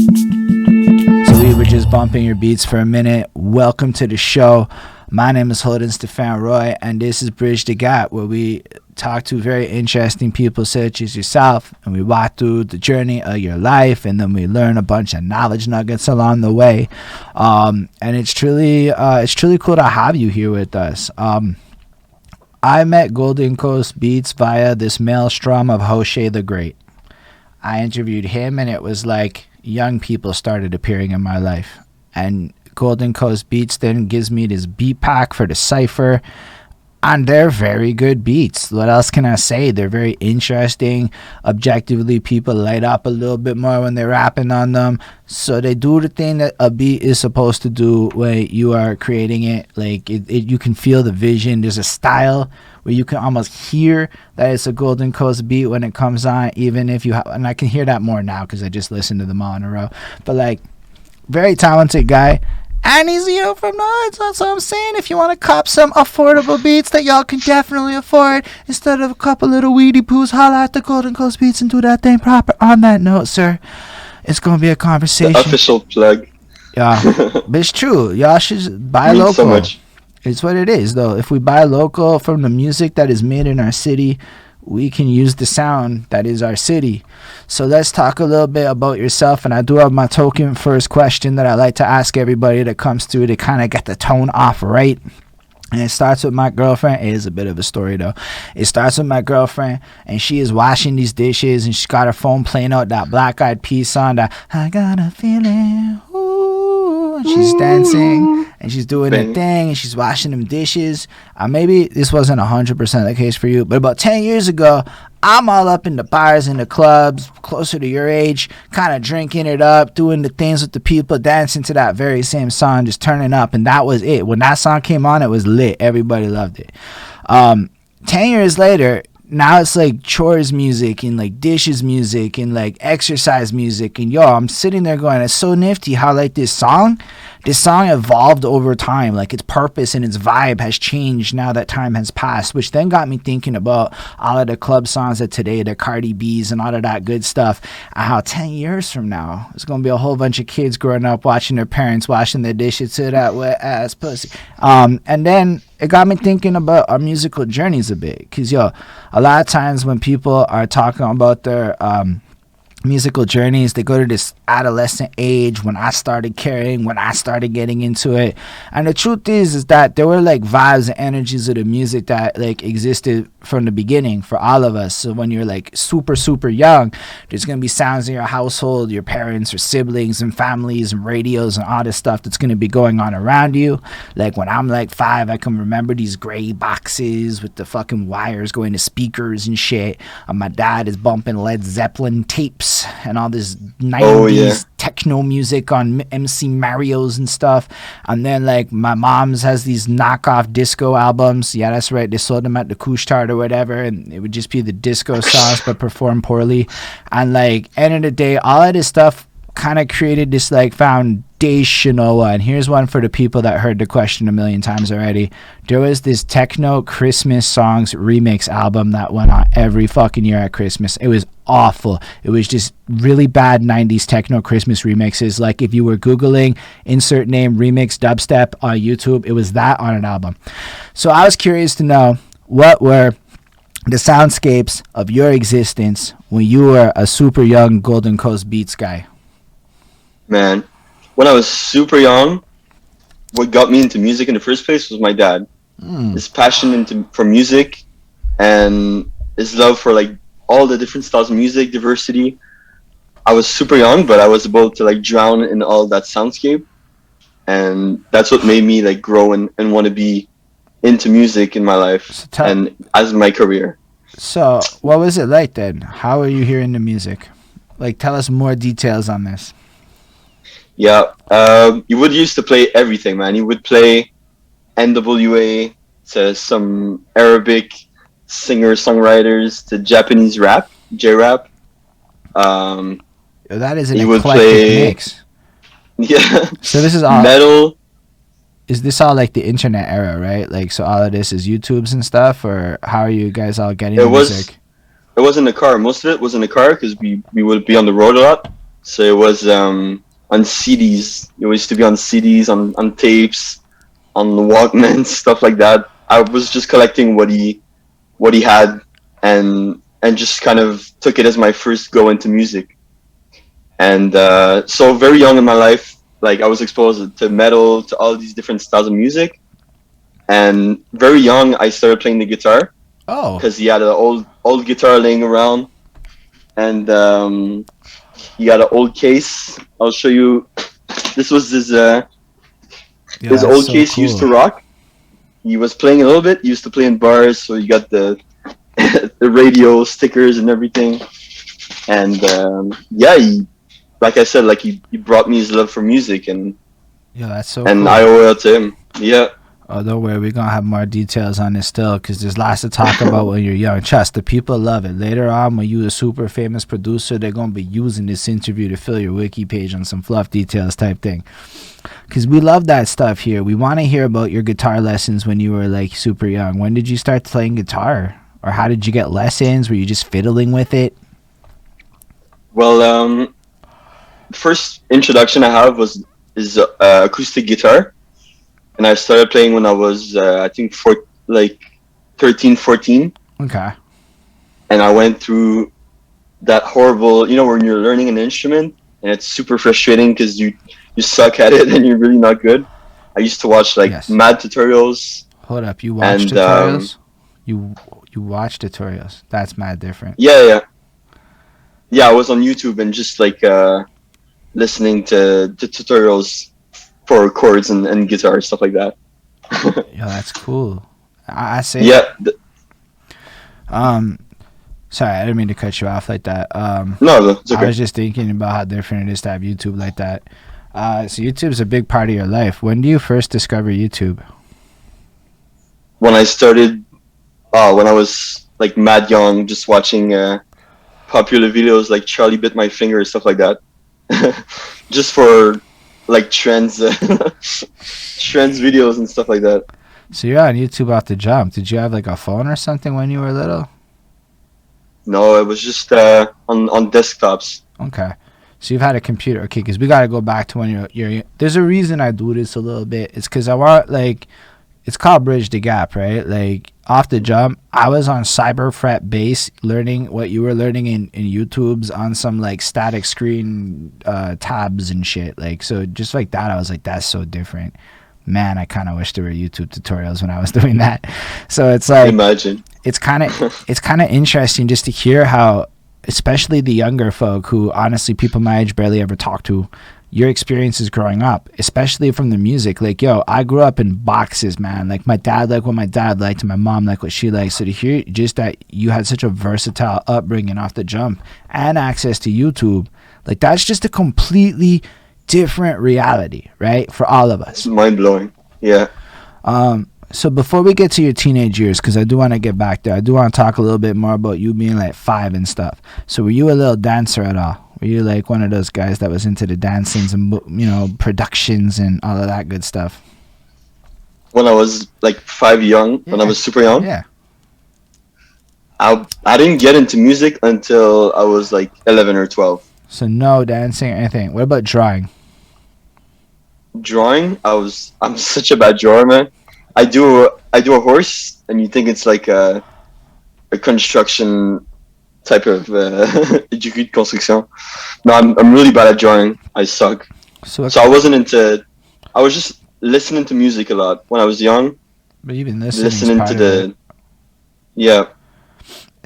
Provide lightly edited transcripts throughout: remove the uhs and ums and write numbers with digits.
So we were just bumping your beats for a minute. Welcome to the show. My name is Holden Stephan Roy, and this is Bridge the Gap, where we talk to very interesting people such as yourself, and we walk through the journey of your life, and then we learn a bunch of knowledge nuggets along the way. And it's truly cool to have you here with us. I met Golden Coast Beats via this maelstrom of Hoshe the Great. I interviewed him, and it was like young people started appearing in my life. And Golden Coast Beats then gives me this beat pack for the cipher, and they're very good beats. What else can I say? They're very interesting. Objectively, people light up a little bit more when they're rapping on them. So they do the thing that a beat is supposed to do when you are creating it. Like you can feel the vision. There's a style where you can almost hear that it's a Golden Coast beat when it comes on, even if you have, and I can hear that more now because I just listened to them all in a row. But like, very talented guy. And he's from the hoods. That's what I'm saying. If you want to cop some affordable beats that y'all can definitely afford, instead of a couple little weedy poos, holla at the Golden Coast Beats and do that thing proper. On that note, sir, it's going to be a conversation. The official plug. Yeah, but it's true. Y'all should buy local. So much. It's what it is, though. If we buy local from the music that is made in our city, we can use the sound that is our city. So let's talk a little bit about yourself. And I do have my token first question that I like to ask everybody that comes through to kind of get the tone off right. And it starts with my girlfriend. It is a bit of a story, though. It starts with my girlfriend, and she is washing these dishes, and she's got her phone playing out that Black Eyed Peas song, that I got a feeling, ooh, and she's dancing, and she's doing her thing, and she's washing them dishes. Maybe this wasn't 100% the case for you, but about 10 years ago, I'm all up in the bars and the clubs, closer to your age, kind of drinking it up, doing the things with the people, dancing to that very same song, just turning up, and that was it. When that song came on, it was lit. Everybody loved it. 10 years later, now it's like chores music and like dishes music and like exercise music, and yo, I'm sitting there going, it's so nifty how like this song evolved over time. Like its purpose and its vibe has changed now that time has passed, which then got me thinking about all of the club songs of today, the Cardi B's and all of that good stuff, and how 10 years from now there's gonna be a whole bunch of kids growing up watching their parents washing their dishes to that wet ass pussy. And then it got me thinking about our musical journeys a bit, because yo, a lot of times when people are talking about their musical journeys, they go to this adolescent age when I started caring, when I started getting into it. And the truth is that there were like vibes and energies of the music that like existed from the beginning for all of us. So when you're like super young, there's gonna be sounds in your household, your parents or siblings and families and radios and all this stuff that's gonna be going on around you. Like when I'm like 5, I can remember these gray boxes with the fucking wires going to speakers and shit, and my dad is bumping Led Zeppelin tapes and all this 90s techno music on MC Marios and stuff. And then like my mom's has these knockoff disco albums. Yeah, that's right, they sold them at the Couche-Tard or whatever, and it would just be the disco songs but performed poorly. And like end of the day, all of this stuff kind of created this like foundational one. Here's one for the people that heard the question a million times already. There was this techno Christmas songs remix album that went on every fucking year at Christmas. It was awful. It was just really bad 90s techno Christmas remixes. Like if you were Googling insert name remix dubstep on YouTube, it was that on an album. So I was curious to know, what were the soundscapes of your existence when you were a super young Golden Coast Beats guy? Man, when I was super young, what got me into music in the first place was my dad. His passion for music and his love for like all the different styles of music, diversity. I was super young, but I was able to like drown in all that soundscape, and that's what made me like grow and want to be into music in my life and as my career. So what was it like then? How are you hearing the music? Like, tell us more details on this. Yeah, he would used to play everything, man. He would play NWA to some Arabic singer-songwriters to Japanese rap, J-rap. That is an eclectic mix. Yeah. So this is all metal. Is this all like the internet era, right? Like, so all of this is YouTubes and stuff, or how are you guys all getting music? It was in the car. Most of it was in the car because we would be on the road a lot. So it was on CDs. It used to be on CDs, on tapes, on the Walkman, stuff like that. I was just collecting what he had, and just kind of took it as my first go into music. And so very young in my life, like I was exposed to metal, to all these different styles of music. And very young, I started playing the guitar Oh, because he had an old guitar laying around, and he got an old case. I'll show you. This was yeah, his that's old so case he used to cool. rock. He was playing a little bit. He used to play in bars, so you got the the radio stickers and everything. And yeah, like I said, like he brought me his love for music, Yeah, that's so and I cool. owe it to him. Yeah. Oh, don't worry, we're gonna have more details on this still, because there's lots to talk about when you're young. Trust, the people love it. Later on, when you're a super famous producer, they're gonna be using this interview to fill your wiki page on some fluff details type thing. Because we love that stuff here. We want to hear about your guitar lessons when you were like super young. When did you start playing guitar, or how did you get lessons? Were you just fiddling with it? Well, first introduction I have is acoustic guitar, and I started playing when I was I think like 13, 14, Okay. and I went through that horrible, when you're learning an instrument and it's super frustrating because you suck at it and you're really not good. I used to watch like Yes. mad tutorials, Hold up. You watch and tutorials? You you watch tutorials? That's mad different. yeah, I was on YouTube and just like listening to tutorials for chords and guitar, stuff like that. Yo, that's cool. I say. Yeah, Um, Sorry, I didn't mean to cut you off like that. no, it's I okay. was just thinking about how different it is to have YouTube like that. So YouTube's a big part of your life. When do you first discover YouTube? When I started, when I was like mad young, just watching popular videos like Charlie bit my finger, stuff like that, just for like trends, trends videos and stuff like that. So you're on YouTube off the jump. Did you have like a phone or something when you were little? No, it was just on desktops. Okay. So you've had a computer. Okay, because we got to go back to when you're. There's a reason I do this a little bit. It's because I want, like, it's called Bridge the Gap, right? Like, off the jump, I was on Cyberfret base learning what you were learning in YouTube's on some, like, static screen tabs and shit. Like, so just like that, I was like, that's so different. Man, I kind of wish there were YouTube tutorials when I was doing that. So it's like, Imagine. it's kind of interesting just to hear how, especially the younger folk who honestly people my age barely ever talk to, your experiences growing up, especially from the music. Like, yo, I grew up in boxes, man. Like, my dad liked what my dad liked and my mom liked what she liked. So to hear just that you had such a versatile upbringing off the jump and access to YouTube, like, that's just a completely different reality, right, for all of It's us. mind blowing. Yeah. So before we get to your teenage years, because I do want to get back there, I do want to talk a little bit more about you being like 5 and stuff. So were you a little dancer at all? Were you like one of those guys that was into the dancings and, productions and all of that good stuff? When I was like 5 young, when I was super young, Yeah. I didn't get into music until I was like 11 or 12. So no dancing or anything. What about drawing? Drawing, I'm such a bad drawer, man. I do a horse, and you think it's like a construction type of étude de construction. No, I'm really bad at drawing. I suck. So, So I wasn't into. I was just listening to music a lot when I was young. but even listening is Listening part to of it. the yeah.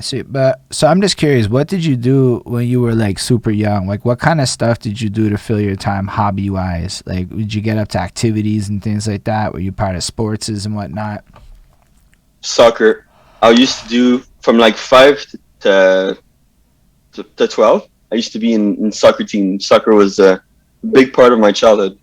So I'm just curious, what did you do when you were like super young? Like, what kind of stuff did you do to fill your time hobby wise? Like, would you get up to activities and things like that? Were you part of sports and whatnot? Soccer. I used to do from like 5 to 12. I used to be in soccer team. Soccer was a big part of my childhood.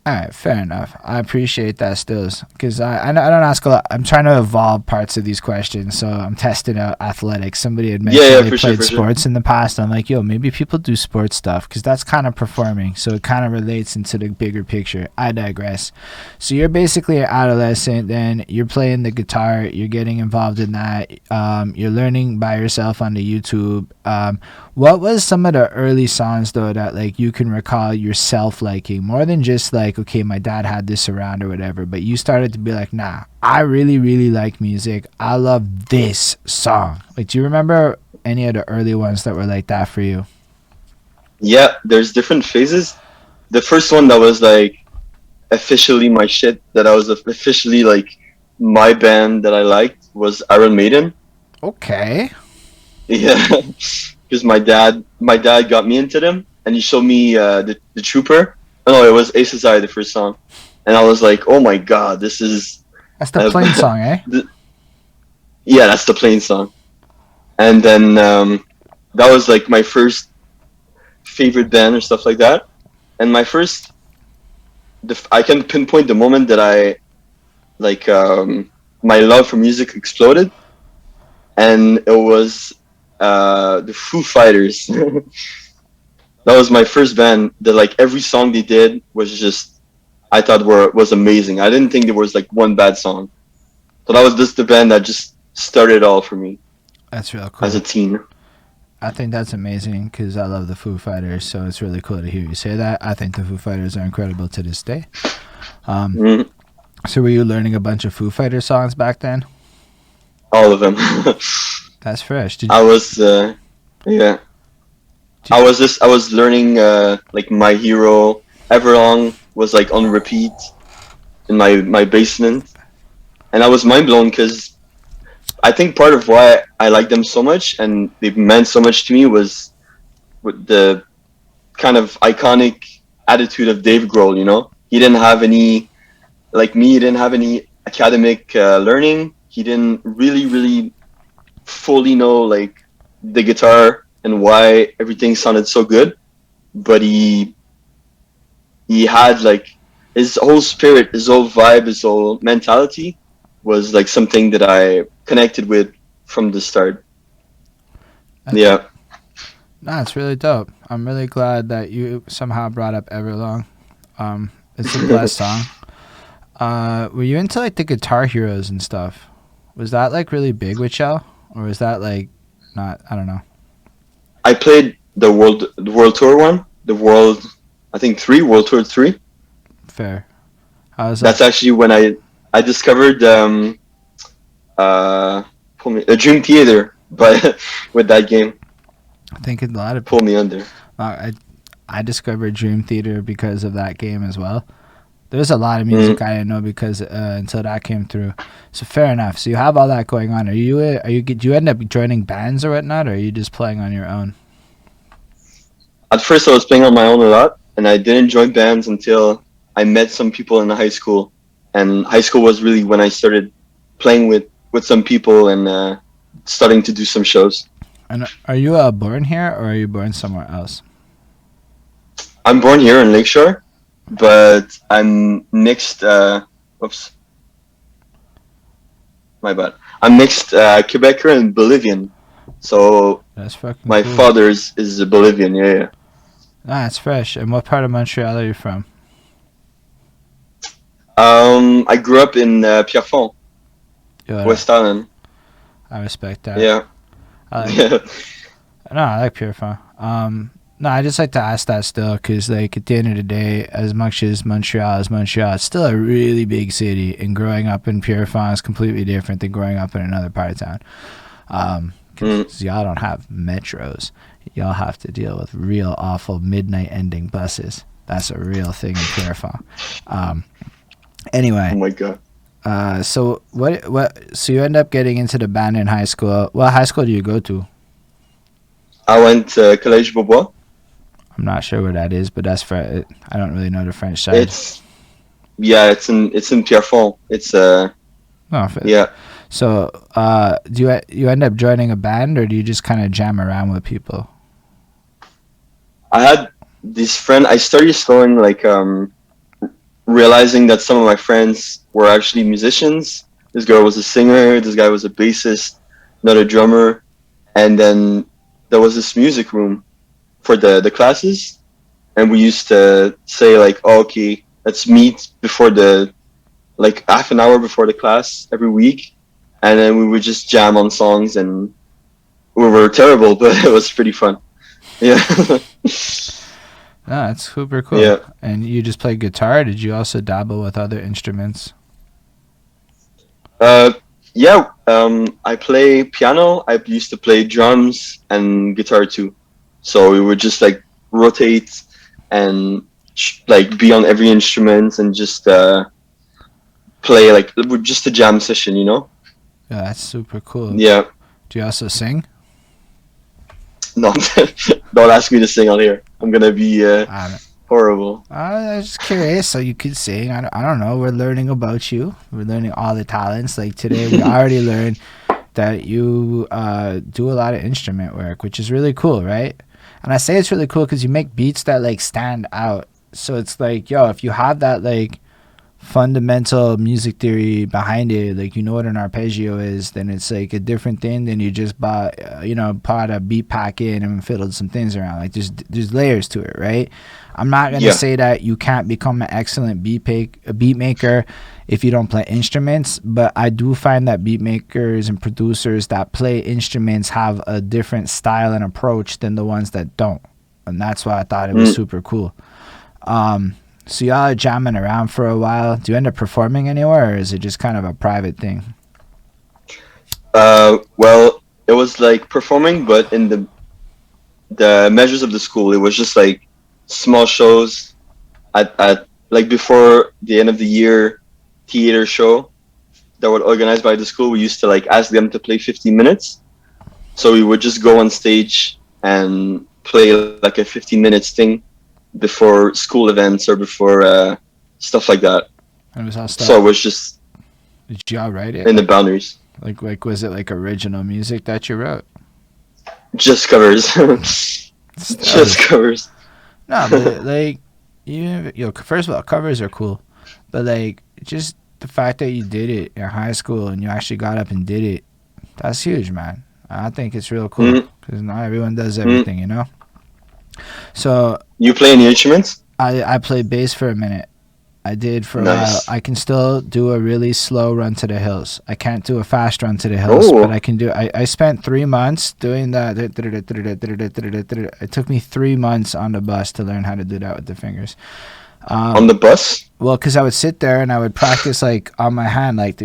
All right, fair enough. I appreciate that still, because I don't ask a lot. I'm trying to evolve parts of these questions, so I'm testing out athletics. Somebody had mentioned Yeah, they for sure, played for sure. sports in the past. I'm like, yo, maybe people do sports stuff, because that's kind of performing, so it kind of relates into the bigger picture. I digress. So you're basically an adolescent, then you're playing the guitar, you're getting involved in that, you're learning by yourself on the YouTube. What was some of the early songs though that like you can recall yourself liking more than just like, okay, my dad had this around or whatever, but you started to be like, nah, I really really like music, I love this song. Like, do you remember any of the early ones that were like that for you? Yeah, there's different phases. The first one that was like officially my shit, that I was officially like my band that I liked, was Iron Maiden. Okay. Yeah, because my dad got me into them, and he showed me the Trooper. Oh no, it was Aces Eye, the first song, and I was like, oh my god, this is That's the uh, plain song, eh? yeah, that's the plain song. And then that was like my first favorite band or stuff like that. And my first, I can pinpoint the moment that I like my love for music exploded, and it was the Foo Fighters. That was my first band that like every song they did was just, I thought was amazing. I didn't think there was like one bad song. So that was just the band that just started it all for me That's real as a cool. teen. I think that's amazing because I love the Foo Fighters, so it's really cool to hear you say that. I think the Foo Fighters are incredible to this day. Um, Mm, so were you learning a bunch of Foo Fighter songs back then? all of them. That's fresh. I was yeah. Did I was learning like My Hero. Everlong was like on repeat in my basement, and I was mind blown because I think part of why I like them so much and they meant so much to me was with the kind of iconic attitude of Dave Grohl. You know, he didn't have any, like me. He didn't have any academic learning. He didn't really fully know like the guitar and why everything sounded so good, but he had like his whole spirit, his whole vibe, his whole mentality was like something that I connected with from the start. that's Yeah. nah, it's really dope. I'm really glad that you somehow brought up Everlong. It's a blessed song. Were you into like the Guitar Heroes and stuff? Was that like really big with y'all, or was that like not? I don't know. I played the world tour one, the world, I think three, world tour three. Fair. I was That's like, actually when I discovered uh a Dream Theater, but with that game, thinking a lot of pull me under. I I discovered Dream Theater because of that game as well. There's a lot of Mm. music I didn't know because until that came through. So fair enough. So you have all that going on. Do you end up joining bands or whatnot, or are you just playing on your own? At first, I was playing on my own a lot, and I didn't join bands until I met some people in high school. And high school was really when I started playing with some people and starting to do some shows. And are you born here or are you born somewhere else? I'm born here in Lakeshore, but I'm mixed. Oops, my bad. I'm mixed Quebecer and Bolivian. So That's fucking my cool. father's is a Bolivian. Yeah, yeah. Nah, it's fresh. And what part of Montreal are you from? I grew up in Pierrefonds, Yo, West Island. I respect that. Yeah, I like yeah. No, I like Pure Fun. No, I just like to ask that still because, like, at the end of the day, as much as Montreal is Montreal, it's still a really big city, and growing up in Pure Fun is completely different than growing up in another part of town. Mm. Because y'all don't have metros, y'all have to deal with real awful midnight ending buses. That's a real thing in Pure Fun. Oh Anyway, my god. so what? So you end up getting into the band in high school. What high school do you go to? I went to Collège Beaubois. I'm not sure where that is, but that's for I don't really know the French side. It's yeah, it's in Pierrefonds. It's No, yeah. so do you end up joining a band or do you just kind of jam around with people? I had this friend. I started slowing like realizing that some of my friends were actually musicians. This girl was a singer. This guy was a bassist, not a drummer. And then there was this music room for the classes, and we used to say like, oh, okay, let's meet before the like half an hour before the class every week, and then we would just jam on songs, and we were terrible, but it was pretty fun. Yeah. No, that's super cool. Yeah. And you just play guitar? Did you also dabble with other instruments? Uh, yeah. I play piano. I used to play drums and guitar too. So we would just like rotate and like be on every instrument and just play like just a jam session, you know? Yeah, that's super cool. Yeah. Do you also sing? No, don't ask me to sing on here. I'm gonna be I don't, horrible. I was just curious. So you could sing. I don't know. We're learning about you. We're learning all the talents. Like today, we already learned that you do a lot of instrument work, which is really cool, right? And I say it's really cool because you make beats that like stand out. So it's like, yo, if you have that like fundamental music theory behind it, like you know what an arpeggio is, then it's like a different thing than you just bought, bought a beat pack in and fiddled some things around. Like there's layers to it, right? I'm not gonna Yeah. say that you can't become an excellent beat maker if you don't play instruments, but I do find that beat makers and producers that play instruments have a different style and approach than the ones that don't, and that's why I thought it was super cool. So y'all are jamming around for a while. Do you end up performing anywhere, or is it just kind of a private thing? Well, it was like performing, but in the measures of the school, it was just like small shows at like before the end of the year theater show that were organized by the school. We used to like ask them to play 15 minutes, so we would just go on stage and play like a 15 minutes thing before school events or before stuff like that. And it was all So it stuff. was just Did y'all write it? in the boundaries, Like was it like original music that you wrote? just covers, just Stuff. covers. No, but like first of all, covers are cool, but like just the fact that you did it in high school and you actually got up and did it, that's huge, man. I think it's real cool Mm, because not everyone does mm. everything, you know. So You play any instruments? I played bass for a minute. I did for a while. Nice. I can still do a really slow run to the hills. I can't do a fast run to the hills, but Oh, I can do. I spent 3 months doing that. It took me 3 months on the bus to learn how to do that with the fingers. on the bus? Well, because I would sit there and I would practice like on my hand, like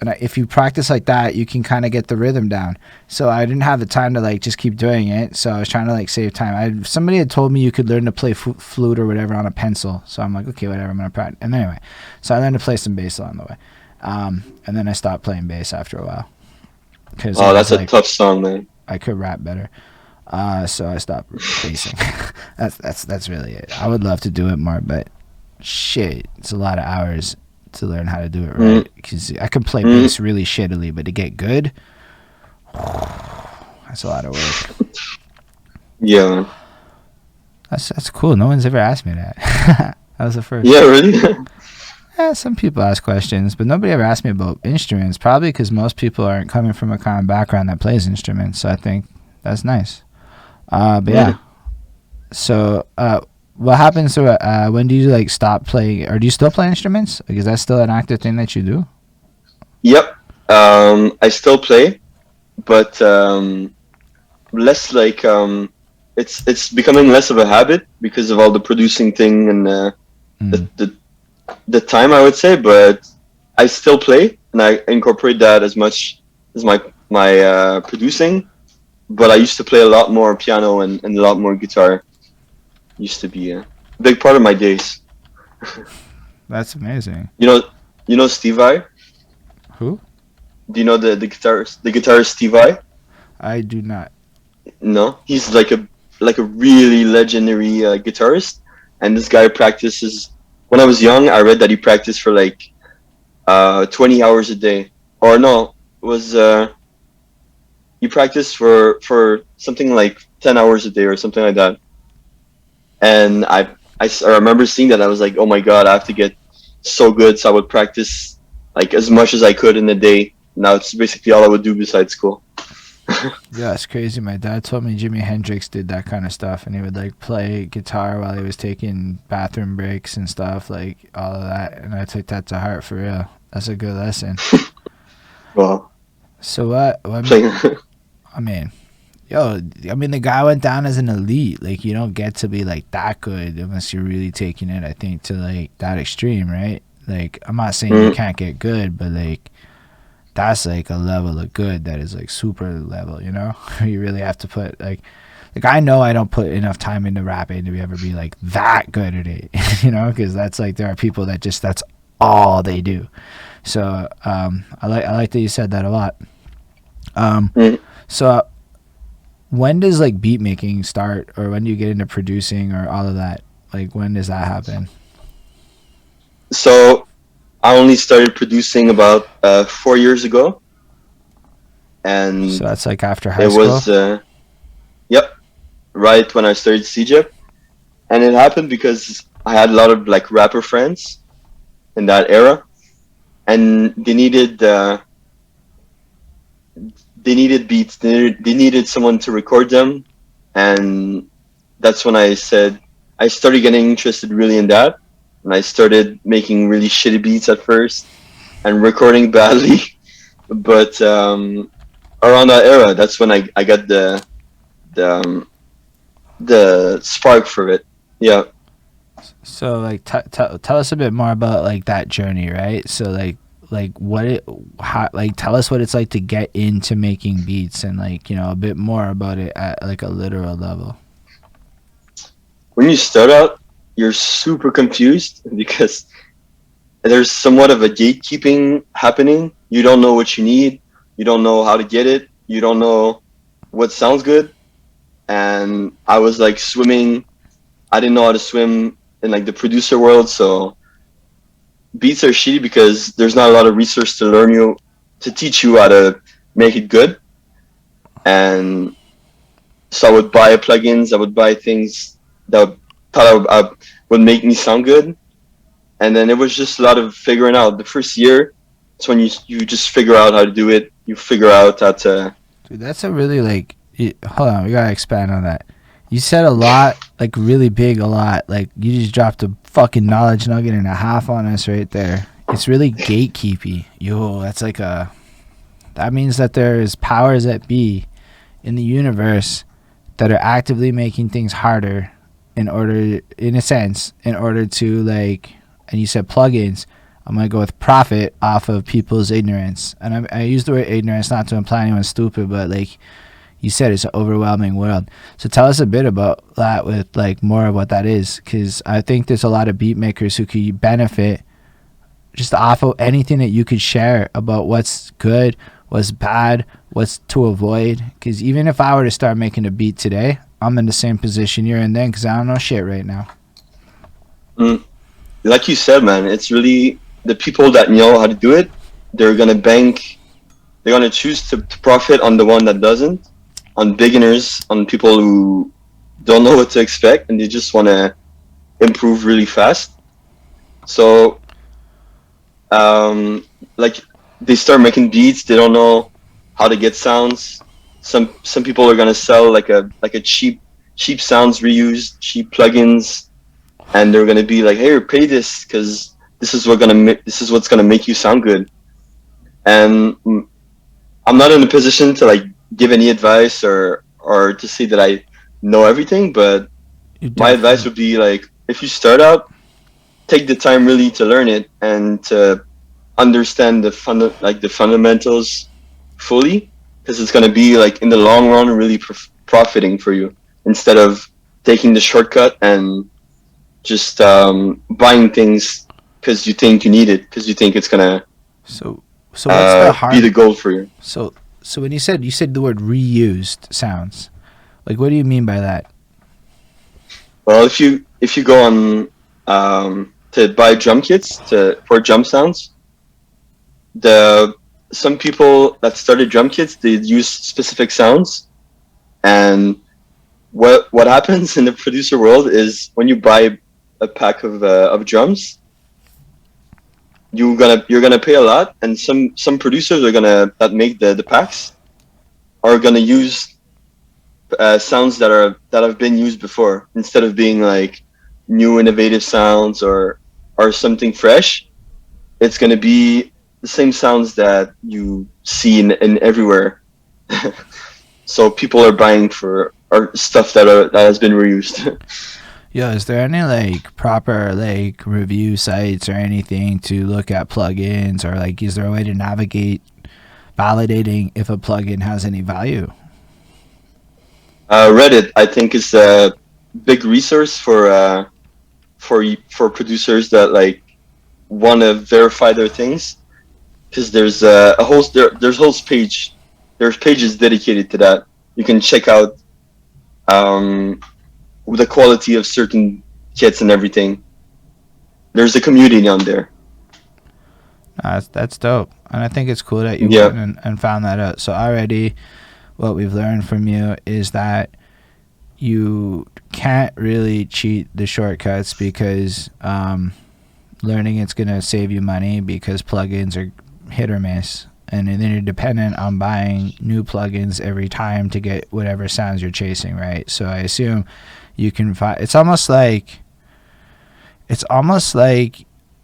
and if you practice like that, you can kind of get the rhythm down. So I didn't have the time to like just keep doing it. So I was trying to like save time. Somebody had told me you could learn to play flute or whatever on a pencil. So I'm like, okay, whatever. I'm gonna practice. And anyway, so I learned to play some bass along the way. And then I stopped playing bass after a while because I Oh, was that's a like, tough song, man. I could rap better. So I stopped bassing. That's really it. I would love to do it more, but shit, it's a lot of hours to learn how to do it Mm, right. Because I can play mm. bass really shittily, but to get good, that's a lot of work. Yeah, man. That's cool. No one's ever asked me that. That was the first. Yeah, really? Some people ask questions, but nobody ever asked me about instruments. Probably because most people aren't coming from a kind of background that plays instruments. So I think that's nice. But yeah. So what happens to when do you like stop playing, or do you still play instruments? Like, is that still an active thing that you do? Yep. I still play, but less like it's becoming less of a habit because of all the producing thing and Mm. the time, I would say. But I still play and I incorporate that as much as my producing. But I used to play a lot more piano and a lot more guitar. Used to be a big part of my days. That's amazing. You know, Steve I. Who? Do you know the guitarist Steve I? I do not. No, he's like a really legendary guitarist, and this guy practices. When I was young, I read that he practiced for like 20 hours a day, or no, it was he practiced for something like 10 hours a day or something like that. And I remember seeing that. I was like, oh my god, I have to get so good. So I would practice like as much as I could in a day. Now it's basically all I would do besides school. Yeah, it's crazy. My dad told me Jimi Hendrix did that kind of stuff, and he would like play guitar while he was taking bathroom breaks and stuff, like all of that. And I took that to heart for real. That's a good lesson. Well, So what? playing. I mean, Yo, I mean, the guy went down as an elite. Like, you don't get to be like that good unless you're really taking it, I think, to like that extreme, right? Like, I'm not saying you Mm, can't get good, but like, that's like a level of good that is like super level, you know? You really have to put like I know I don't put enough time into rapping to ever be like that good at it, you know? Because that's like there are people that just that's all they do. So I like that you said that a lot. mm. So when does like beat making start, or when do you get into producing, or all of that? Like when does that happen? So I only started producing about 4 years ago, So and that's like after it high school. was yep, right when I started CJIP, and it happened because I had a lot of like rapper friends in that era, and they needed beats. They needed someone to record them, and that's when I started getting interested really in that, and I started making really shitty beats at first and recording badly. But around that era, that's when I got the um, the spark for it. Yeah. So like tell us a bit more about like that journey, right? So like what it how like tell us what it's like to get into making beats, and like, you know, a bit more about it at like a literal level. When you start out, you're super confused because there's somewhat of a gatekeeping happening. You don't know what you need. You don't know how to get it. You don't know what sounds good. And I was like swimming. I didn't know how to swim in like the producer world. So beats are shitty because there's not a lot of resource to teach you how to make it good. And so I would buy plugins. I would buy things that would make me sound good. And then it was just a lot of figuring out. The first year, it's when you just figure out how to do it. You figure out how to. Dude, that's a really like hold on, we gotta expand on that. You said a lot, like really big, a lot. Like you just dropped a fucking knowledge nugget and a half on us right there. It's really gatekeepy. Yo, that's like a that means that there's powers that be in the universe that are actively making things harder in order, in a sense, in order to like, and you said plugins. I'm gonna go with profit off of people's ignorance, and I use the word ignorance not to imply anyone's stupid, but like you said, it's an overwhelming world. So tell us a bit about that, with like more of what that is, because I think there's a lot of beat makers who could benefit just off of anything that you could share about what's good, what's bad, what's to avoid. Because even if I were to start making a beat today, I'm in the same position you're in then, because I don't know shit right now. Mm, like you said, man, it's really the people that know how to do it. They're gonna bank. They're gonna choose to profit on the one that doesn't, on beginners, on people who don't know what to expect, and they just want to improve really fast. So um, like they start making beats. They don't know how to get sounds. Some people are gonna sell like a cheap sounds reused, cheap plugins, and they're gonna be like, "Hey, pay this because this is what's gonna make you sound good." And I'm not in a position to like give any advice or to say that I know everything, but You my advice definitely. would be like, if you start out, take the time really to learn it and to understand the fundamentals fully, because it's going to be like in the long run really profiting for you, instead of taking the shortcut and just buying things because you think you need it, because you think it's going to So so what's the be hard the goal for you. so so when you said the word reused sounds, like what do you mean by that? Well, if you go on to buy drum kits for drum sounds, the some people that started drum kits, they use specific sounds. And what happens in the producer world is when you buy a pack of drums, you're gonna pay a lot, and some producers are gonna that make the packs are gonna use sounds that have been used before, instead of being like new innovative sounds or something fresh. It's gonna be the same sounds that you see in everywhere. So people are buying for stuff that has been reused. Yo, is there any like proper like review sites or anything to look at plugins, or like is there a way to navigate validating if a plugin has any value? Reddit, I think, is a big resource for producers that like want to verify their things, because there's there's whole page there's pages dedicated to that. You can check out um, the quality of certain kits and everything. There's a community on there. That's dope, and I think it's cool that you Yeah. went and found that out. So already, what we've learned from you is that you can't really cheat the shortcuts because learning it's gonna save you money because plugins are hit or miss, and then you're dependent on buying new plugins every time to get whatever sounds you're chasing, right? So I assume you can find. It's almost like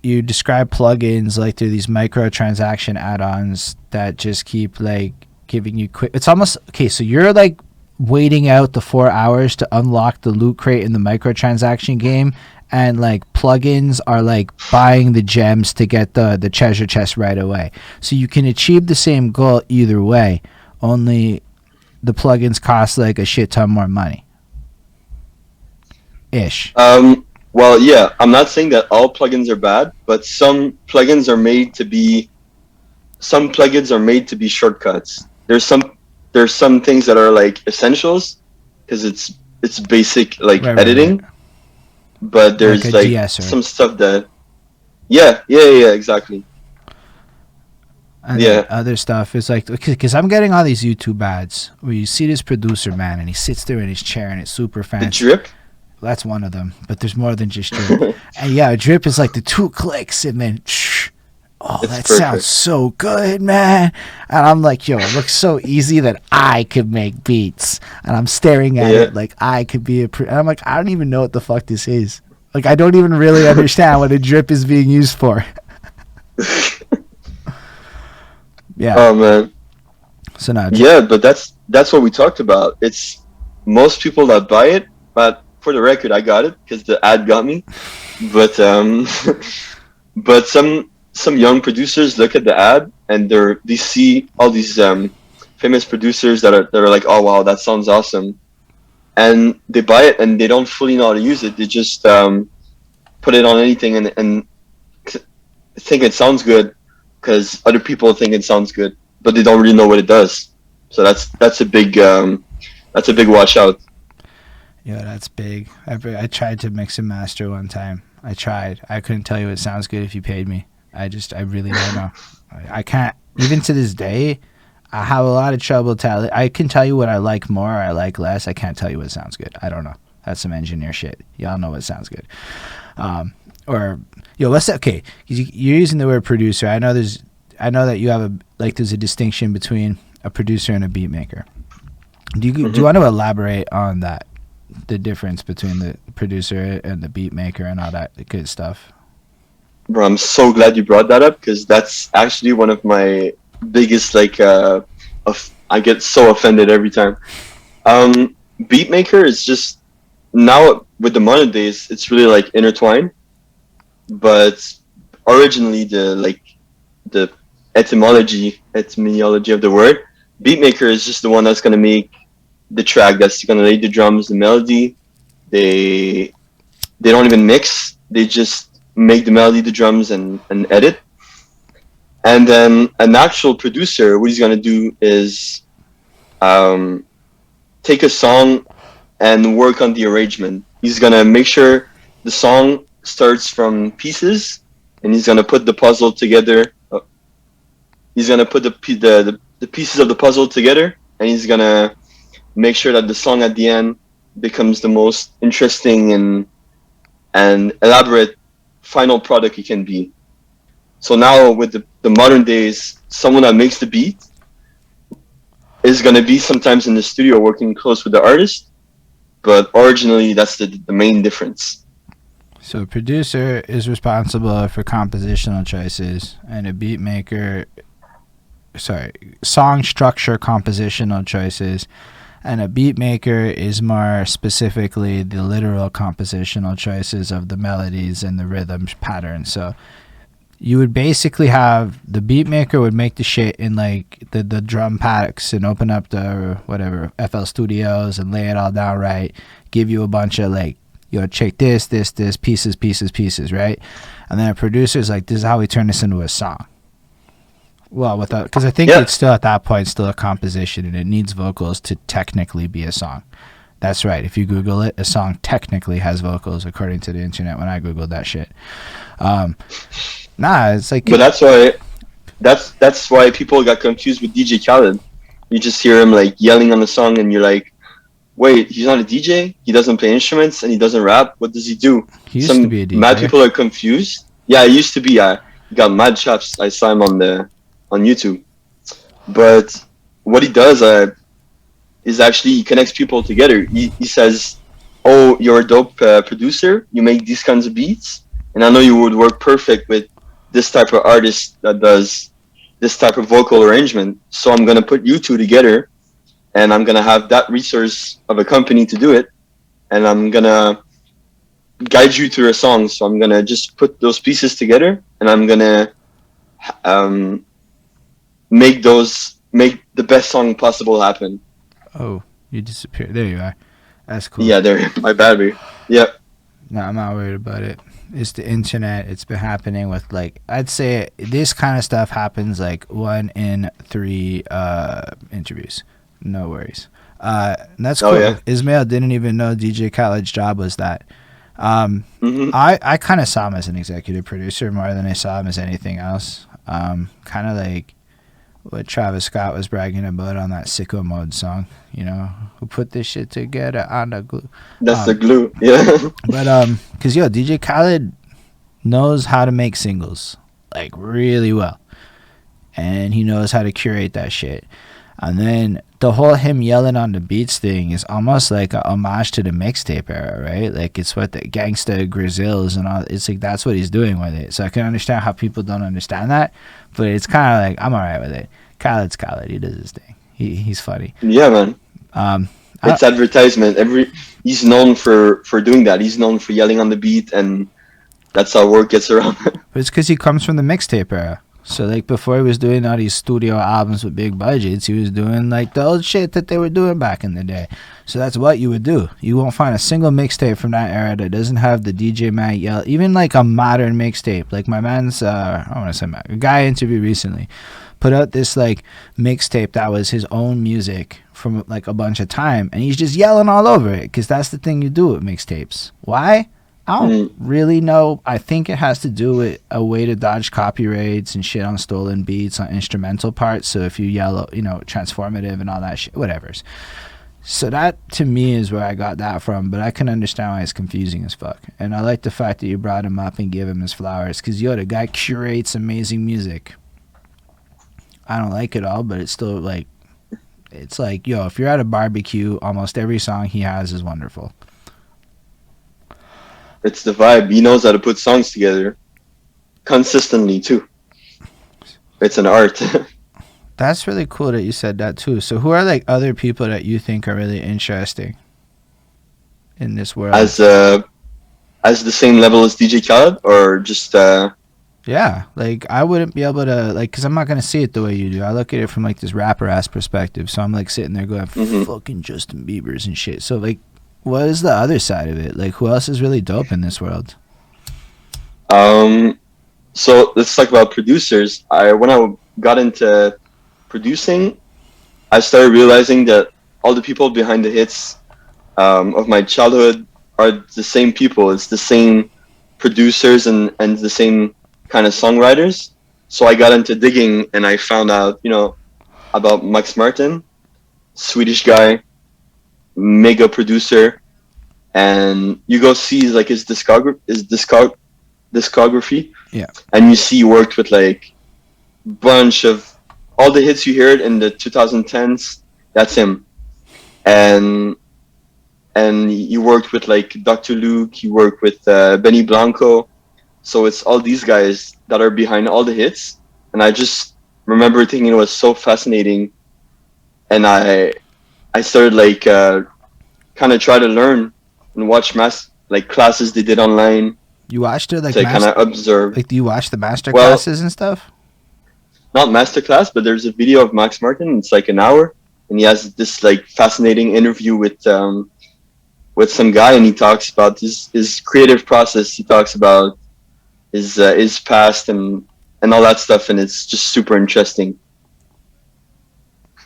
you describe plugins like through these microtransaction add-ons that just keep like giving you quick. It's almost okay. So you're like waiting out the 4 hours to unlock the loot crate in the microtransaction game, and like plugins are like buying the gems to get the treasure chest right away. So you can achieve the same goal either way. Only the plugins cost like a shit ton more money. Ish. Well, yeah, I'm not saying that all plugins are bad, but some plugins are made to be shortcuts. There's some things that are like essentials because it's basic like editing, Right. but Like there's a like de-esser. some stuff that yeah, exactly. And then Yeah. other stuff is like, because I'm getting all these YouTube ads where you see this producer man and he sits there in his chair and it's super The fancy. drip. That's one of them, but there's more than just drip. And yeah, drip is like the 2 clicks and then, oh, It's that perfect. sounds so good, man. And I'm like, yo, it looks so easy that I could make beats. And I'm staring at Yeah. it like I could be and I'm like, I don't even know what the fuck this is. Like, I don't even really understand what a drip is being used for. Yeah. Oh man. So now, Yeah, but that's what we talked about. It's most people that buy it, but for the record, I got it because the ad got me. But but some young producers look at the ad and they see all these famous producers that are like, oh wow, that sounds awesome, and they buy it and they don't fully know how to use it. They just put it on anything and think it sounds good because other people think it sounds good, but they don't really know what it does. So that's a big watch out. yeah, that's big. I tried to mix and master one time. I tried. I couldn't tell you it sounds good if you paid me. I really don't know. I can't. Even to this day, I have a lot of trouble telling. I can tell you what I like more or I like less. I can't tell you what sounds good. I don't know. That's some engineer shit. Y'all know what sounds good. Or yo, what's that? Okay, you're using the word producer. I know that you have there's a distinction between a producer and a beat maker. Do you want to elaborate on that? The difference between the producer and the beat maker and all that good stuff. Bro, I'm so glad you brought that up because that's actually one of my biggest I get so offended every time. Beatmaker is just now with the modern days, it's really like intertwined. But originally, the etymology of the word, beatmaker is just the one that's gonna make the track, that's gonna lay the drums, the melody. They don't even mix. They just make the melody, the drums, and edit. And then an actual producer, what he's gonna do is take a song and work on the arrangement. He's gonna make sure the song starts from pieces, and he's gonna put the puzzle together. He's gonna put the pieces of the puzzle together, and he's gonna make sure that the song at the end becomes the most interesting and elaborate final product it can be. So now with the modern days, someone that makes the beat is going to be sometimes in the studio working close with the artist, but originally that's the main difference. So a producer is responsible for compositional choices, and a beat maker song structure compositional choices, and a beat maker is more specifically the literal compositional choices of the melodies and the rhythm patterns. So you would basically have the beat maker would make the shit in like the drum packs and open up the whatever FL Studios and lay it all down right, give you a bunch of like, yo, check this pieces, right? And then a producer's like, this is how we turn this into a song. Well, without, because I think it's still at that point still a composition and it needs vocals to technically be a song. That's right. If you Google it, a song technically has vocals according to the internet when I Googled that shit. It's like. But that's why people got confused with DJ Khaled. You just hear him like yelling on the song, and you're like, wait, he's not a DJ. He doesn't play instruments, and he doesn't rap. What does he do? He used to be a DJ. Mad people are confused. Yeah, he used to be. He got mad chaps. I saw him on YouTube. But what he does is actually he connects people together. He says, "Oh, you're a dope producer. You make these kinds of beats, and I know you would work perfect with this type of artist that does this type of vocal arrangement. So I'm gonna put you two together, and I'm gonna have that resource of a company to do it, and I'm gonna guide you through a song. So I'm gonna just put those pieces together, and I'm gonna make the best song possible happen." Oh, you disappeared. There you are. That's cool. Yeah, there. My battery. Yep. No, I'm not worried about it. It's the internet. It's been happening with like, I'd say this kind of stuff happens like 1 in 3 interviews. No worries. That's cool. Yeah. Ismail didn't even know DJ Khaled's job was that. I kind of saw him as an executive producer more than I saw him as anything else. Kind of like what Travis Scott was bragging about on that Sicko Mode song, you know, who put this shit together on the glue. That's the glue, yeah. But because DJ Khaled knows how to make singles like really well, and he knows how to curate that shit. And then the whole him yelling on the beats thing is almost like a homage to the mixtape era, right? Like it's what the Gangsta Grizzles and all. It's like that's what he's doing with it. So I can understand how people don't understand that, but it's kind of like I'm alright with it. Khaled's Khaled. He does his thing. He's funny. Yeah, man. It's advertisement. He's known for doing that. He's known for yelling on the beat, and that's how word gets around. But it's because he comes from the mixtape era. So like before he was doing all these studio albums with big budgets, he was doing like the old shit that they were doing back in the day. So that's what you would do. You won't find a single mixtape from that era that doesn't have the DJ man yell. Even like a modern mixtape. Like my man's, I want to say a guy I interviewed recently put out this like mixtape that was his own music from like a bunch of time. And he's just yelling all over it because that's the thing you do with mixtapes. Why? I don't really know. I think it has to do with a way to dodge copyrights and shit on stolen beats on instrumental parts. So if you yell, you know, transformative and all that shit, whatever's. So that to me is where I got that from. But I can understand why it's confusing as fuck. And I like the fact that you brought him up and give him his flowers because the guy curates amazing music. I don't like it all, but it's still like, it's like, yo, if you're at a barbecue, almost every song he has is wonderful. It's the vibe. He knows how to put songs together consistently too. It's an art. That's really cool that you said that too. So who are like other people that you think are really interesting in this world? As the same level as DJ Khaled, or just yeah, like I wouldn't be able to like, cause I'm not gonna see it the way you do. I look at it from like this rapper ass perspective. So I'm like sitting there going, fucking Justin Bieber's and shit. So like, what is the other side of it? Like, who else is really dope in this world? So let's talk about producers. When I got into producing, I started realizing that all the people behind the hits of my childhood are the same people. It's the same producers and the same kind of songwriters. So I got into digging and I found out, you know, about Max Martin, Swedish guy, mega producer, and you go see like his discography, yeah, and you see he worked with like bunch of all the hits you heard in the 2010s. That's him, and he worked with like Dr. Luke. He worked with Benny Blanco. So it's all these guys that are behind all the hits, and I just remember thinking it was so fascinating, and I started like kind of try to learn and watch like classes they did online You watched it like to kind of observe. like do you watch the master Well, classes and stuff? not masterclass, but there's a video of Max Martin. It's like an hour, and he has this like fascinating interview with some guy, and he talks about his creative process. He talks about his past and all that stuff, and it's just super interesting.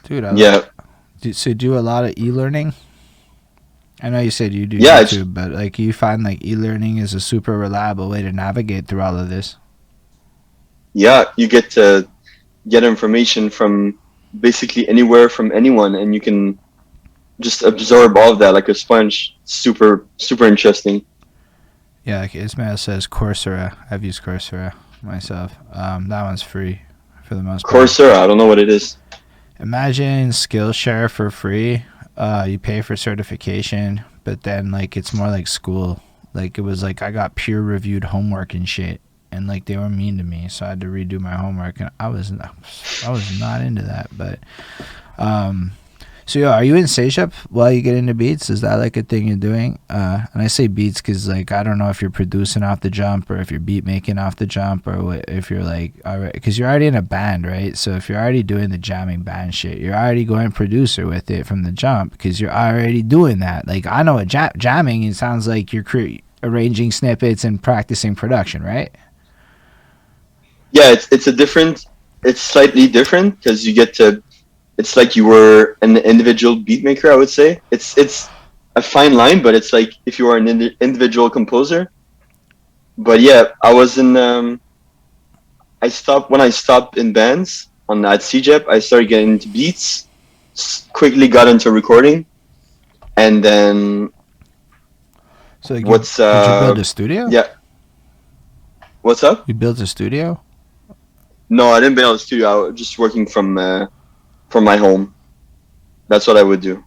Dude, Yeah, so you do a lot of e-learning? I know you said you do yeah, YouTube, but like you find like e-learning is a super reliable way to navigate through all of this. yeah. You get to get information from basically anywhere from anyone, and you can just absorb all of that like a sponge. Super, super interesting. Yeah, like Ismail says Coursera. I've used Coursera myself. That one's free for the most part. Coursera, I don't know what it is. Imagine Skillshare for free. You pay for certification, but then like it's more like school. Like it was like I got peer reviewed homework and shit, and like they were mean to me, so I had to redo my homework, and I was not into that. But so yeah, are you in Seychelles while you get into beats? Is that like a thing you're doing? And I say beats because like I don't know if you're producing off the jump or if you're beat making off the jump or what, if you're like because you're already in a band, right? So if you're already doing the jamming band shit, you're already going producer with it from the jump because you're already doing that. Like I know what jamming. It sounds like you're arranging snippets and practicing production, right? Yeah, it's slightly different because you get to. It's like you were an individual beat maker, I would say. It's a fine line, but it's like if you are an individual composer. But yeah, I was in. I stopped in bands at CJEP. I started getting into beats. Quickly got into recording, and then So like what's did you build a studio? yeah. What's up? You built a studio? No, I didn't build a studio. I was just working from my home. That's what I would do.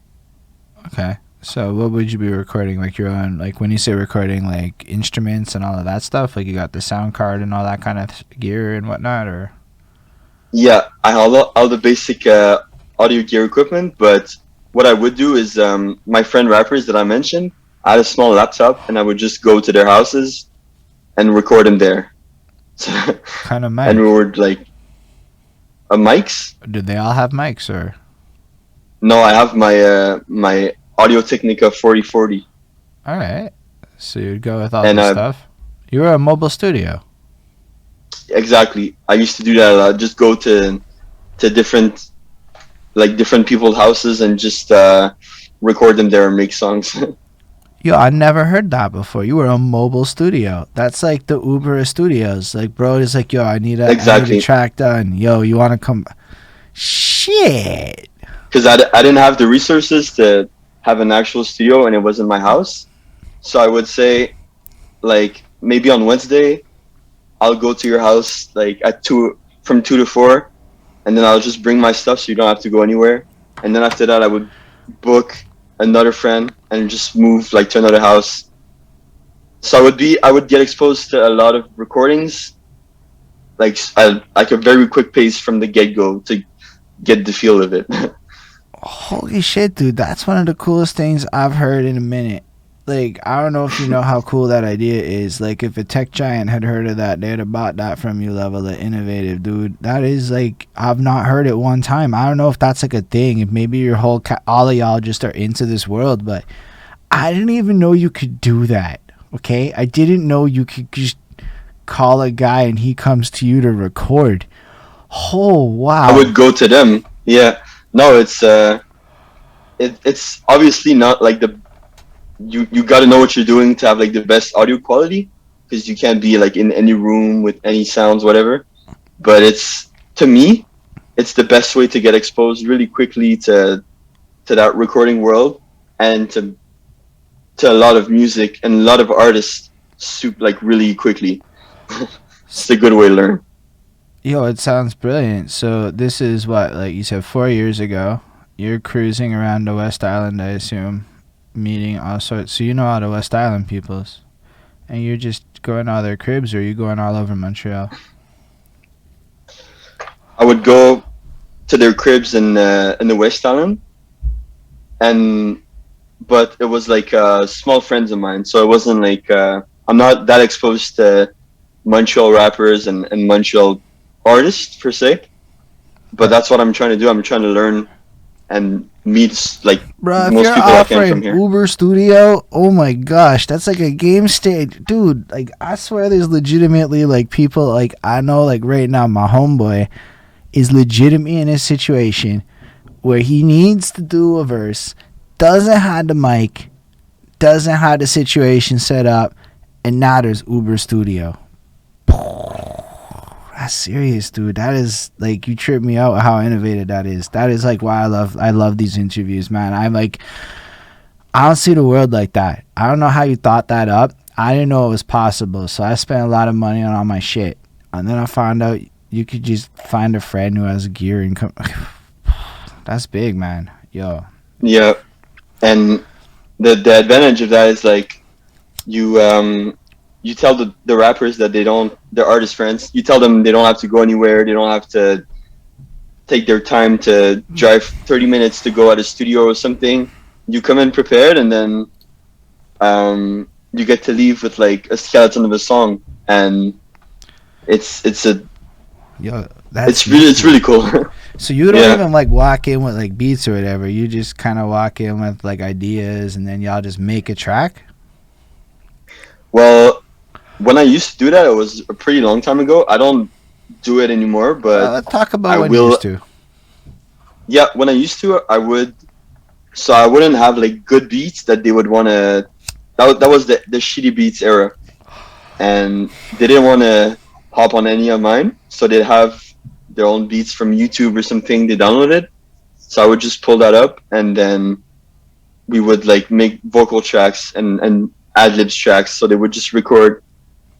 Okay. So what would you be recording? Like your own, like when you say recording, like instruments and all of that stuff, like you got the sound card and all that kind of gear and whatnot, or? Yeah, I have all the basic audio gear equipment, but what I would do is my friend rappers that I mentioned, I had a small laptop and I would just go to their houses and record them there. Kind of mic? And we would like mics. Did they all have mics or? No, I have my Audio Technica 4040. All right. So you'd go with all And this stuff. You were a mobile studio. Exactly. I used to do that a lot. Just go to different people's houses and just record them there and make songs. Yo, I never heard that before. You were a mobile studio. That's like the Uber of studios. Like, bro is like, yo, I need a track done. Yo, you want to come? Shit. Because I didn't have the resources to have an actual studio, and it was in my house. So I would say, like, maybe on Wednesday, I'll go to your house like from 2 to 4, and then I'll just bring my stuff so you don't have to go anywhere. And then after that, I would book another friend and just move like to another house. So I would get exposed to a lot of recordings, like a very quick pace from the get-go to get the feel of it. Holy shit, dude. That's one of the coolest things I've heard in a minute. Like, I don't know if you know how cool that idea is. Like, if a tech giant had heard of that, they'd have bought that from you level of innovative, dude. That is, like, I've not heard it one time. I don't know if that's, like, a thing. If maybe your whole, all of y'all just are into this world, but I didn't even know you could do that, okay? I didn't know you could just call a guy and he comes to you to record. Oh, wow. I would go to them. Yeah. No, it's obviously not like you got to know what you're doing to have like the best audio quality, because you can't be like in any room with any sounds, whatever. But to me, it's the best way to get exposed really quickly to that recording world and to a lot of music and a lot of artists like really quickly. It's a good way to learn. Yo, it sounds brilliant. So this is what, like you said, 4 years ago. You're cruising around the West Island, I assume, meeting all sorts. So you know all the West Island peoples, and you're just going to all their cribs, or you going all over Montreal? I would go to their cribs in the West Island, and but it was like small friends of mine, so it wasn't like I'm not that exposed to Montreal rappers and Montreal artists per se. But that's what I'm trying to do. I'm trying to learn and meet like Bro, if most you're people I can from offering here. Uber Studio, oh my gosh, that's like a game stage, dude. Like I swear, there's legitimately like people like I know like right now, my homeboy is legitimately in a situation where he needs to do a verse, doesn't have the mic, doesn't have the situation set up, and now there's Uber Studio. That's serious, dude. That is like you trip me out how innovative that is. That is like why I love these interviews, man. I'm like I don't see the world like that. I don't know how you thought that up. I didn't know it was possible, so I spent a lot of money on all my shit, and then I found out you could just find a friend who has gear and come. That's big, man. Yo. Yeah, and the advantage of that is like you tell the rappers that they don't, their artist friends, you tell them they don't have to go anywhere, they don't have to take their time to drive 30 minutes to go at a studio or something. You come in prepared, and then you get to leave with like a skeleton of a song, and it's a Yo, that's it's really cool. So you don't Yeah. even like walk in with like beats or whatever. You just kind of walk in with like ideas, and then y'all just make a track. Well, when I used to do that, it was a pretty long time ago. I don't do it anymore, but Let's talk about I when you will. used to. Yeah, when I used to, I would. So I wouldn't have like good beats that they would want to. That was the shitty beats era, and they didn't want to hop on any of mine. So they'd have their own beats from YouTube or something they downloaded. So I would just pull that up, and then we would like make vocal tracks and ad libs tracks. So they would just record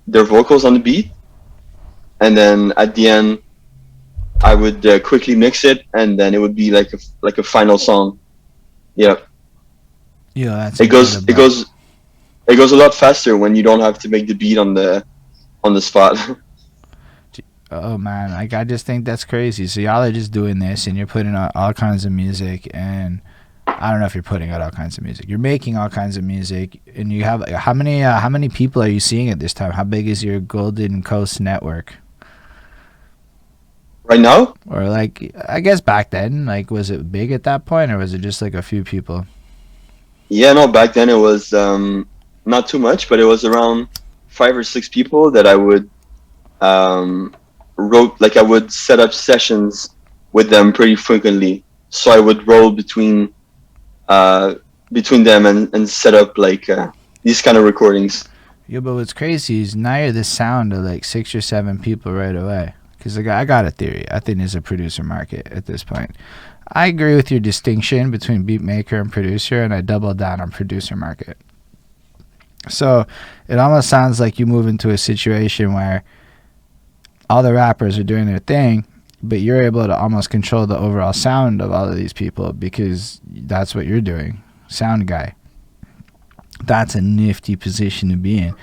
their vocals on the beat, and then at the end I would quickly mix it, and then it would be like a final song. Yeah, Yeah, that's it goes incredible. it goes a lot faster when you don't have to make the beat on the spot. Oh man, like I just think that's crazy. So y'all are just doing this, and you're putting out all kinds of music, and I don't know if you're putting out all kinds of music. You're making all kinds of music, and you have how many people are you seeing at this time? How big is your Golden Coast network? Right now, Or like I guess back then, like was it big at that point, or was it just like a few people? yeah, no, back then it was not too much, but it was around 5 or 6 people that I would um, I would set up sessions with them pretty frequently. So I would roll uh, between them and set up like these kind of recordings. Yeah, but what's crazy is now you're the sound of like 6 or 7 people right away. Because I got a theory. I think there's a producer market at this point. I agree with your distinction between beat maker and producer, and I double down on producer market. So it almost sounds like you move into a situation where all the rappers are doing their thing, but you're able to almost control the overall sound of all of these people because that's what you're doing. Sound guy. That's a nifty position to be in.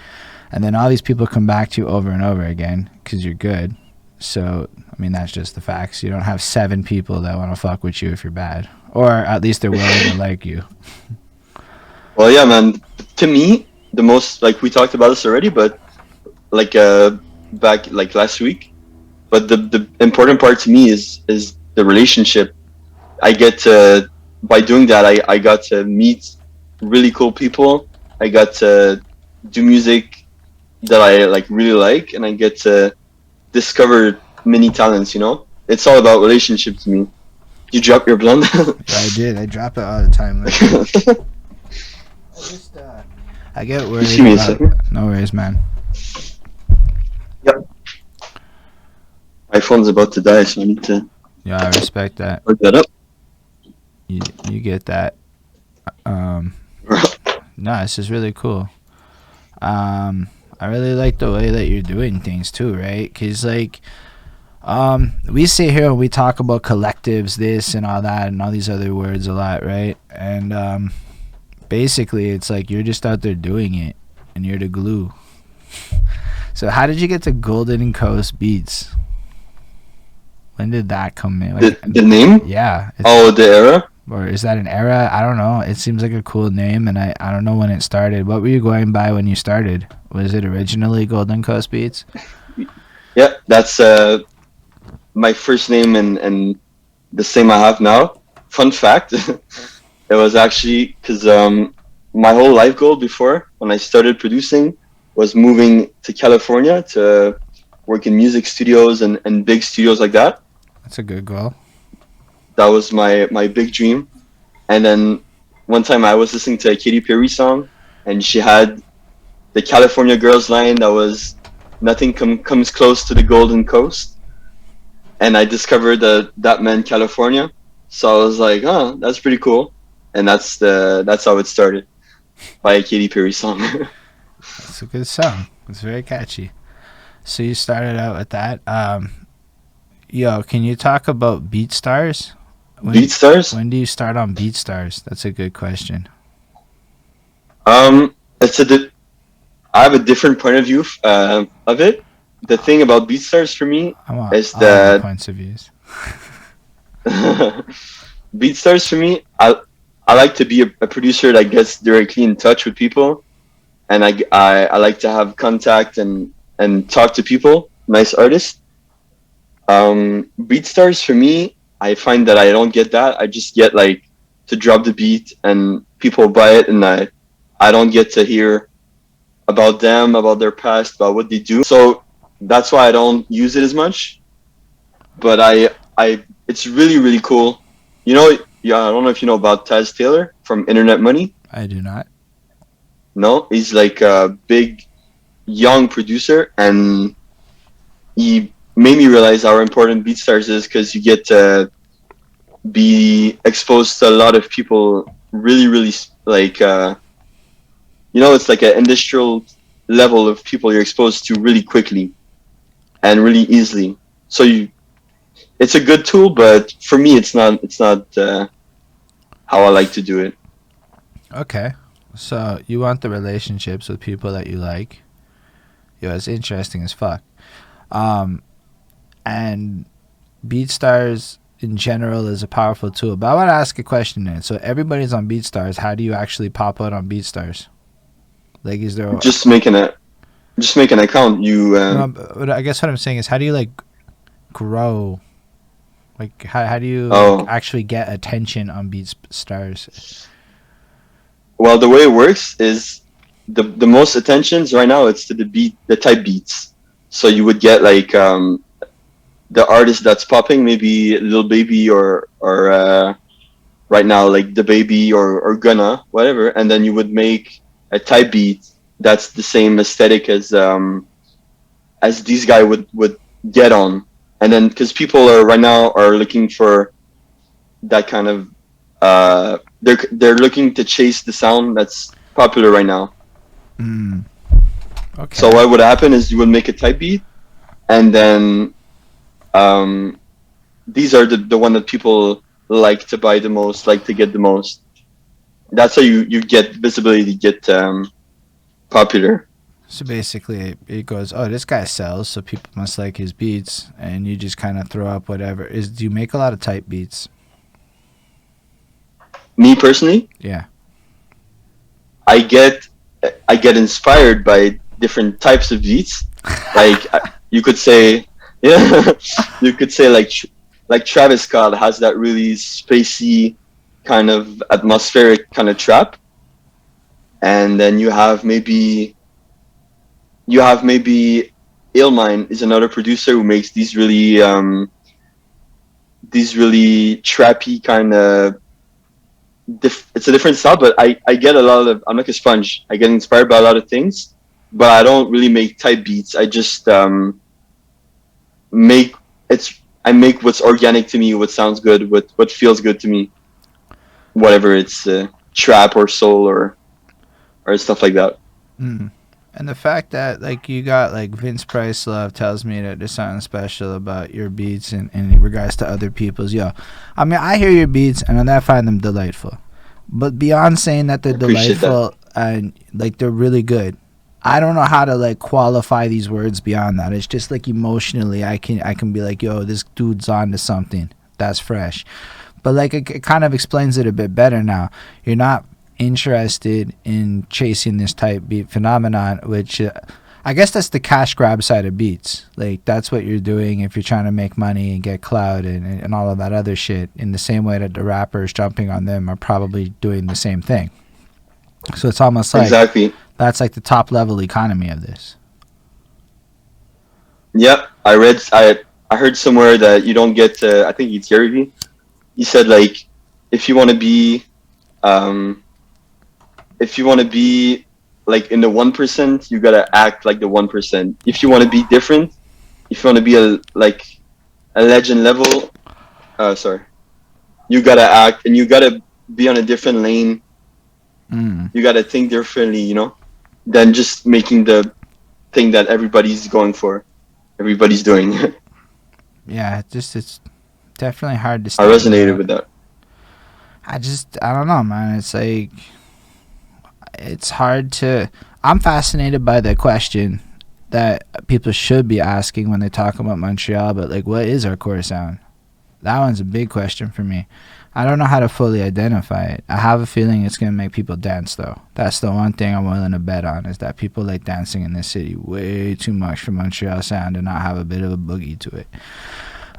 And then all these people come back to you over and over again because you're good. So, I mean, that's just the facts. You don't have 7 people that want to fuck with you if you're bad. Or at least they're willing to like you. Well, yeah, man. To me, the most, like we talked about this already, but like back like last week. But the important part to me is the relationship. I get to, by doing that, I got to meet really cool people. I got to do music that I like really like, and I get to discover many talents. You know, it's all about relationship to me. You drop your blunt. I did. I drop it all the time. Like, I get worried Excuse me a about. second. No worries, man. Yep. My phone's about to die, so I need to Yeah, I respect that. plug that up. You get that. No, this is really cool. I really like the way that you're doing things too, right? Because like, we sit here and we talk about collectives, this and all that, and all these other words a lot, right? And basically, it's like you're just out there doing it, and you're the glue. So, how did you get to Golden Coast Beats? When did that come in? The name? Yeah. Oh, the era? Or is that an era? I don't know. It seems like a cool name, and I don't know when it started. What were you going by when you started? Was it originally Golden Coast Beats? Yeah, that's my first name and the same I have now. Fun fact, it was actually because my whole life goal before, when I started producing, was moving to California to work in music studios and big studios like that. That's a good goal. That was my big dream. And then one time I was listening to a Katy Perry song, and she had the California Girls line that was "Nothing comes close to the Golden Coast," and I discovered that meant California. So I was like, "Oh, that's pretty cool," and that's how it started, by a Katy Perry song. That's a good song. It's very catchy. So you started out with that. Yo, can you talk about BeatStars? BeatStars? When do you start on BeatStars? That's a good question. It's I have a different point of view of it. The thing about BeatStars for me is that points of views. BeatStars for me, I like to be a producer that gets directly in touch with people, and I like to have contact and talk to people, nice artists. BeatStars for me, I find that I don't get that. I just get like to drop the beat and people buy it, and I don't get to hear about them, about their past, about what they do. So that's why I don't use it as much. But it's really, really cool. You know, yeah, I don't know if you know about Taz Taylor from Internet Money. I do not. No, he's like a big young producer, and he made me realize how important BeatStars is, because you get to be exposed to a lot of people really, really like, it's like an industrial level of people you're exposed to really quickly and really easily. So it's a good tool, but for me, it's not how I like to do it. Okay. So you want the relationships with people that you like. Yo, it's interesting as fuck. And BeatStars in general is a powerful tool. But I want to ask a question then. So everybody's on BeatStars. How do you actually pop out on BeatStars? Like, is there just make an account? But I guess what I'm saying is, how do you like grow? Like, how do you actually get attention on BeatStars? Well, the way it works is the most attentions right now, it's to the type beats. So you would get like the artist that's popping, maybe Lil Baby or right now like the Baby or Gunna, whatever, and then you would make a type beat that's the same aesthetic as these guys would get on. And then because people right now are looking for that kind of they're looking to chase the sound that's popular right now. Okay. So what would happen is you would make a type beat, and then these are the one that people like to buy the most, like to get the most. That's how you get visibility, get popular. So basically, it goes, oh, this guy sells, so people must like his beats, and you just kind of throw up whatever. Do you make a lot of type beats? Me personally? Yeah. I get inspired by different types of beats. Like you could say, yeah, you could say like Travis Scott has that really spacey kind of atmospheric kind of trap, and then you have maybe Illmind is another producer who makes these really trappy kind of. It's a different style, but I get a lot of. I'm like a sponge. I get inspired by a lot of things, but I don't really make type beats. I just make what's organic to me, what sounds good, what feels good to me, whatever it's trap or soul or stuff like that. And the fact that like you got like Vince Price Love tells me that there's something special about your beats in regards to other people's. Yo, I mean, I hear your beats and I find them delightful, but beyond saying that they're delightful and like they're really good, I don't know how to like qualify these words beyond that. It's just like emotionally, I can be like, yo, this dude's on to something. That's fresh. But like it kind of explains it a bit better now. You're not interested in chasing this type beat phenomenon, which I guess that's the cash grab side of beats. Like that's what you're doing if you're trying to make money and get clout and all of that other shit. In the same way that the rappers jumping on them are probably doing the same thing. So it's almost like Exactly. that's like the top level economy of this. Yep. I heard somewhere that you don't get. I think it's Gary Vee. He said like, if you want to be, um, if you want to be like in the 1%, you gotta act like the 1%. If you want to be different, if you want to be a legend level, sorry, you gotta act and you gotta be on a different lane. You gotta think differently, than just making the thing that everybody's going for, everybody's doing. Yeah, it's definitely hard to I stand resonated out. with that. I don't know, man. It's like it's hard to. I'm fascinated by the question that people should be asking when they talk about Montreal, but like, what is our core sound? That one's a big question for me. I don't know how to fully identify it. I have a feeling it's gonna make people dance, though. That's the one thing I'm willing to bet on, is that people like dancing in this city way too much for Montreal sound to not have a bit of a boogie to it.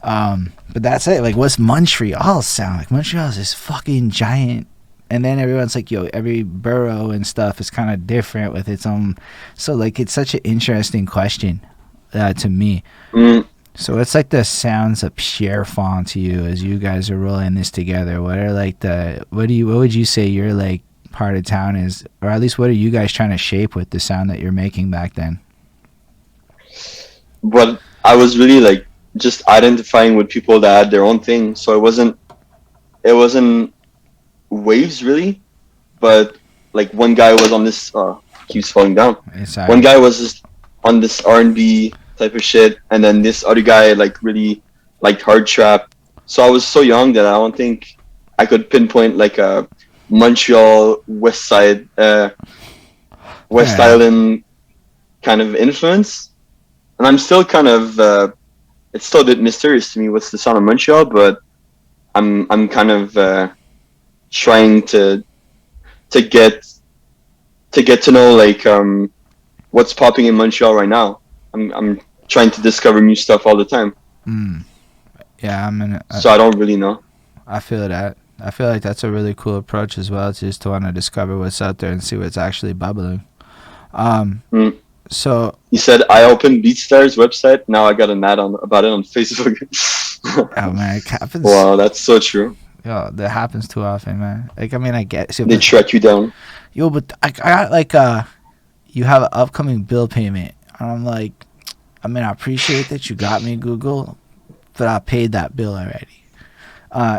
But that's it. Like, what's Montreal sound? Like, Montreal's this fucking giant, and then everyone's like, yo, every borough and stuff is kind of different with its own. So like, it's such an interesting question to me. Mm, So it's like the sounds of Pierrefonds to you as you guys are rolling this together. What are like what would you say your like part of town is, or at least what are you guys trying to shape with the sound that you're making back then? but I was really like just identifying with people that had their own thing. So it wasn't waves really, but like one guy was on this. Keeps falling down. It's One guy was just on this R&B type of shit, and then this other guy like really liked hard trap. So I was so young that I don't think I could pinpoint like a Montreal West Side, West Yeah. Island kind of influence. And I'm still kind of it's still a bit mysterious to me what's the sound of Montreal, but I'm kind of trying to get to know like what's popping in Montreal right now. I'm trying to discover new stuff all the time, Mm. Yeah, so I don't really know. I feel that. I feel like that's a really cool approach as well, to just to want to discover what's out there and see what's actually bubbling. Um, Mm. so He said I opened BeatStar's website. Now I got an ad about it on Facebook. oh man, it happens. Wow, that's so true. Yo, that happens too often, man. Like, I mean, I get so, They but track you down. yo, but I got like you have an upcoming bill payment, and I'm like, I mean, I appreciate that you got me Google, but I paid that bill already.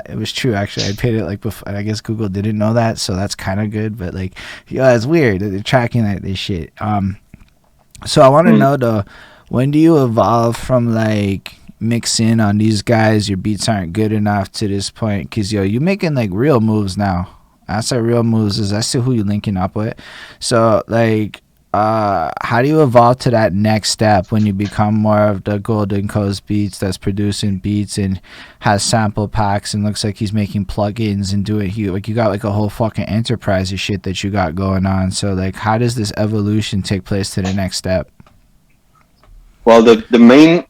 It was true actually. I paid it like before. I guess Google didn't know that, so that's kind of good. But like, yeah, it's weird that they're tracking that this shit. So I want to know though, when do you evolve from like mix in on these guys? Your beats aren't good enough to this point, cause yo, you making like real moves now. That's what real moves is. That's who you linking up with. So like, how do you evolve to that next step when you become more of the Golden Coast Beats that's producing beats and has sample packs and looks like he's making plugins and doing like you got like a whole fucking enterprise of shit that you got going on. So like, how does this evolution take place to the next step? Well, the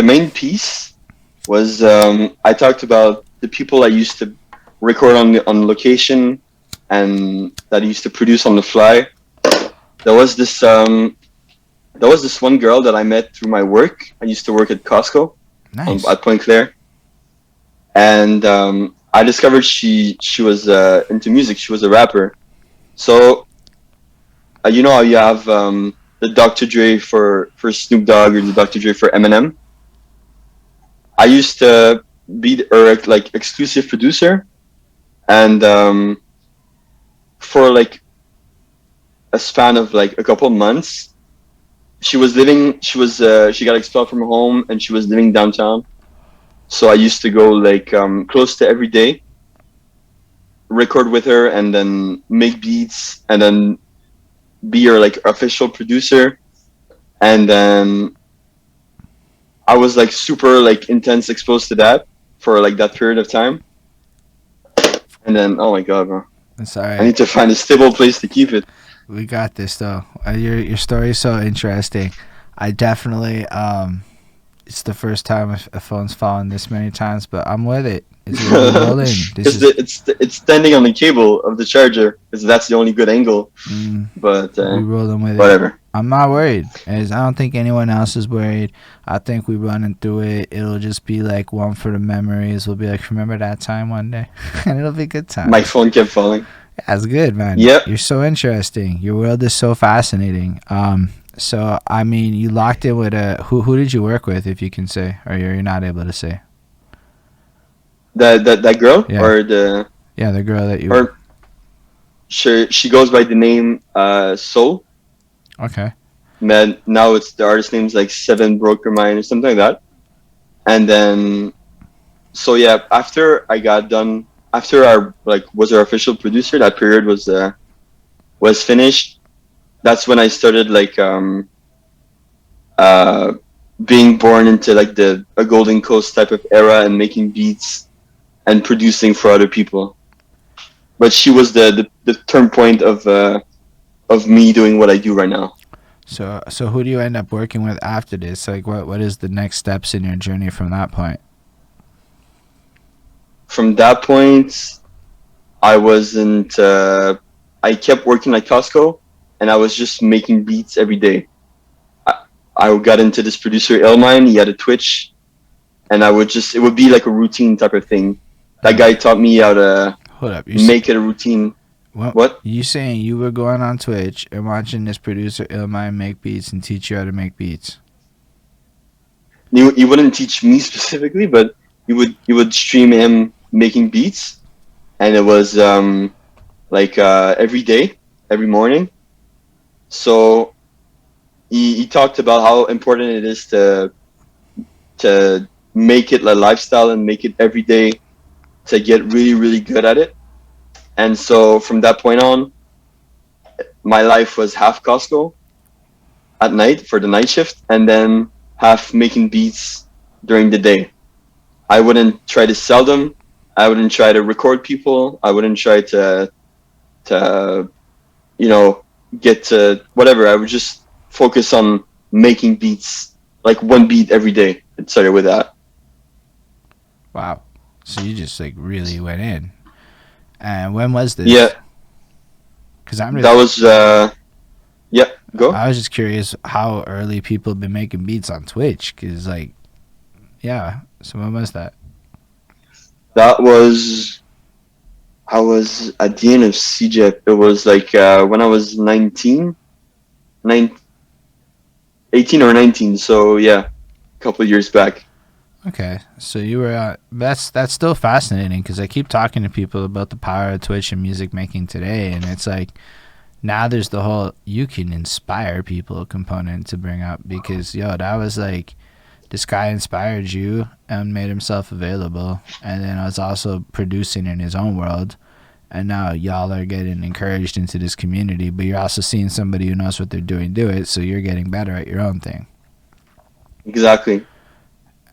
main piece was I talked about the people I used to record on location and that I used to produce on the fly. There was this one girl that I met through my work. I used to work at Costco Nice. at Point Claire, and I discovered she was into music. She was a rapper. So you know how you have the Dr. Dre for Snoop Dogg or the Dr. Dre for Eminem. I used to be her like exclusive producer, and for like a span of like a couple months, she got expelled from home and she was living downtown. So I used to go like close to every day, record with her, and then make beats, and then be your like official producer, and then I was like super like intense exposed to that for like that period of time, and then oh my god, bro, It's I alright. need to find a stable place to keep it. We got this though. Your story is so interesting. I definitely it's the first time a phone's fallen this many times, but I'm with it. We're rolling. This Because is it's standing on the cable of the charger, because that's the only good angle. mm, But we rolling with it. whatever. I'm not worried. As I don't think anyone else is worried. I think we running through it. It'll just be like one for the memories. We'll be like, remember that time one day, and it'll be good My times. phone kept falling. That's good, man. Yep. You're so interesting. Your world is so fascinating. So I mean, you locked in with a who? Who did you work with, if you can say, or you're not able to say? That girl Yeah, or the yeah, the girl that you. or she goes by the name Soul. Okay. Man, now it's the artist name's like Seven Broke Your Mind or something like that. And then so yeah, after I got done, after our like was our official producer, that period was finished. That's when I started like uh being born into like the a Golden Coast type of era and making beats and producing for other people. But she was the turn point of me doing what I do right now. So who do you end up working with after this? Like, what is the next steps in your journey from that point? From that point, I wasn't. I kept working at Costco, and I was just making beats every day. I, I got into this producer Elmine. He had a Twitch, and I would just. It would be like a routine type of thing. That guy taught me how to Hold up, make it a routine. what What? you saying? You were going on Twitch and watching this producer Illmind make beats and teach you how to make beats. He wouldn't teach me specifically, but he would stream him making beats, and it was like every day, every morning. So he talked about how important it is to make it a lifestyle and make it every day to get really really good at it. And so from that point on, my life was half Costco at night for the night shift, and then half making beats during the day. I wouldn't try to sell them. I wouldn't try to record people. I wouldn't try to you know get to whatever. I would just focus on making beats, like one beat every day. It started with that. Wow. So you just like really went in. And when was Yeah, this? Because I'm that just was yeah. Go. I was just curious how early people have been making beats on Twitch. Because like yeah. So when was that? That was I was at the end of CJEP. It was like when I was 19, 9, 18 or 19. So yeah, a couple of years back. Okay, so you were that's still fascinating because I keep talking to people about the power of Twitch and music making today, and it's like now there's the whole you can inspire people component to bring up because yo that was like this guy inspired you and made himself available, and then I was also producing in his own world, and now y'all are getting encouraged into this community, but you're also seeing somebody who knows what they're doing do it, so you're getting better at your own thing. Exactly.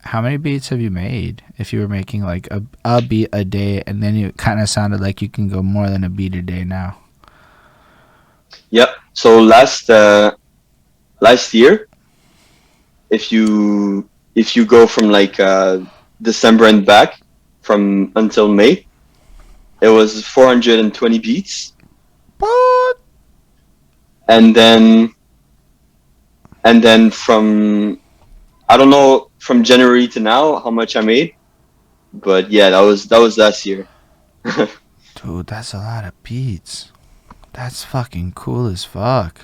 How many beats have you made? If you were making like a beat a day, and then you kind of sounded like you can go more than a beat a day now. Yep. So last year, if you go from like December and back from until May, it was 420 beats, What? and then from I don't know from January to now how much I made, but yeah, that was last year. Dude, that's a lot of beats. That's fucking cool as fuck.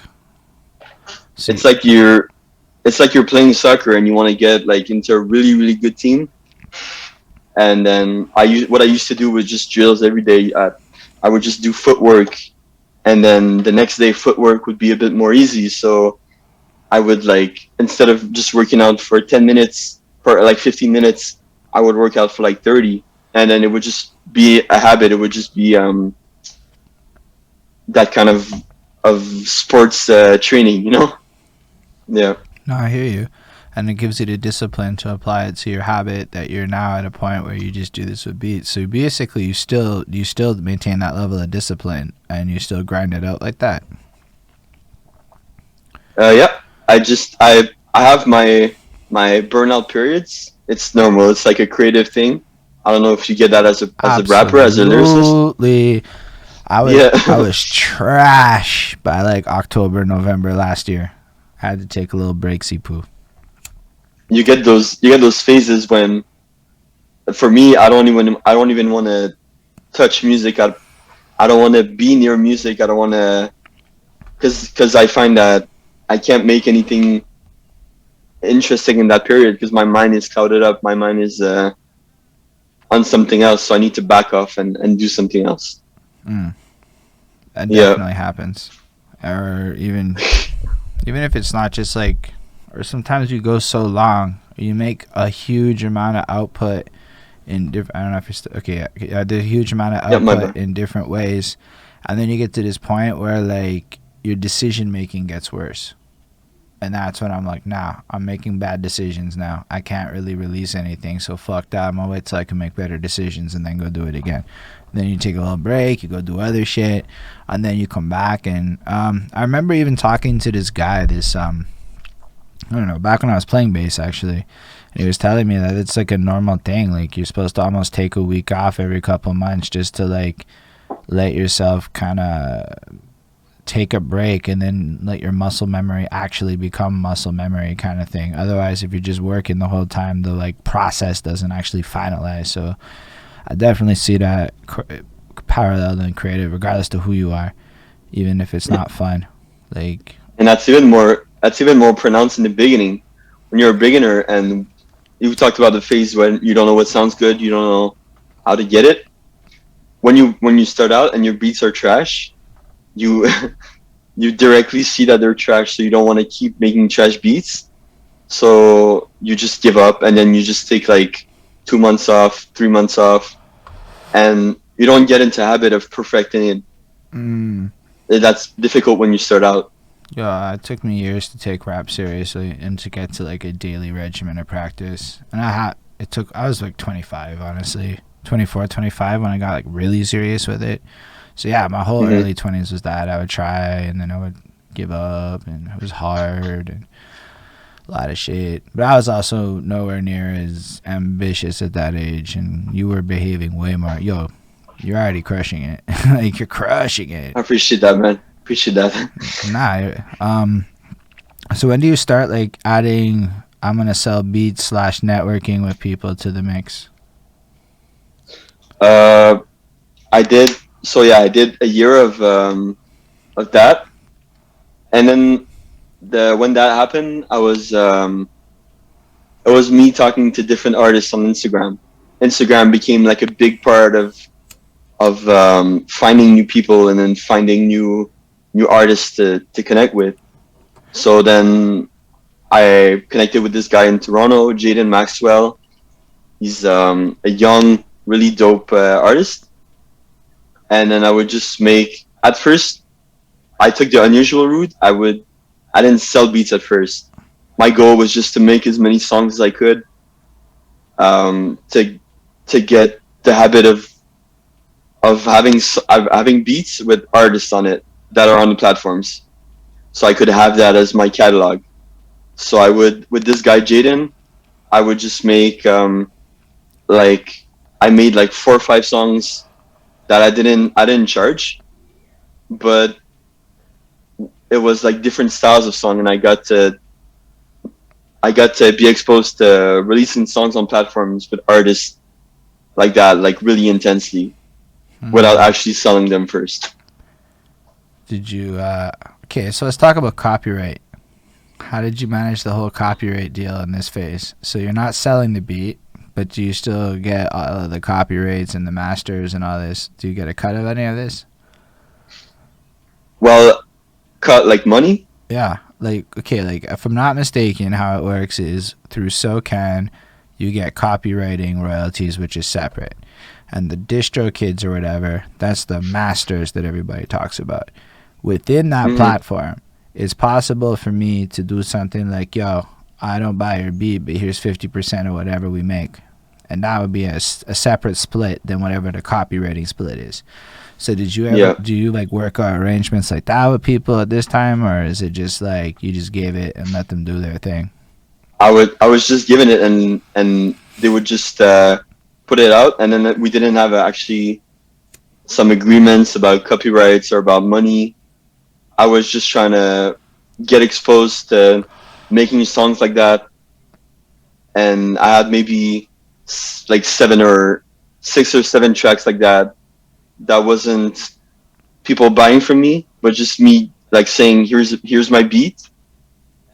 So, It's like you're playing soccer and you want to get like into a really really good team, and then what I used to do was just drills every day. I would just do footwork, and then the next day footwork would be a bit more easy. So I would like instead of just working out for 10 minutes for like 15 minutes, I would work out for like 30, and then it would just be a habit. It would just be that kind of of sports training, you know? Yeah. No, I hear you. And it gives you the discipline to apply it to your habit that you're now at a point where you just do this with beats. So basically you still maintain that level of discipline and you still grind it out like that. Yeah. I have my burnout periods. It's normal. It's like a creative thing. I don't know if you get that as a rapper, as a lyricist. Absolutely. I was trash by like October, November last year. I had to take a little break, poo. You get those phases when, for me, I don't even want to touch music. I don't want to be near music. I don't want to, because I find that I can't make anything interesting in that period because my mind is clouded up. My mind is on something else, so I need to back off and do something else. That definitely happens. Or even if it's not just like, or sometimes you go so long, you make a huge amount of output in different, I don't know if it's, okay, there's a huge amount of output in different ways, and then you get to this point where like your decision making gets worse. And that's when I'm like, nah, I'm making bad decisions now. I can't really release anything, so fuck that. I'm gonna wait till I can make better decisions and then go do it again. Then you take a little break, you go do other shit, and then you come back. And I remember even talking to this guy, I don't know, back when I was playing bass actually, and he was telling me that it's like a normal thing. Like you're supposed to almost take a week off every couple months just to like let yourself kind of take a break and then let your muscle memory actually become muscle memory kind of thing. Otherwise, if you're just working the whole time, the like process doesn't actually finalize. So I definitely see that parallel in creative, regardless to who you are, even if it's not fun. Like, and that's even more pronounced in the beginning when you're a beginner. And you talked about the phase when you don't know what sounds good, you don't know how to get it. When you start out and your beats are trash, you directly see that they're trash, so you don't want to keep making trash beats. So you just give up, and then you just take like 2 months off, 3 months off, and you don't get into habit of perfecting it. That's difficult when you start out. Yeah, it took me years to take rap seriously and to get to like a daily regimen of practice. And I was like 25, honestly, 24, 25 when I got like really serious with it. So yeah, my whole early 20s was that. I would try and then I would give up, and it was hard and a lot of shit. But I was also nowhere near as ambitious at that age, and you were behaving way more. Yo, you're already crushing it. Like you're crushing it. I appreciate that, man. Appreciate that. So when do you start like adding I'm gonna sell beats / networking with people to the mix? I did. So yeah, I did a year of that, and then when that happened, it was me talking to different artists on Instagram. Instagram became like a big part of finding new people and then finding new artists to connect with. So then I connected with this guy in Toronto, Jaden Maxwell. He's a young, really dope artist. And then I would just make, at first, I took the unusual route. I didn't sell beats at first. My goal was just to make as many songs as I could, to get the habit of having beats with artists on it that are on the platforms, so I could have that as my catalog. So I would, with this guy Jaden, I would just make I made like 4 or 5 songs that I didn't charge, but it was like different styles of song, and I got to be exposed to releasing songs on platforms with artists like that, like really intensely, without actually selling them first. Did you okay, so let's talk about copyright. How did you manage the whole copyright deal in this phase? So you're not selling the beat, but do you still get all of the copyrights and the masters and all this? Do you get a cut of any of this? Well, cut like money? Yeah, like, okay, like if I'm not mistaken, how it works is through SoCan, you get copywriting royalties, which is separate. And the distro kids or whatever, that's the masters that everybody talks about. within that Mm-hmm. platform, it's possible for me to do something like, yo, I don't buy your beat, but here's 50% of whatever we make. And that would be a separate split than whatever the copywriting split is. So did you ever, Yeah. do you like work out arrangements like that with people at this time, or is it just like you just gave it and let them do their thing? I was just given it, and they would just put it out, and then we didn't have actually some agreements about copyrights or about money. I was just trying to get exposed to making songs like that, and I had maybe like 6 or 7 tracks like that. That wasn't people buying from me, but just me like saying, "Here's my beat,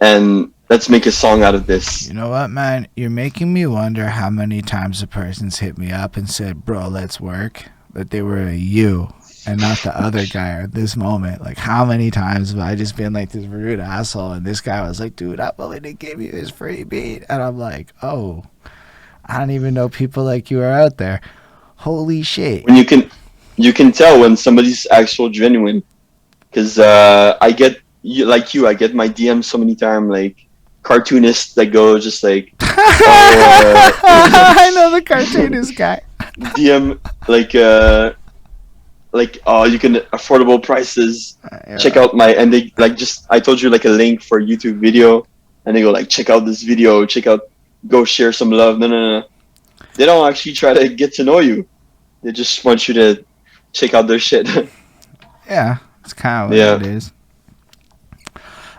and let's make a song out of this." You know what, man? You're making me wonder how many times a person's hit me up and said, bro, let's work, but they were a you and not the other guy at this moment. Like, how many times have I just been like this rude asshole, and this guy was like, dude, I'm willing to give you this free beat. And I'm like, oh, I don't even know people like you are out there. Holy shit. When you can tell when somebody's actual genuine, because I get I get my DMs so many times, like cartoonists that go just like, oh, I know the cartoonist guy. DM like, oh, you can affordable prices. Yeah. Check out my, and they like, just I told you like a link for a YouTube video, and they go like, check out this video, go share some love. No. They don't actually try to get to know you. They just want you to check out their shit. Yeah, it's kind of what Yeah. it is.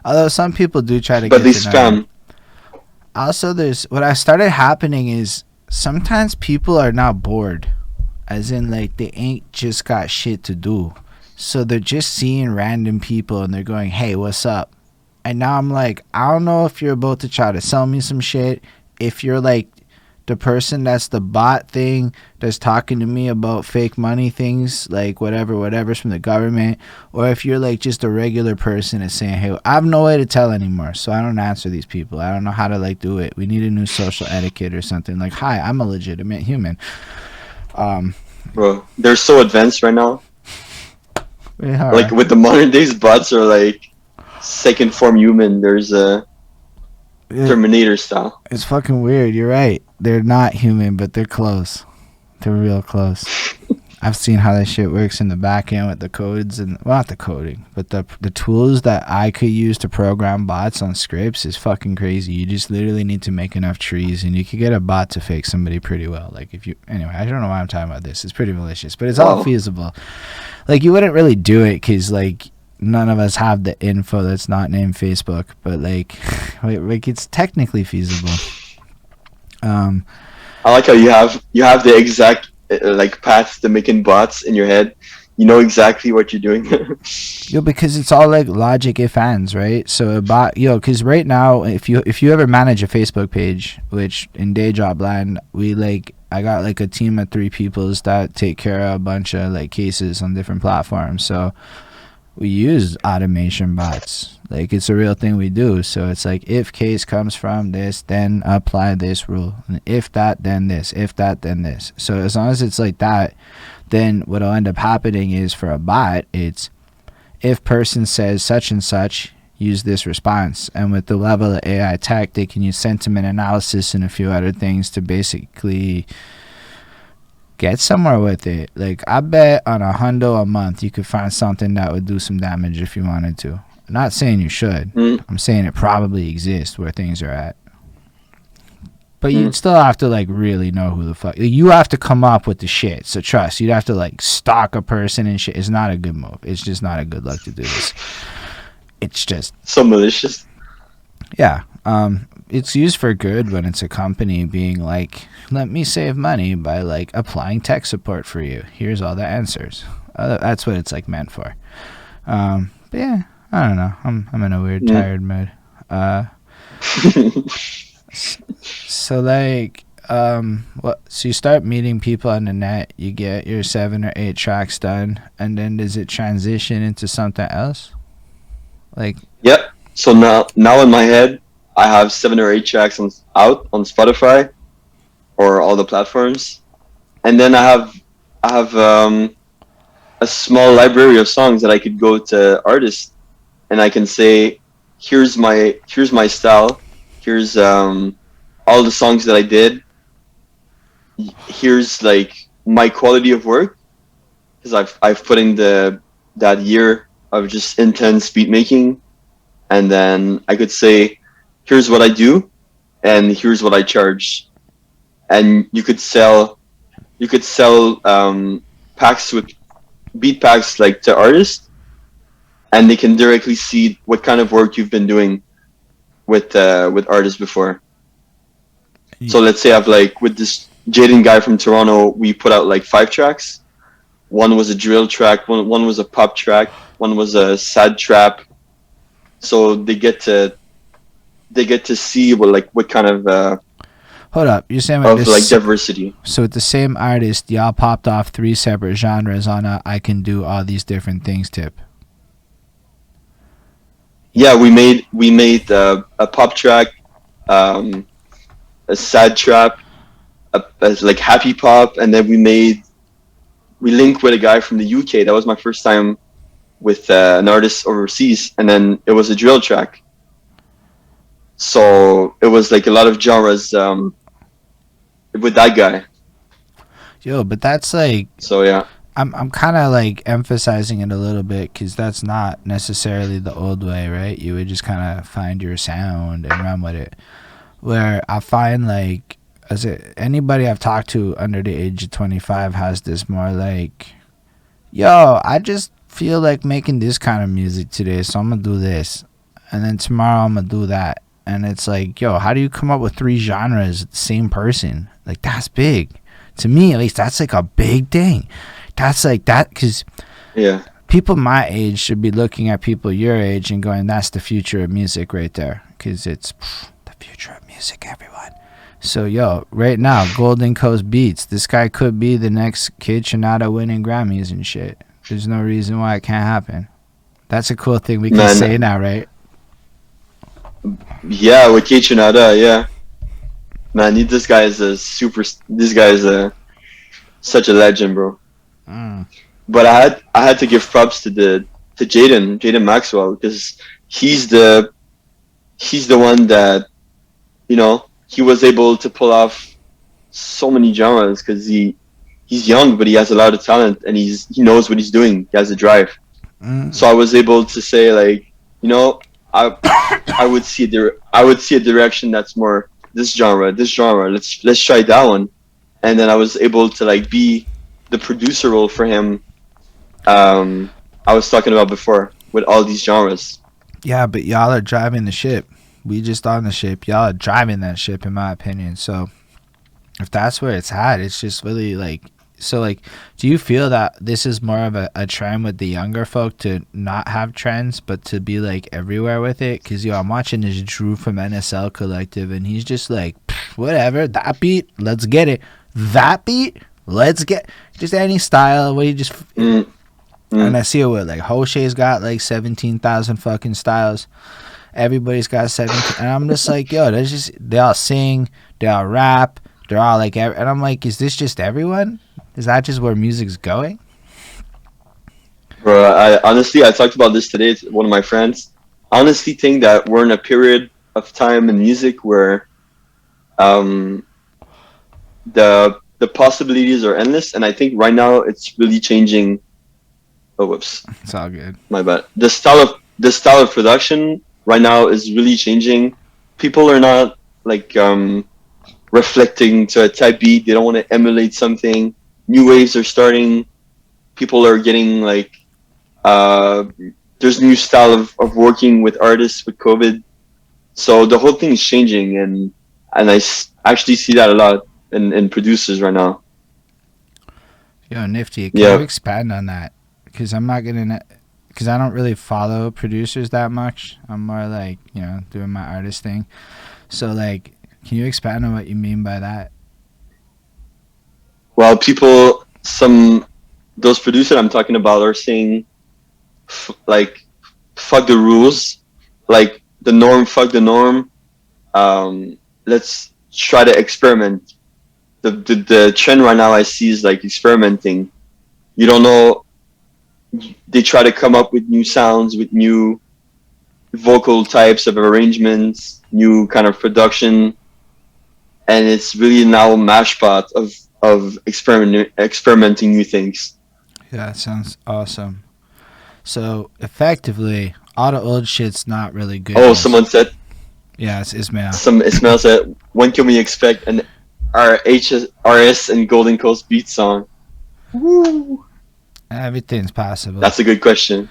Although some people do try to But get they to know you. spam. Also, there's what I started happening is sometimes people are not bored, as in like they ain't just got shit to do, so they're just seeing random people and they're going, hey, what's up? And now I'm like, I don't know if you're about to try to sell me some shit, if you're like the person that's the bot thing that's talking to me about fake money things, like whatever's from the government, or if you're like just a regular person that's saying, hey, I have no way to tell anymore, so I don't answer these people. I don't know how to like do it. We need a new social etiquette or something. Like, hi, I'm a legitimate human. Bro, they're so advanced right now. Yeah, Like with the modern days, bots are like second form human. There's a Terminator style. it's fucking weird. You're right. They're not human, but they're close. They're real close. I've seen how that shit works in the back end with the codes and, well, not the coding, but the tools that I could use to program bots on scripts is fucking crazy. You just literally need to make enough trees, and you could get a bot to fake somebody pretty well. Like if you, anyway, I don't know why I'm talking about this. It's pretty malicious, but it's all feasible. Like you wouldn't really do it because like none of us have the info that's not named Facebook, but like it's technically feasible. I like how you have the exact like path to making bots in your head. You know exactly what you're doing. Yo, because it's all like logic if ands, right? So a bot, because right now, if you ever manage a Facebook page, which in day job land, I got like a team of 3 peoples that take care of a bunch of like cases on different platforms. So we use automation bots. Like it's a real thing we do. So it's like, if case comes from this, then apply this rule. And if that, then this. If that, then this. So as long as it's like that, then what'll end up happening is for a bot, it's if person says such and such, use this response. And with the level of AI tech, they can use sentiment analysis and a few other things to basically get somewhere with it. Like I bet on $100 a month you could find something that would do some damage if you wanted to. I'm not saying you should. I'm saying it probably exists where things are at. But you'd still have to like really know who the fuck. You have to come up with the shit. So trust, you'd have to like stalk a person and shit. It's not a good move. It's just not a good luck to do this. It's just so malicious. Yeah. It's used for good when it's a company being like, let me save money by like applying tech support for you. Here's all the answers. That's what it's like meant for. But yeah, I don't know. I'm in a weird tired mood. So like, so you start meeting people on the net, you get your 7 or 8 tracks done, and then does it transition into something else? Like, yep. So now in my head, I have 7 or 8 tracks out on Spotify or all the platforms, and then I have a a small library of songs that I could go to artists and I can say, here's my style, here's all the songs that I did, here's like my quality of work because I've put in the that year of just intense beat making, and then I could say, here's what I do, and here's what I charge, and you could sell packs with beat packs like to artists, and they can directly see what kind of work you've been doing with artists before. So let's say I've like with this Jaden guy from Toronto, we put out like 5 tracks. One was a drill track, one was a pop track, one was a sad trap. So they get to see what kind Hold up, you're saying of like diversity. so with the same artist, y'all popped off 3 separate genres on a I can do all these different things tip. Yeah, we made a pop track, um, a sad trap, like happy pop, and then we linked with a guy from the UK. That was my first time with an artist overseas, and then it was a drill track. So it was like a lot of genres with that guy. Yo, but that's like So yeah, I'm kind of like emphasizing it a little bit because that's not necessarily the old way, right? You would just kind of find your sound and run with it. Where I find like as anybody I've talked to under the age of 25 has this more like, yo, I just feel like making this kind of music today, so I'm gonna do this, and then tomorrow I'm gonna do that, and it's like, yo, how do you come up with 3 genres, the same person? Like that's big. To me, at least, that's like a big thing. That's like that because yeah, people my age should be looking at people your age and going, that's the future of music right there. Because it's the future of music, everyone. So, yo, right now, Golden Coast Beats. This guy could be the next Kid Shinada winning Grammys and shit. There's no reason why it can't happen. That's a cool thing we can man. say now, right? Yeah, with Kichinada, yeah, man. This guy is a super. This guy is such a legend, bro. Mm. But I had to give props to Jaden Maxwell because he's the he's the one that he was able to pull off so many genres because he's young but he has a lot of talent and he knows what he's doing. He has a drive. Mm. So I was able to say like I I would see a direction that's more this genre. Let's try that one, and then I was able to like be the producer role for him. I was talking about before with all these genres. Yeah, but y'all are driving the ship. We just on the ship. Y'all are driving that ship, in my opinion. So if that's where it's at, it's just really like. So, like, do you feel that this is more of a trend with the younger folk to not have trends, but to be, like, everywhere with it? Because, yo, I'm watching this Drew from NSL Collective, and he's just like, whatever, that beat, let's get it. That beat, let's get just any style where you just. And I see it with, like, Hoshe's got, like, 17,000 fucking styles. Everybody's got 17. And I'm just like, yo, they all sing, they all rap, they're all, like, and I'm like, is this just everyone? Is that just where music's going? Bro, I talked about this today to one of my friends. I honestly think that we're in a period of time in music where the possibilities are endless, and I think right now it's really changing. Oh, whoops, It's all good. my bad. The style of production right now is really changing. People are not like reflecting to a type beat. They don't want to emulate something. New waves are starting. People are getting like there's new style of working with artists with COVID. So the whole thing is changing, and actually see that a lot in producers right now. Yo, Nifty, can Yeah. you expand on that? Because I'm not gonna, because I don't really follow producers that much. I'm more like, doing my artist thing. So, like, can you expand on what you mean by that? Well, those producers I'm talking about are saying like fuck the rules, like the norm, fuck the norm. Let's try to experiment. The trend right now I see is like experimenting. You don't know they try to come up with new sounds, with new vocal types of arrangements, new kind of production, and it's really now a mash pot of experimenting new things. Yeah, that sounds awesome. So effectively, all the old shit's not really good. Oh, someone said. Yeah, it's Ismail. Ismail said, when can we expect an RS and Golden Coast beat song? Woo! Everything's possible. That's a good question.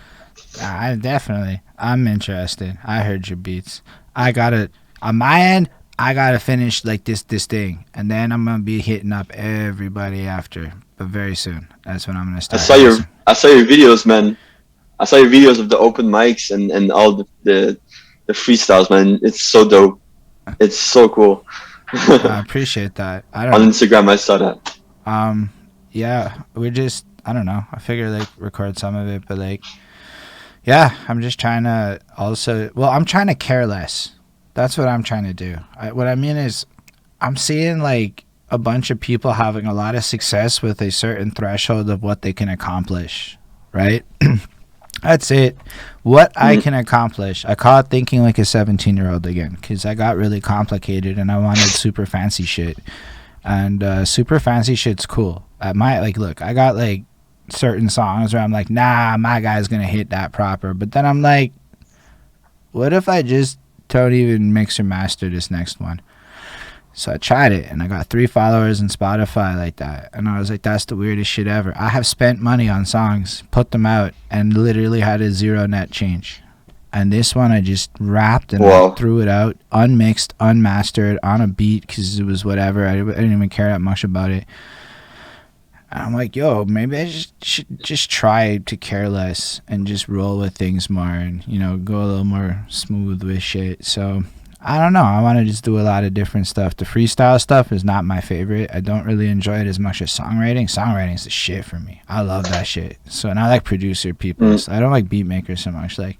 I'm interested. I heard your beats. On my end, I gotta finish like this thing, and then I'm gonna be hitting up everybody after, but very soon. That's when I'm gonna start. I saw your videos, man. I saw your videos of the open mics and all the freestyles, man. It's so dope. It's so cool. I appreciate that. On Instagram, I saw that. Yeah, I don't know. I figured like record some of it, but like, yeah, I'm just trying to I'm trying to care less. That's what I'm trying to do. What I mean is, I'm seeing like a bunch of people having a lot of success with a certain threshold of what they can accomplish, right? That's it. What I can accomplish. I call it thinking like a 17-year-old again, because I got really complicated and I wanted super fancy shit. And super fancy shit's cool. Look, I got like certain songs where I'm like, nah, my guy's gonna hit that proper. But then I'm like, what if I just don't even mix or master this next one? So I tried it, and I got 3 followers in Spotify like that. And I was like, that's the weirdest shit ever. I have spent money on songs, put them out, and literally had a 0 net change. And this one I just rapped and I threw it out, unmixed, unmastered, on a beat, because it was whatever. I didn't even care that much about it. And I'm like, yo, maybe I should just try to care less and just roll with things more and, go a little more smooth with shit. So I don't know. I want to just do a lot of different stuff. The freestyle stuff is not my favorite. I don't really enjoy it as much as songwriting. Songwriting is the shit for me. I love that shit. So, and I like producer people. So I don't like beat makers so much. Like,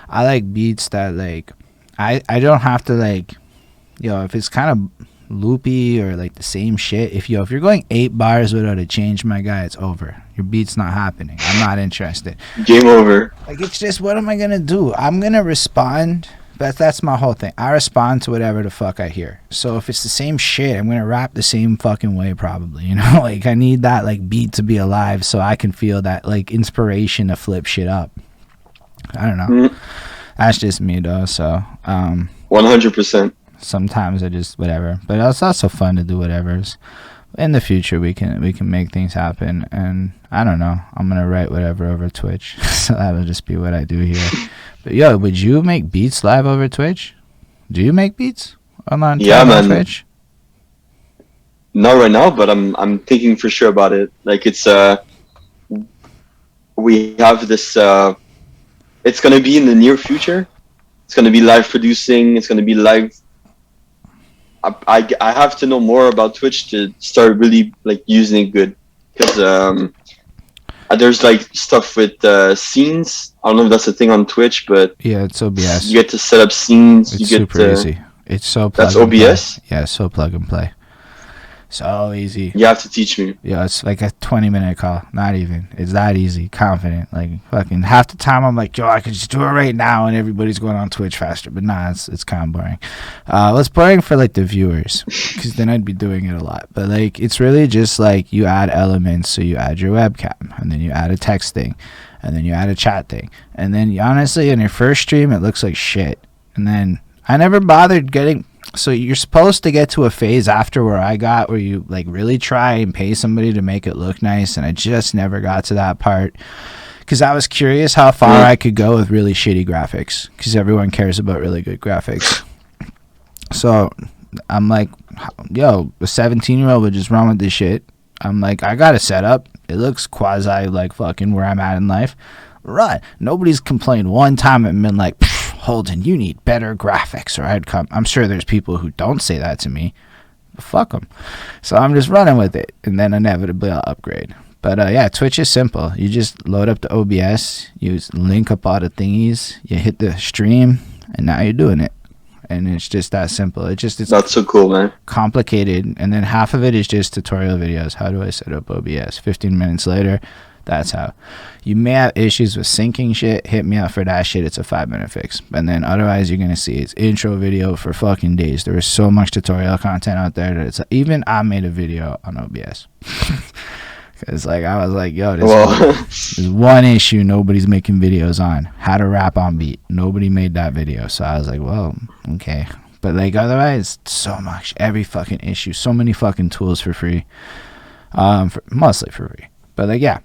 I like beats that, like, I don't have to, like, if it's kind of loopy or, like, the same shit. If you're going 8 bars without a change, my guy, it's over. Your beat's not happening. I'm not interested. Game over. Like, it's just, what am I going to do? I'm going to respond. That's my whole thing. I respond to whatever the fuck I hear. So if it's the same shit, I'm gonna rap the same fucking way probably. Like, I need that like beat to be alive so I can feel that like inspiration to flip shit up. I don't know. That's just me though. So 100%. Sometimes I just whatever, but it's also fun to do whatever's. In the future we can make things happen, and I don't know. I'm gonna write whatever over Twitch, so that'll just be what I do here. But yo, would you make beats live over Twitch? Do you make beats on Twitch? Not right now, but I'm thinking for sure about it. Like, it's we have this. It's gonna be in the near future. It's gonna be live producing. It's gonna be live. I have to know more about Twitch to start really like using it good, because there's like stuff with scenes. I don't know if that's a thing on Twitch, but yeah, it's OBS. You get to set up scenes. It's super easy. It's so plug that's and OBS. Play. Yeah, so plug and play. So easy. You have to teach me. Yeah, it's like a 20-minute call. Not even. It's that easy. Confident. Like, fucking half the time I'm like, yo, I can just do it right now, and everybody's going on Twitch faster. But nah, it's kind of boring. Well, it's boring for like the viewers, because then I'd be doing it a lot. But like, it's really just like you add elements. So you add your webcam, and then you add a text thing, and then you add a chat thing, and then honestly, in your first stream, it looks like shit. And then I never bothered getting. So you're supposed to get to a phase after where I got, where you like really try and pay somebody to make it look nice, and I just never got to that part because I was curious how far I could go with really shitty graphics, because everyone cares about really good graphics. So I'm like, yo, a 17-year-old would just run with this shit. I'm like, I got a setup. It looks quasi like fucking where I'm at in life. Right. Nobody's complained one time and been like, Holden, you need better graphics, or I'd come. I'm sure there's people who don't say that to me, but fuck them. So I'm just running with it, and then inevitably I'll upgrade. But yeah, Twitch is simple. You just load up the OBS, you link up all the thingies, you hit the stream, and now you're doing it. And it's just that simple. It's that's so cool, man. Complicated, and then half of it is just tutorial videos. How do I set up OBS? 15 minutes later, That's how. You may have issues with syncing shit. Hit me up for that shit. It's a 5-minute fix. And then otherwise, you're gonna see it's intro video for fucking days. There is so much tutorial content out there that it's even I made a video on OBS. Cause like I was like, yo, there's one issue nobody's making videos on: how to rap on beat. Nobody made that video, so I was like, well, okay. But like otherwise, so much. Every fucking issue, so many fucking tools for free. Mostly for free. But like yeah.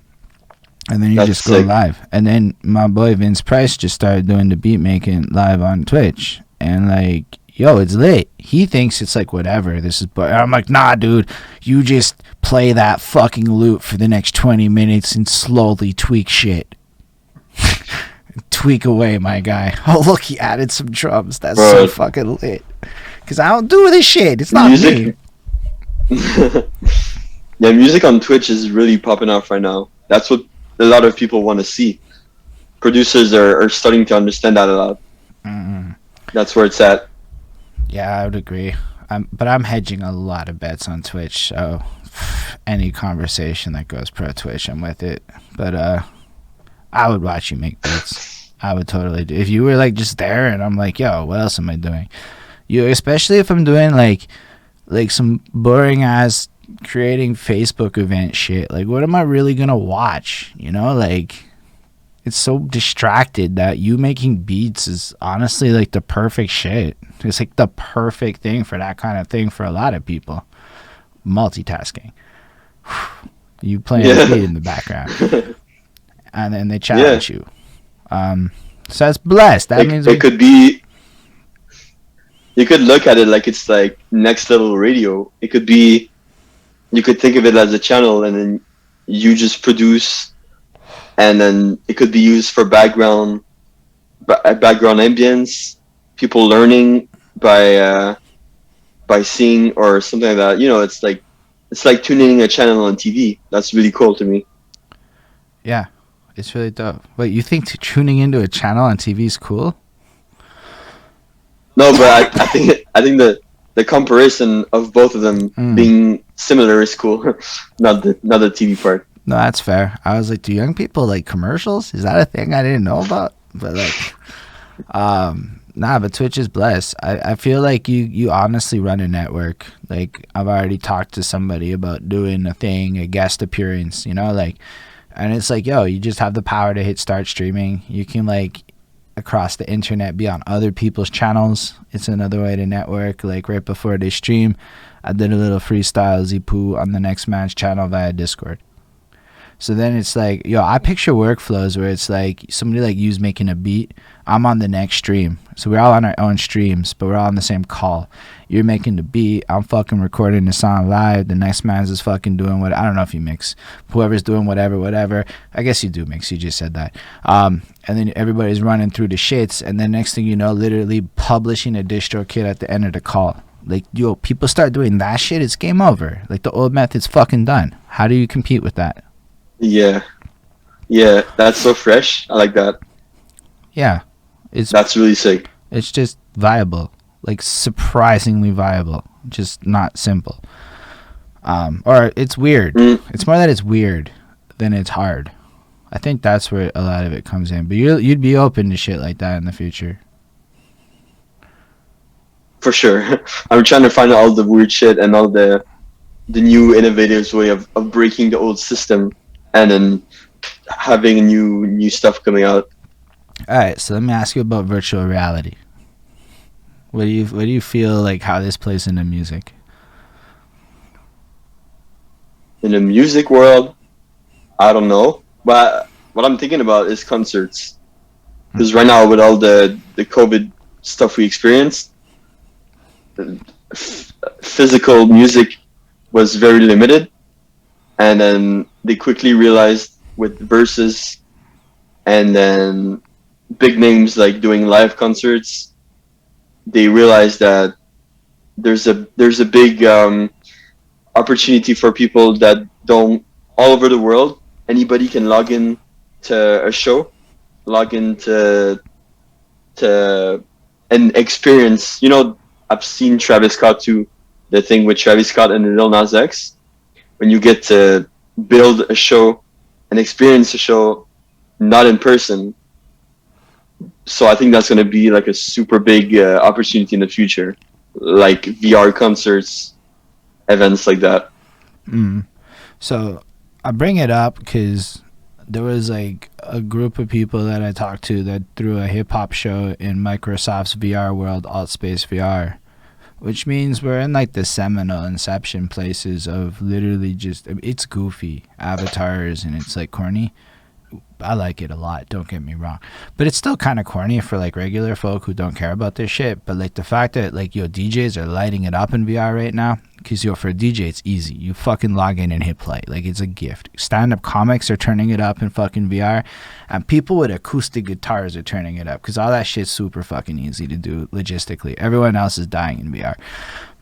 And then you That's just go sick. live. And then my boy Vince Price just started doing the beat making live on Twitch. And like, yo, it's lit. He thinks it's like whatever. This is, but I'm like, nah, dude. You just play that fucking loop for the next 20 minutes and slowly tweak shit. Tweak away, my guy. Oh, look, he added some drums. That's so fucking lit. Because I don't do this shit. It's not me. Yeah, music on Twitch is really popping off right now. That's what a lot of people want to see. Producers are starting to understand that a lot. That's where it's at. Yeah, I would agree. But I'm hedging a lot of bets on Twitch, so any conversation that goes pro Twitch, I'm with it. But I would watch you make beats. I would totally do. If you were like just there and I'm like, yo, what else am I doing? Especially if I'm doing like some boring ass creating Facebook event shit. Like, what am I really gonna watch? You know, like, it's so distracted that you making beats is honestly like the perfect shit. It's like the perfect thing for that kind of thing for a lot of people. Multitasking. You playing a beat in the background, and then they challenge you. So that's blessed. That means it could be. You could look at it like it's like next level radio. It could be. You could think of it as a channel, and then you just produce, and then it could be used for background ambience, people learning by seeing or something like that. You know, it's like tuning in a channel on TV. That's really cool to me. Yeah, it's really dope. Wait, you think tuning into a channel on TV is cool? No, but I think that the comparison of both of them being similar is cool. not the TV part. No, that's fair. I was like, do young people like commercials? Is that a thing I didn't know about? But like, nah, but Twitch is blessed. I feel like you honestly run a network. Like, I've already talked to somebody about doing a guest appearance, you know, like, and it's like, yo, you just have the power to hit start streaming. You can like across the internet be on other people's channels. It's another way to network. Like right before they stream, I did a little freestyle Zipu on the next man's channel via Discord. So then it's like, yo, I picture workflows where it's like somebody like you's making a beat. I'm on the next stream. So we're all on our own streams, but we're all on the same call. You're making the beat. I'm fucking recording the song live. The next man's is fucking doing what, I don't know if you mix. Whoever's doing whatever. I guess you do mix. You just said that. And then everybody's running through the shits. And then next thing you know, literally publishing a distro kit at the end of the call. Like, yo, people start doing that shit, it's game over. Like, the old method's fucking done. How do you compete with that? Yeah, that's so fresh. I like that. Yeah, that's really sick. It's just viable, like surprisingly viable, just not simple. Or it's weird. It's more that it's weird than it's hard. I think that's where a lot of it comes in. But you'd be open to shit like that in the future. For sure. I'm trying to find all the weird shit and all the new innovative way of breaking the old system. And then having new stuff coming out. All right, so let me ask you about virtual reality. What do you feel like how this plays into music? In the music world, I don't know. But what I'm thinking about is concerts. Because right now with all the COVID stuff we experienced, physical music was very limited. And then they quickly realized with verses and then big names like doing live concerts, they realized that there's a big opportunity for people that don't all over the world. Anybody can log in to a show, log in to and experience. You know, I've seen Travis Scott too. The thing with Travis Scott and Lil Nas X. When you get to build a show and experience a show not in person. So I think that's going to be like a super big opportunity in the future, like VR concerts, events like that. So I bring it up because there was like a group of people that I talked to that threw a hip hop show in Microsoft's VR world, Altspace VR, which means we're in like the seminal inception places of literally just, it's goofy avatars and it's like corny. I like it a lot, don't get me wrong, but it's still kind of corny for like regular folk who don't care about this shit. But like the fact that like DJs are lighting it up in VR right now, because for a DJ it's easy, you fucking log in and hit play, like it's a gift. Stand-up comics are turning it up in fucking VR, and people with acoustic guitars are turning it up, because all that shit's super fucking easy to do logistically. Everyone else is dying in VR.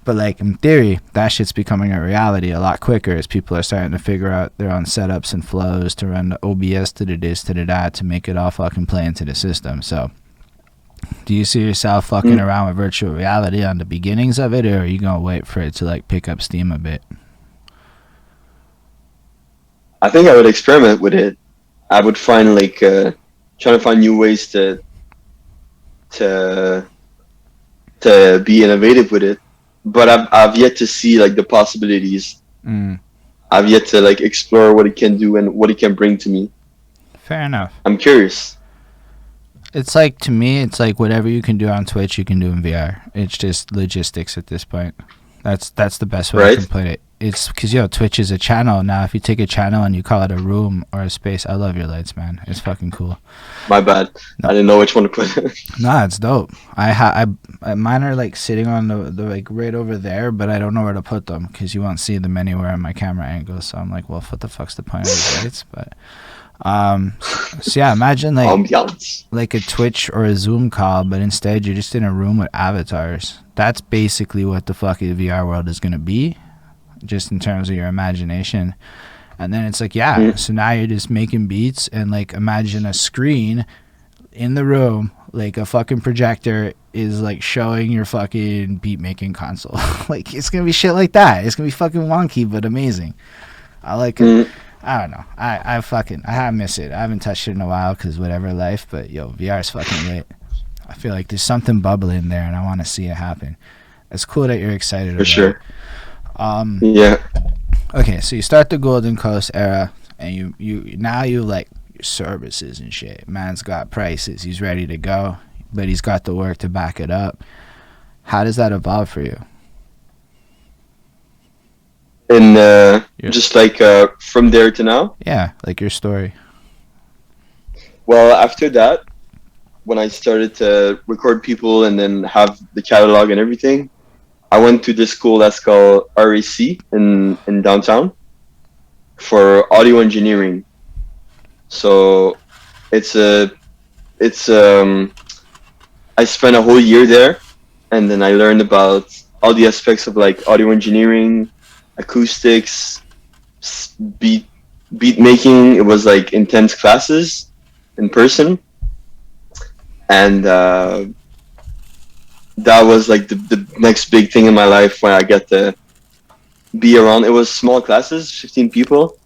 But like in theory, that shit's becoming a reality a lot quicker as people are starting to figure out their own setups and flows to run the OBS to the this to the that to make it all fucking play into the system. So do you see yourself fucking around with virtual reality on the beginnings of it, or are you gonna wait for it to like pick up steam a bit? I think I would experiment with it. I would find like trying to find new ways to be innovative with it. But I've yet to see like the possibilities. I've yet to like explore what it can do and what it can bring to me. Fair enough. I'm curious. It's like, to me, it's like whatever you can do on Twitch, you can do in VR. It's just logistics at this point. That's the best way I can put it. It's because, Twitch is a channel. Now, if you take a channel and you call it a room or a space, I love your lights, man. It's fucking cool. My bad. No. I didn't know which one to put. Nah, it's dope. Mine are like sitting on the like right over there, but I don't know where to put them because you won't see them anywhere on my camera angle. So I'm like, well, what the fuck's the point of these lights? But so yeah, imagine like ambiance, like a Twitch or a Zoom call, but instead you're just in a room with avatars. That's basically what the fucking VR world is gonna be, just in terms of your imagination. And then it's like, so now you're just making beats, and like imagine a screen in the room, like a fucking projector is like showing your fucking beat making console. Like it's gonna be shit like that. It's gonna be fucking wonky but amazing. I like it. I don't know. I miss it. I haven't touched it in a while because whatever life, but VR is fucking lit. I feel like there's something bubbling there and I want to see it happen. It's cool that you're excited about it. For sure. Yeah. Okay, so you start the Golden Coast era and you like your services and shit. Man's got prices. He's ready to go, but he's got the work to back it up. How does that evolve for you? And just like from there to now? Yeah, like your story. Well, after that, when I started to record people and then have the catalog and everything, I went to this school that's called RAC in downtown for audio engineering. So I spent a whole year there, and then I learned about all the aspects of like audio engineering, acoustics, beat making. It was like intense classes in person, and that was like the next big thing in my life when I get to be around. It was small classes, 15 people,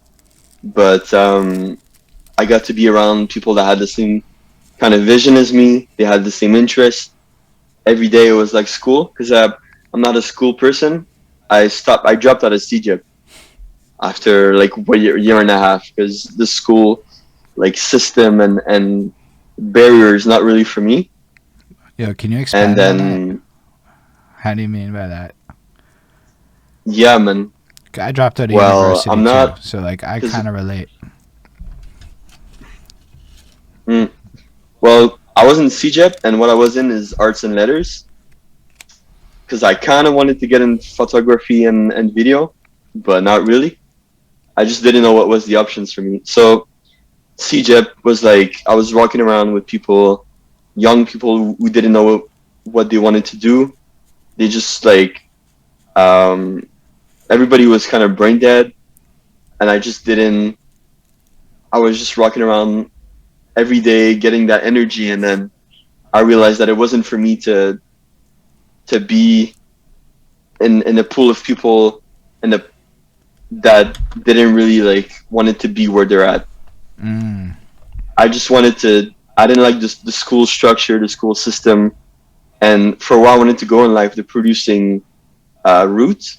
but I got to be around people that had the same kind of vision as me. They had the same interest. Every day it was like school, because I'm not a school person. I dropped out of CJEP after like a year and a half, because the school like system and barrier is not really for me. Yo, can you expand on that? How do you mean by that? Yeah, man. I dropped out of university too, so like I kind of relate. Well, I was in CJEP, and what I was in is arts and letters, because I kind of wanted to get in photography and video, but not really. I just didn't know what was the options for me. So CJEP was like, I was walking around with people, young people who didn't know what they wanted to do. They just like, everybody was kind of brain dead, and I was just walking around every day getting that energy, and then I realized that it wasn't for me to be in a pool of people that didn't really like wanted to be where they're at. I just wanted to. I didn't like the school structure, the school system, and for a while I wanted to go in life the producing route.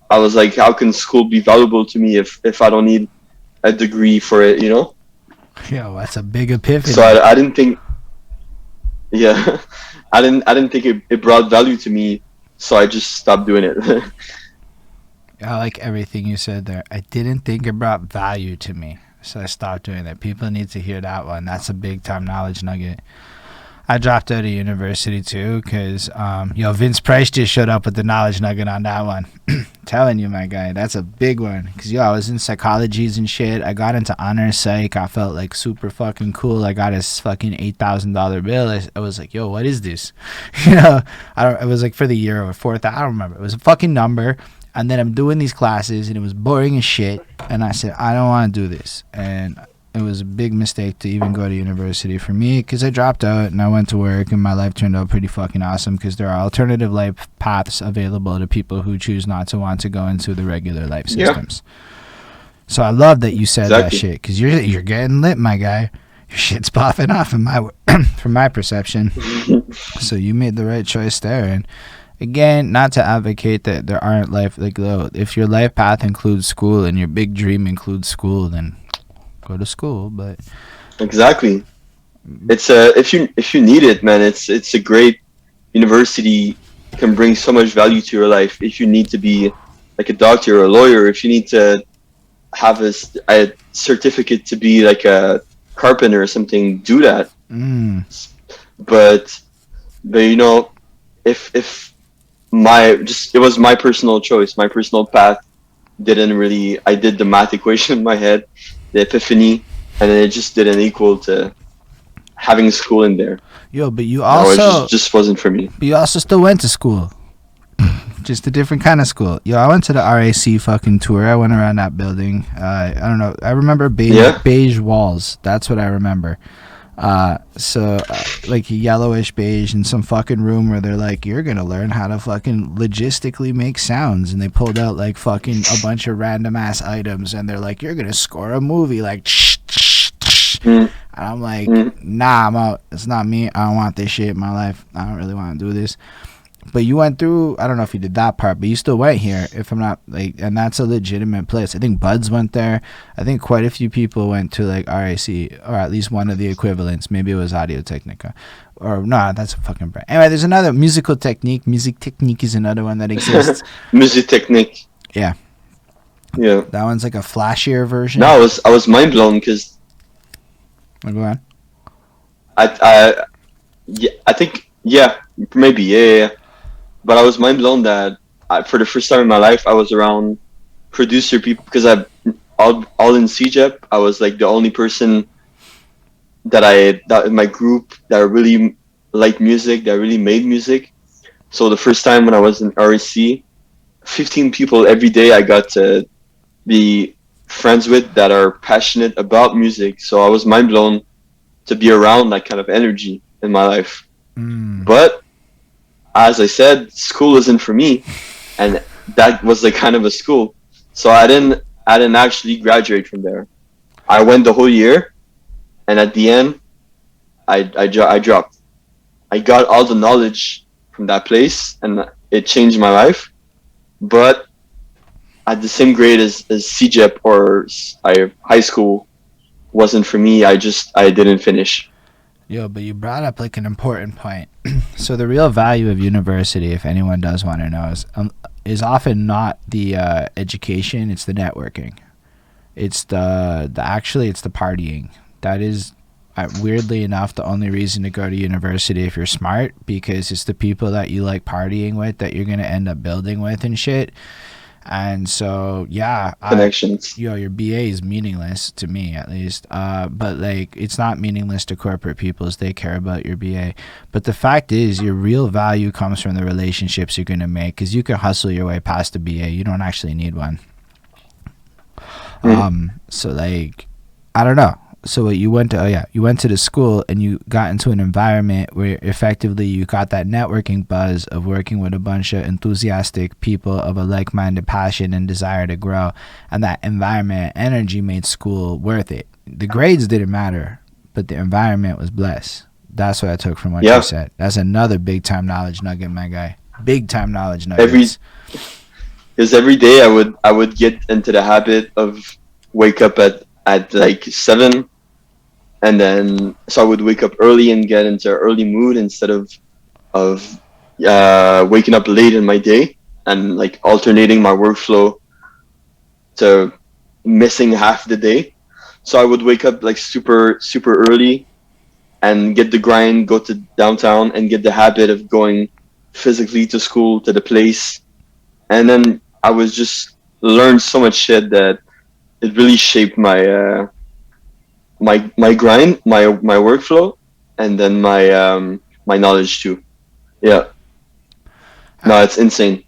I was like, how can school be valuable to me if I don't need a degree for it, you know? Yo, that's a big epiphany. So I didn't think, yeah, I didn't think it brought value to me. So I just stopped doing it. I like everything you said there. I didn't think it brought value to me, so I stopped doing it. People need to hear that one. That's a big time knowledge nugget. I dropped out of university too because, Vince Price just showed up with the knowledge nugget on that one. Telling you, my guy, that's a big one. Because, I was in psychologies and shit. I got into honors psych. I felt like super fucking cool. I got his fucking $8,000 bill. I was like, yo, what is this? It was like for the year or $4,000. I don't remember. It was a fucking number. And then I'm doing these classes and it was boring as shit. And I said, I don't want to do this. And it was a big mistake to even go to university for me because I dropped out and I went to work and my life turned out pretty fucking awesome because there are alternative life paths available to people who choose not to want to go into the regular life systems. Yeah. So I love that you said that shit because you're getting lit, my guy. Your shit's popping off in my from my perception. So you made the right choice there. And again, not to advocate that there aren't life like if your life path includes school and your big dream includes school, then go to school. But exactly, it's if you need it, man, it's a great university. Can bring so much value to your life. If you need to be like a doctor or a lawyer, if you need to have a certificate to be like a carpenter or something, do that. But if it was my personal choice, my personal path. I did the math equation in my head, the epiphany, and then it just didn't equal to having school in there. Yo, but you also it just wasn't for me. But you also still went to school, just a different kind of school. Yo, I went to the RAC fucking tour. I went around that building. I don't know. I remember beige walls. That's what I remember. Like yellowish beige in some fucking room where they're like, you're gonna learn how to fucking logistically make sounds, and they pulled out like fucking a bunch of random ass items and they're like, you're gonna score a movie like and I'm like, nah, I'm out. It's not me. I don't want this shit in my life. I don't really want to do this. But you went through, I don't know if you did that part, but you still went here, if I'm not, like, and that's a legitimate place. I think Buds went there. I think quite a few people went to, like, RAC, or at least one of the equivalents. Maybe it was Audio Technica. Or, no, that's a fucking brand. Anyway, there's another, Musical Technique. Music Technique is another one that exists. Music Technique. Yeah. Yeah. That one's like a flashier version. No, I was mind blown because... Go on. I think, maybe, yeah. But I was mind blown that for the first time in my life, I was around producer people because all in CJEP, I was like the only person that in my group that really liked music, that really made music. So the first time when I was in RSC, 15 people every day I got to be friends with that are passionate about music. So I was mind blown to be around that kind of energy in my life. But as I said, school isn't for me, and that was the kind of a school. So I didn't actually graduate from there. I went the whole year, and at the end, I dropped. I got all the knowledge from that place, and it changed my life. But at the same grade as CJEP or high school wasn't for me. I didn't finish. Yo, but you brought up like an important point. So the real value of university, if anyone does want to know, is often not the education; it's the networking. It's the partying. That is, weirdly enough, the only reason to go to university if you're smart, because it's the people that you like partying with that you're gonna end up building with and shit. And so, yeah, connections. Your BA is meaningless to me, at least. But like, it's not meaningless to corporate people as they care about your BA. But the fact is, your real value comes from the relationships you're gonna make, because you can hustle your way past a BA. You don't actually need one. So like, I don't know. So you went to you went to the school and you got into an environment where effectively you got that networking buzz of working with a bunch of enthusiastic people of a like-minded passion and desire to grow, and that environment energy made school worth it. The grades didn't matter, but the environment was blessed. That's what I took from what you said. That's another big time knowledge nugget, my guy. Big time knowledge nuggets. Because every day I would get into the habit of wake up at like 7, and then so I would wake up early and get into an early mood instead of waking up late in my day, and like alternating my workflow to missing half the day. So I would wake up like super early and get the grind, go to downtown and get the habit of going physically to school, to the place. And then I was just learned so much shit that it really shaped my my grind, my workflow, and then my knowledge too. Yeah. No, it's insane.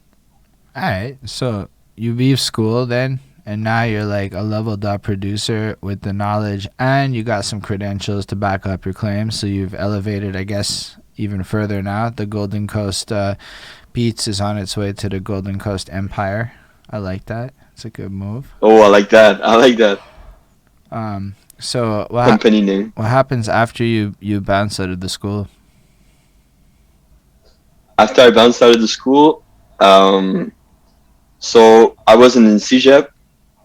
All right. So you leave school then, and now you're like a leveled up producer with the knowledge, and you got some credentials to back up your claims. So you've elevated, I guess, even further now. The Golden Coast Beats is on its way to the Golden Coast Empire. I like that. It's a good move. Oh, I like that. I like that. So company name. What happens after you bounce out of the school? After I bounced out of the school, so I wasn't in CEGEP.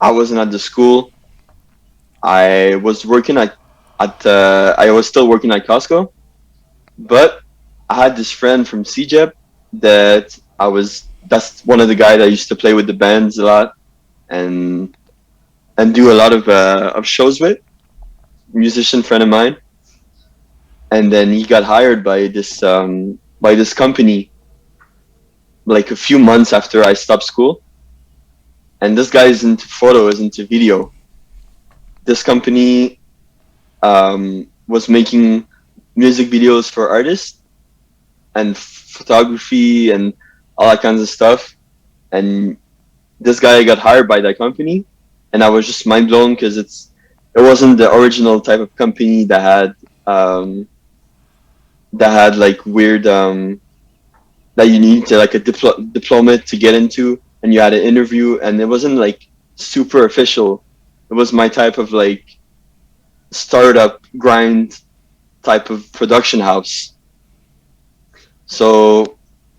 I wasn't at the school. I was working I was still working at Costco, but I had this friend from CEGEP that's one of the guys I used to play with the bands a lot and do a lot of shows with, musician friend of mine. And then he got hired by this company like a few months after I stopped school. And this guy is into photos, into video. This company was making music videos for artists and photography and all that kinds of stuff. And this guy got hired by that company, and I was just mind blown because it wasn't the original type of company that had like weird that you need to like a diploma to get into, and you had an interview, and it wasn't like super official. It was my type of like startup grind type of production house. So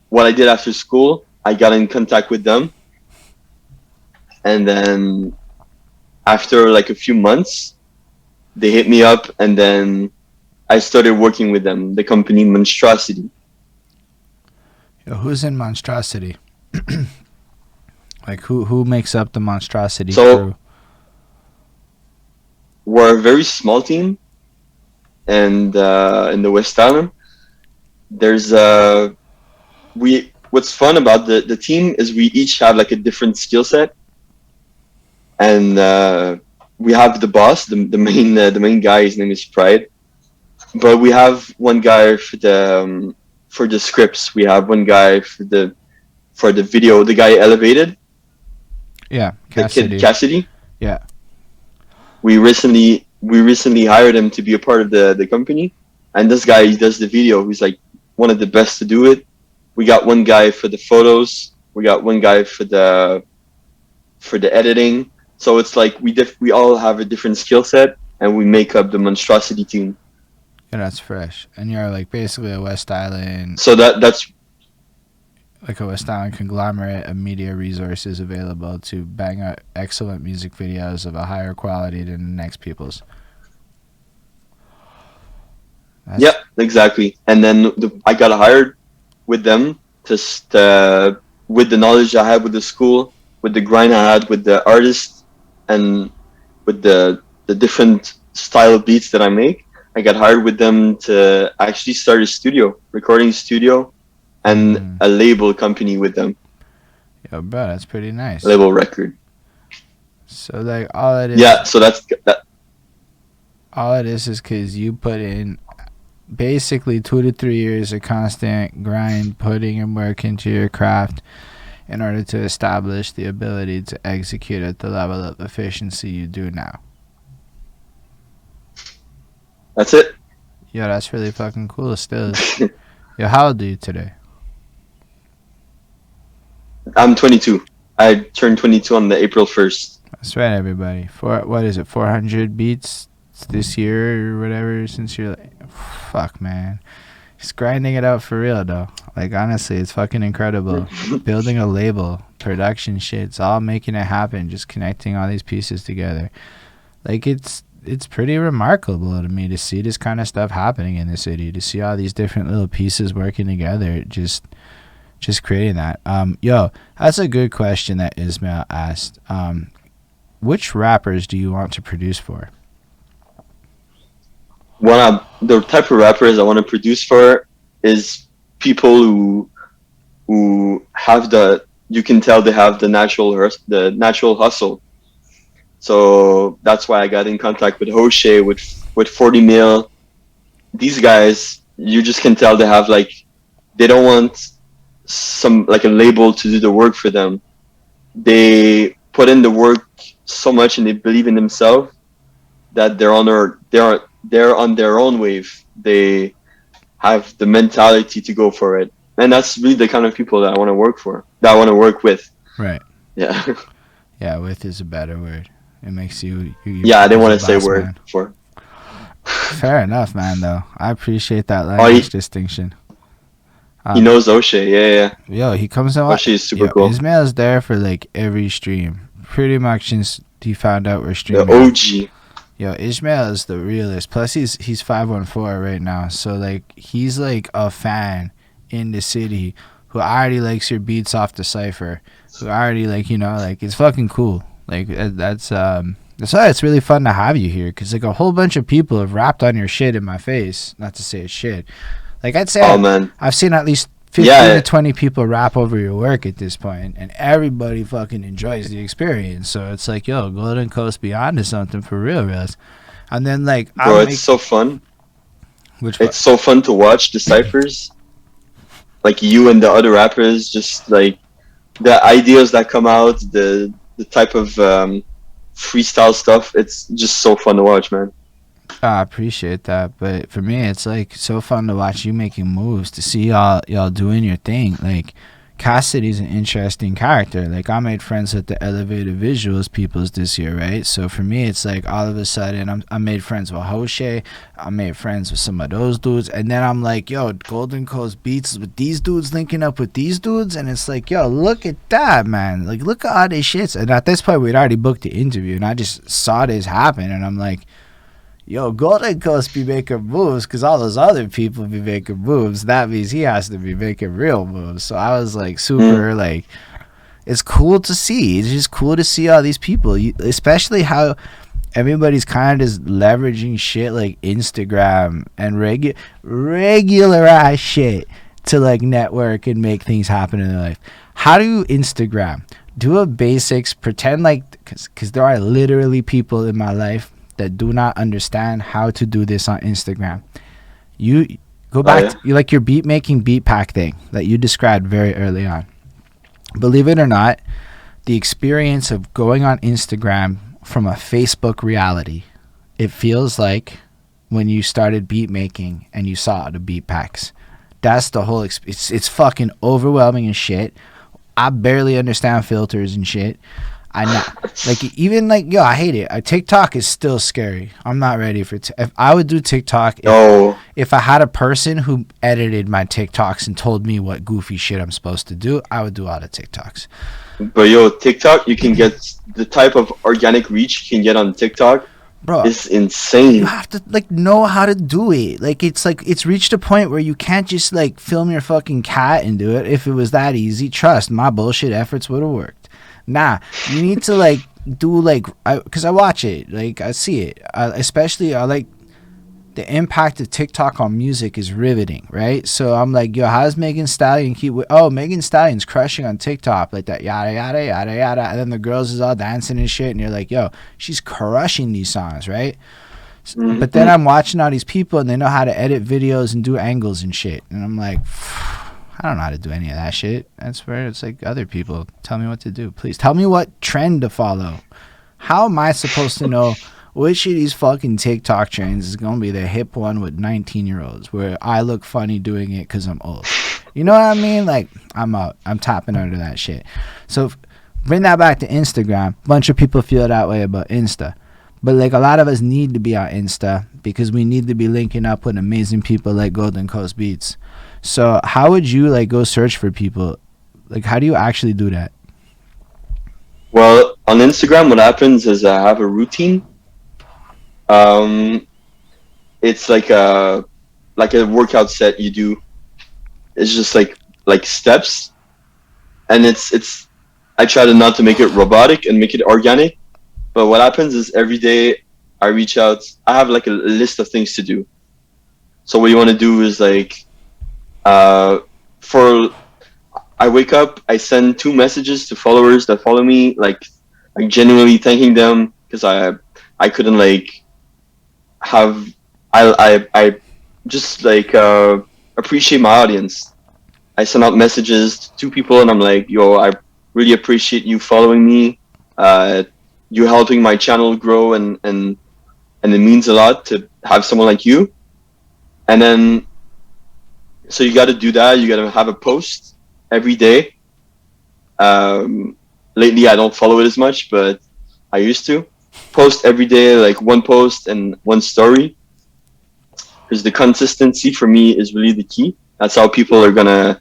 what I did after school, I got in contact with them, and then after like a few months, they hit me up, and then I started working with them, the company Monstrosity. Yo, who's in Monstrosity? Like who makes up the Monstrosity crew? We're a very small team, and in the West Island, there's what's fun about the team is we each have like a different skill set, and we have the boss, the main guy. His name is Pride, but we have one guy for the scripts. We have one guy for the video. The guy Elevated. Yeah, Cassidy. The kid Cassidy. Yeah. We recently hired him to be a part of the company, and this guy, he does the video. He's like one of the best to do it. We got one guy for the photos. We got one guy for the editing. So it's like we all have a different skill set, and we make up the Monstrosity team. Yeah, that's fresh. And you're like basically a West Island. So that's like a West Island conglomerate of media resources available to bang out excellent music videos of a higher quality than the next people's. Yeah, exactly. And then I got hired with them just with the knowledge I had with the school, with the grind I had with the artists, and with the different style of beats that I make. I got hired with them to actually start a recording studio, and a label company with them. Yo, bro, that's pretty nice. Label record. So like all it is. Yeah, so that's that. All it is because you put in basically 2 to 3 years of constant grind, putting in work into your craft in order to establish the ability to execute at the level of efficiency you do now. That's it. Yo, that's really fucking cool still. Yo, how old are you today? I'm 22. I turned 22 on the April 1st. That's right, everybody. What is it, 400 beats this year or whatever since you're like, fuck, man. He's grinding it out for real, though. Like, honestly, it's fucking incredible. Building a label, production shit, it's all making it happen, just connecting all these pieces together. Like, it's pretty remarkable to me to see this kind of stuff happening in the city, to see all these different little pieces working together, just creating that. Yo, that's a good question that Ismail asked. Which rappers do you want to produce for? The type of rappers I want to produce for is people who have you can tell they have the natural hustle. So that's why I got in contact with Hoshe, with 40 Mil. These guys, you just can tell they have they don't want some like a label to do the work for them. They put in the work so much and they believe in themselves that they're on their own wave. They have the mentality to go for it, and that's really the kind of people that I want to work for. That I want to work with. Right. Yeah. Yeah, with is a better word. It makes you yeah, I didn't want to say word man. For. Fair enough, man. Though I appreciate that language distinction. He knows O'Shea, yeah. Yo, he comes out. O'Shea is super cool. Ismail's there for like every stream, pretty much since he found out we're streaming. The OG. Yo, Ismail is the realest. Plus, he's 514 right now, so like he's like a fan in the city who already likes your beats off the cipher, who already like it's fucking cool. Like that's why it's really fun to have you here, because like a whole bunch of people have rapped on your shit in my face. Not to say it's shit. Like I'd say, I've seen at least 15 to 20 people rap over your work at this point, and everybody fucking enjoys the experience. So it's like, yo, Golden Coast be on to something for real. And then like, bro, it's so fun. It's so fun to watch the ciphers, like you and the other rappers, just like the ideas that come out, the type of freestyle stuff. It's just so fun to watch, man. I appreciate that, but for me, it's like so fun to watch you making moves, to see y'all doing your thing. Like Cassidy's an interesting character. Like I made friends with the Elevated Visuals peoples this year, right? So for me, it's like all of a sudden I made friends with Hoshe, I made friends with some of those dudes, and then I'm like, yo, Golden Coast Beats with these dudes linking up with these dudes, and it's like, yo, look at that, man. Like look at all these shits. And at this point, we'd already booked the interview, and I just saw this happen, and I'm like, yo, Golden Coast be making moves because all those other people be making moves. That means he has to be making real moves. So I was like super like, it's cool to see. It's just cool to see all these people, especially how everybody's kind of just leveraging shit like Instagram and regular ass shit to like network and make things happen in their life. How do you Instagram? Do a basics, pretend like, because there are literally people in my life that do not understand how to do this on Instagram. You go back to you like your beat making beat pack thing that you described very early on. Believe it or not, the experience of going on Instagram from a Facebook reality, it feels like when you started beat making and you saw the beat packs. That's the whole it's fucking overwhelming and shit. I barely understand filters and shit. I know, like even like yo, I hate it. TikTok is still scary. I'm not ready for. If I would do TikTok, if I had a person who edited my TikToks and told me what goofy shit I'm supposed to do, I would do all the TikToks. But yo, TikTok, you can get the type of organic reach you can get on TikTok. Bro, it's insane. You have to like know how to do it. Like it's reached a point where you can't just like film your fucking cat and do it. If it was that easy, trust my bullshit efforts would have worked. Nah, you need to like do like because I watch it, like I see it. Especially I like the impact of TikTok on music is riveting, right? So I'm like, yo, how's Megan Stallion keep? Megan Stallion's crushing on TikTok like that, yada yada yada yada, and then the girls is all dancing and shit, and you're like, yo, she's crushing these songs, right? Mm-hmm. But then I'm watching all these people, and they know how to edit videos and do angles and shit, and I'm like, I don't know how to do any of that shit. That's where it's like other people tell me what to do. Please tell me what trend to follow. How am I supposed to know which of these fucking TikTok trends is gonna be the hip one with 19-year-olds where I look funny doing it because I'm old? You know what I mean? Like, I'm tapping under that shit. So bring that back to Instagram. Bunch of people feel that way about Insta. But like, a lot of us need to be on Insta because we need to be linking up with amazing people like Golden Coast Beats. So how would you like go search for people? Like, how do you actually do that? Well, on Instagram, what happens is I have a routine. Um, it's like a workout set you do. It's just like steps, and it's. I try to not to make it robotic and make it organic. But what happens is every day I reach out. I have like a list of things to do. So what you want to do is like, for I wake up, I send 2 messages to followers that follow me, like genuinely thanking them because I couldn't like have I just like appreciate my audience. I send out messages to 2 people and I'm like, yo, I really appreciate you following me. You're helping my channel grow and it means a lot to have someone like you. And then so you got to do that. You got to have a post every day. Lately, I don't follow it as much, but I used to post every day, like one post and one story. Because the consistency for me is really the key. That's how people are gonna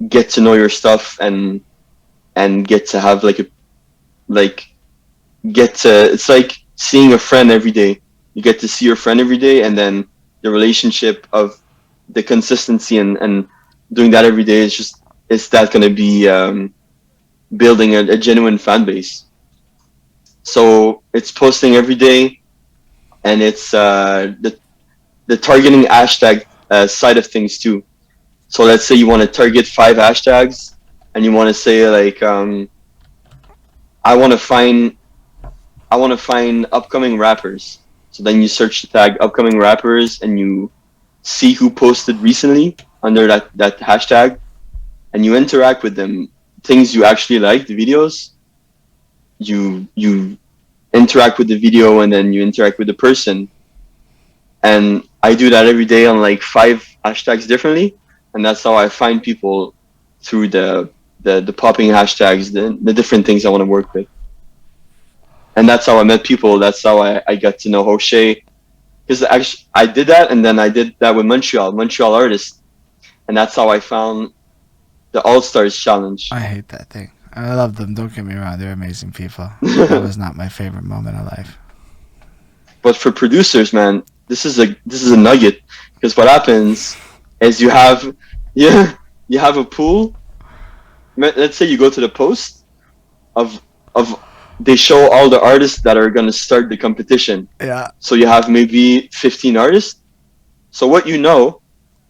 get to know your stuff and get to have it's like seeing a friend every day. You get to see your friend every day, and then the relationship of the consistency and doing that every day is that going to be building a genuine fan base. So it's posting every day, and it's the targeting hashtag side of things too. So let's say you want to target 5 hashtags, and you want to say like I want to find upcoming rappers. So then you search the tag upcoming rappers and you see who posted recently under that hashtag, and you interact with them. Things you actually like, the videos, you interact with the video, and then you interact with the person. And I do that every day on like 5 hashtags differently, and that's how I find people through the popping hashtags, the different things I want to work with. And that's how I met people. That's how I got to know Jose. Because actually, I did that, and then I did that with Montreal artists, and that's how I found the All Stars Challenge. I hate that thing. I love them. Don't get me wrong; they're amazing people. That was not my favorite moment of life. But for producers, man, this is a nugget. Because what happens is you have a pool. Let's say you go to the post of they show all the artists that are going to start the competition. Yeah. So you have maybe 15 artists. So what you know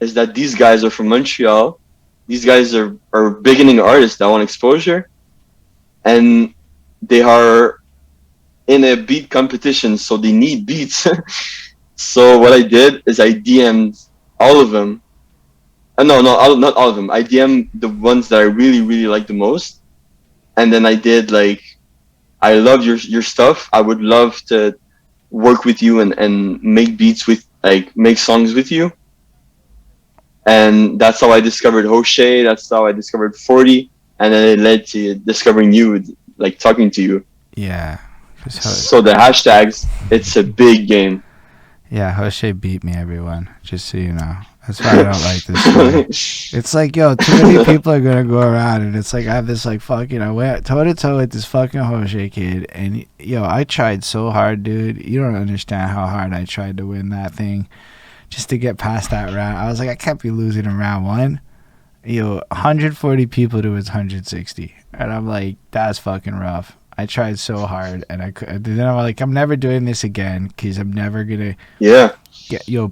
is that these guys are from Montreal. These guys are beginning artists that want exposure. And they are in a beat competition, so they need beats. So what I did is I DM'd all of them. Not all of them. I DM'd the ones that I really, really like the most. And then I did like, I love your stuff. I would love to work with you and make beats with, like, make songs with you. And that's how I discovered Jose. That's how I discovered 40. And then it led to discovering you, like talking to you. Yeah. So the hashtags, it's a big game. Yeah, Jose beat me, everyone. Just so you know. That's why I don't like this story. It's like, yo, too many people are gonna go around, and it's like I have this like fucking, I went toe to toe with this fucking Jose kid, and yo, I tried so hard, dude. You don't understand how hard I tried to win that thing, just to get past that round. I was like, I can't be losing in round one. Yo, 140 people to his 160, and I'm like, that's fucking rough. I tried so hard, and then I'm like, I'm never doing this again because I'm never gonna. Yeah.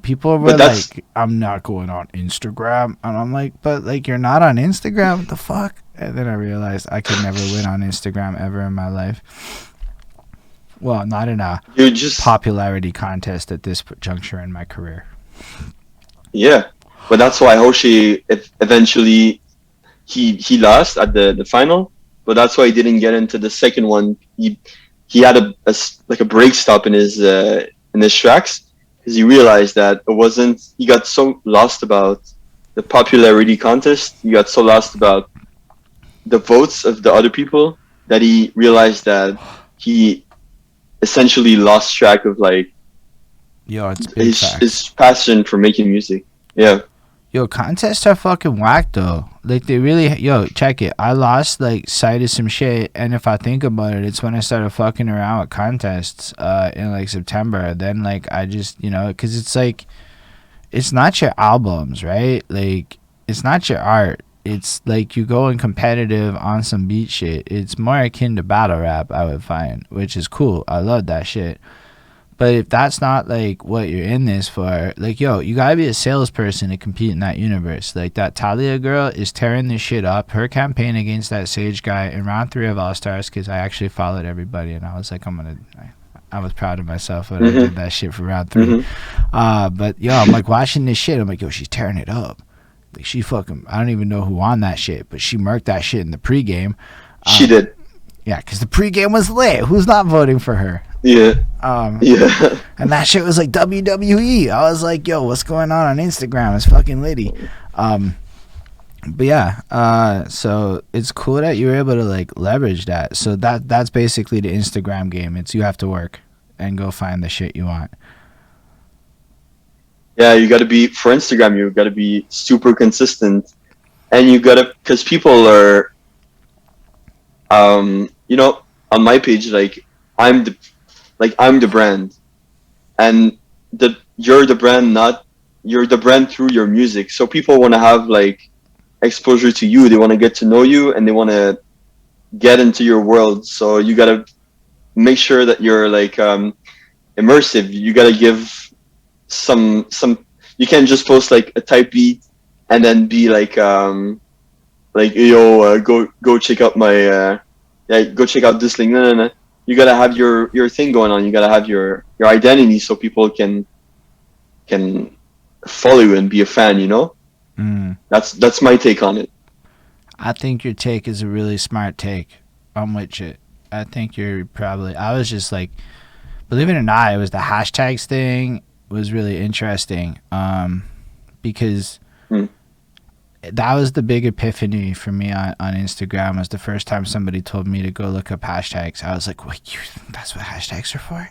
People were like, I'm not going on Instagram, and I'm like, but like, you're not on Instagram, what the fuck? And then I realized I could never win on Instagram ever in my life. Well, not in a popularity contest at this juncture in my career. Yeah, but that's why Hoshi eventually he lost at the final. But that's why he didn't get into the second one. He he had like a break stop in his tracks, because he realized that it wasn't. He got so lost about the popularity contest. He got so lost about the votes of the other people that he realized that he essentially lost track of like It's big his passion for making music. Yeah. Contests are fucking whack though. Like they really, check it. I lost like sight of some shit, and if I think about it, it's when I started fucking around with contests in like September. Then like I just, because it's like, it's not your albums, right? Like it's not your art. It's like you going competitive on some beat shit. It's more akin to battle rap, I would find, which is cool. I love that shit. But if that's not like what you're in this for, like, you gotta be a salesperson to compete in that universe. Like that Talia girl is tearing this shit up. Her campaign against that Sage guy in round 3 of All Stars, because I actually followed everybody and I was like, I was proud of myself when I did that shit for round 3. But I'm like watching this shit. I'm like, she's tearing it up. Like she fucking, I don't even know who won that shit, but she murked that shit in the pregame. She did. Yeah, because the pregame was lit. Who's not voting for her? Yeah. Yeah. And that shit was like WWE. I was like, what's going on Instagram? It's fucking litty. But yeah, so it's cool that you were able to like leverage that. So that's basically the Instagram game. It's you have to work and go find the shit you want. Yeah, you got to be, for Instagram, you got to be super consistent, and you got to, because people are, on my page, like I'm the brand, and you're the brand, not you're the brand through your music. So people want to have like exposure to you. They want to get to know you, and they want to get into your world. So you got to make sure that you're like immersive. You got to give some. You can't just post like a type beat and then be like go check out my go check out this link. No. You gotta have your thing going on. You gotta have your identity so people can follow you and be a fan. That's my take on it. I think your take is a really smart take. I'm with you. I think you're probably. I was just like, believe it or not, it was the hashtags thing was really interesting. Because that was the big epiphany for me on Instagram. Was the first time somebody told me to go look up hashtags. I was like, wait, that's what hashtags are for?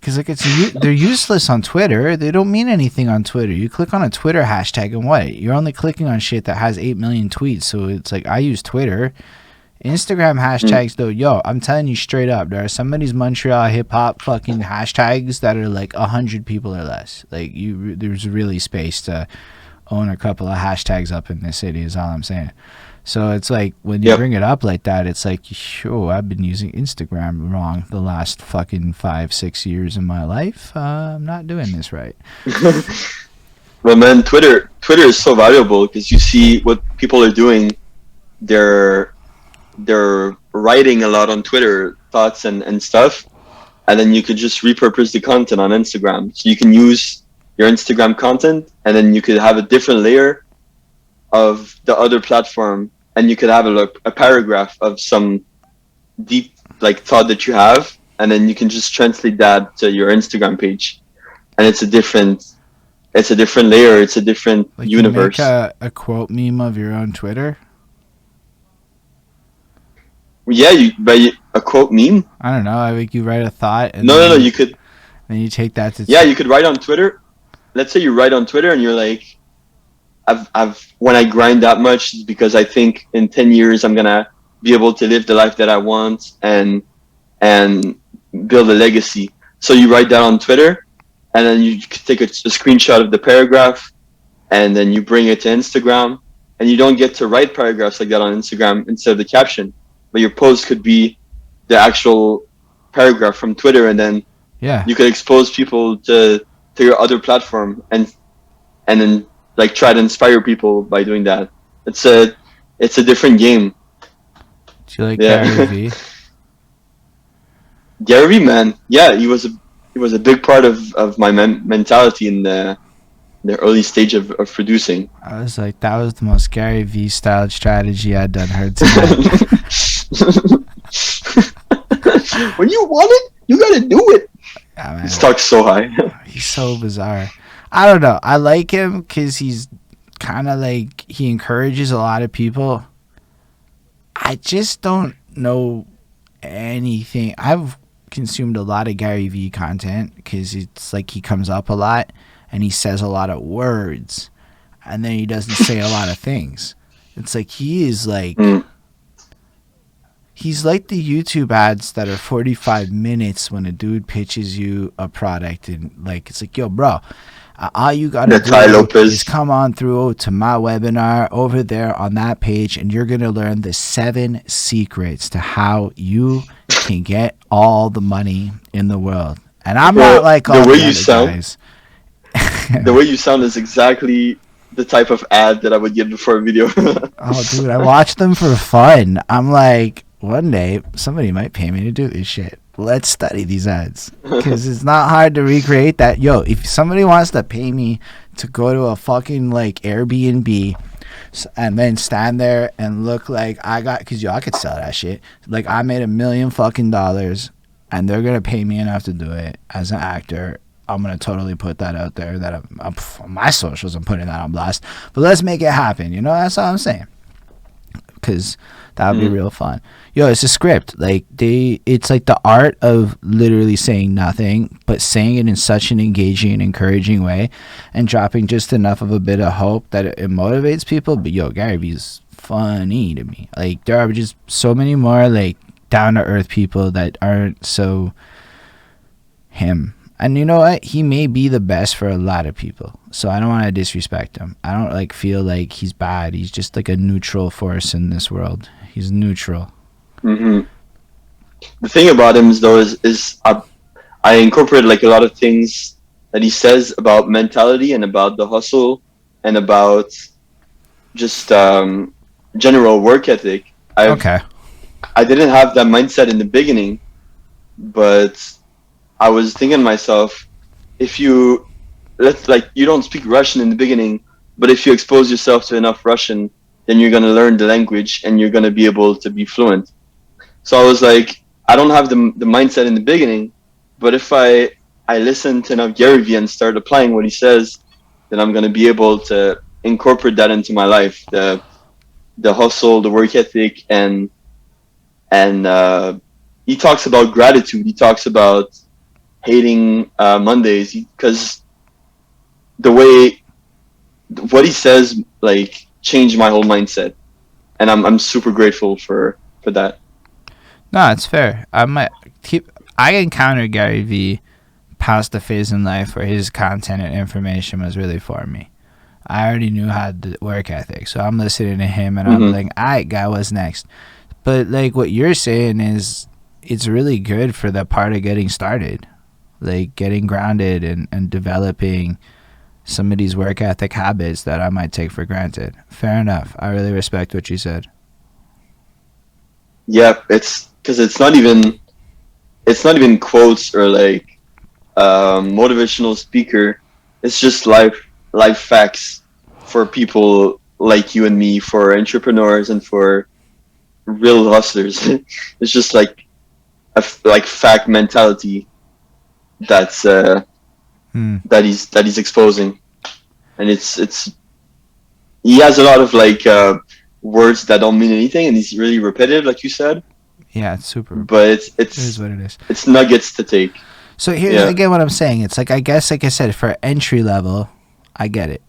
Because like they're useless on Twitter. They don't mean anything on Twitter. You click on a Twitter hashtag and what? You're only clicking on shit that has 8 million tweets. So it's like, I use Twitter. Instagram hashtags though, I'm telling you straight up, there are some of these Montreal hip hop fucking hashtags that are like 100 people or less. Like there's really space to own a couple of hashtags up in this city is all I'm saying. So it's like when you bring it up like that, it's like, I've been using Instagram wrong the last fucking 5-6 years of my life. I'm not doing this right. Well, man, Twitter is so valuable because you see what people are doing. They're writing a lot on Twitter, thoughts and stuff, and then you could just repurpose the content on Instagram. So you can use your Instagram content, and then you could have a different layer of the other platform, and you could have a paragraph of some deep like thought that you have, and then you can just translate that to your Instagram page, and it's a different layer. It's a different universe. You make a quote meme of your own Twitter. Yeah, you by a quote meme. I don't know. I think you write a thought. And No. You could. Then you take that to. Yeah, you could write on Twitter. Let's say you write on Twitter and you're like, when I grind that much, it's because I think in 10 years I'm gonna be able to live the life that I want and build a legacy. So you write that on Twitter, and then you take a screenshot of the paragraph, and then you bring it to Instagram, and you don't get to write paragraphs like that on Instagram instead of the caption. But your post could be the actual paragraph from Twitter, and then you could expose people to your other platform, and then like try to inspire people by doing that. It's a different game. Do you like Gary Vee? Gary Vee, man, yeah, he was a big part of my mentality in the early stage of producing. I was like, that was the most Gary Vee styled strategy I'd done heard tonight. When you want it, you gotta do it. Yeah, He man. talks so high. He's so bizarre. I don't know. I like him because he's kind of like, he encourages a lot of people. I just don't know anything. I've consumed a lot of Gary Vee content because it's like he comes up a lot and he says a lot of words and then he doesn't say a lot of things. It's like he is like, he's like the YouTube ads that are 45 minutes when a dude pitches you a product and like, it's like, yo, bro, all you gotta do is come on through to my webinar over there on that page and you're gonna learn the 7 secrets to how you can get all the money in the world. And I'm not like all the way you sound, guys. The way you sound is exactly the type of ad that I would get before a video. Oh, dude, I watch them for fun. I'm like, one day somebody might pay me to do this shit. Let's study these ads because it's not hard to recreate that. Yo, if somebody wants to pay me to go to a fucking like Airbnb and then stand there and look like I got, because yo, I could sell that shit. Like I made $1 million fucking dollars and they're gonna pay me enough to do it as an actor. I'm gonna totally put that out there. That I'm on my socials, I'm putting that on blast. But let's make it happen. You know, that's all I'm saying. Because that would be real fun. Yo, it's a script. Like it's like the art of literally saying nothing, but saying it in such an engaging and encouraging way, and dropping just enough of a bit of hope that it motivates people. But yo, Gary Vee's funny to me. Like there are just so many more like down to earth people that aren't so him. And you know what? He may be the best for a lot of people. So I don't want to disrespect him. I don't like feel like he's bad. He's just like a neutral force in this world. He's neutral. The thing about him is though is I incorporate like a lot of things that he says about mentality and about the hustle and about just general work ethic. I didn't have that mindset in the beginning, but I was thinking to myself, if you you don't speak Russian in the beginning, but if you expose yourself to enough Russian, then you're gonna learn the language and you're gonna be able to be fluent. So I was like, I don't have the mindset in the beginning, but if I listen to enough Gary Vee and start applying what he says, then I'm gonna be able to incorporate that into my life, the hustle, the work ethic, and he talks about gratitude. He talks about hating Mondays because the way what he says like changed my whole mindset, and I'm super grateful for that. No, it's fair. I encountered Gary Vee past the phase in life where his content and information was really for me. I already knew how to work ethic, so I'm listening to him and I'm like, alright, guy, what's next? But like what you're saying is, it's really good for the part of getting started, like getting grounded and developing some of these work ethic habits that I might take for granted. Fair enough. I really respect what you said. Yeah, it's because it's not even quotes or like motivational speaker. It's just life facts for people like you and me, for entrepreneurs and for real hustlers. It's just like a fact mentality that's that he's exposing, and it's he has a lot of like words that don't mean anything, and he's really repetitive, like you said. Yeah, it's super. But it is what it is. It's nuggets to take. So here's again what I'm saying. It's like, I guess, like I said, for entry level, I get it.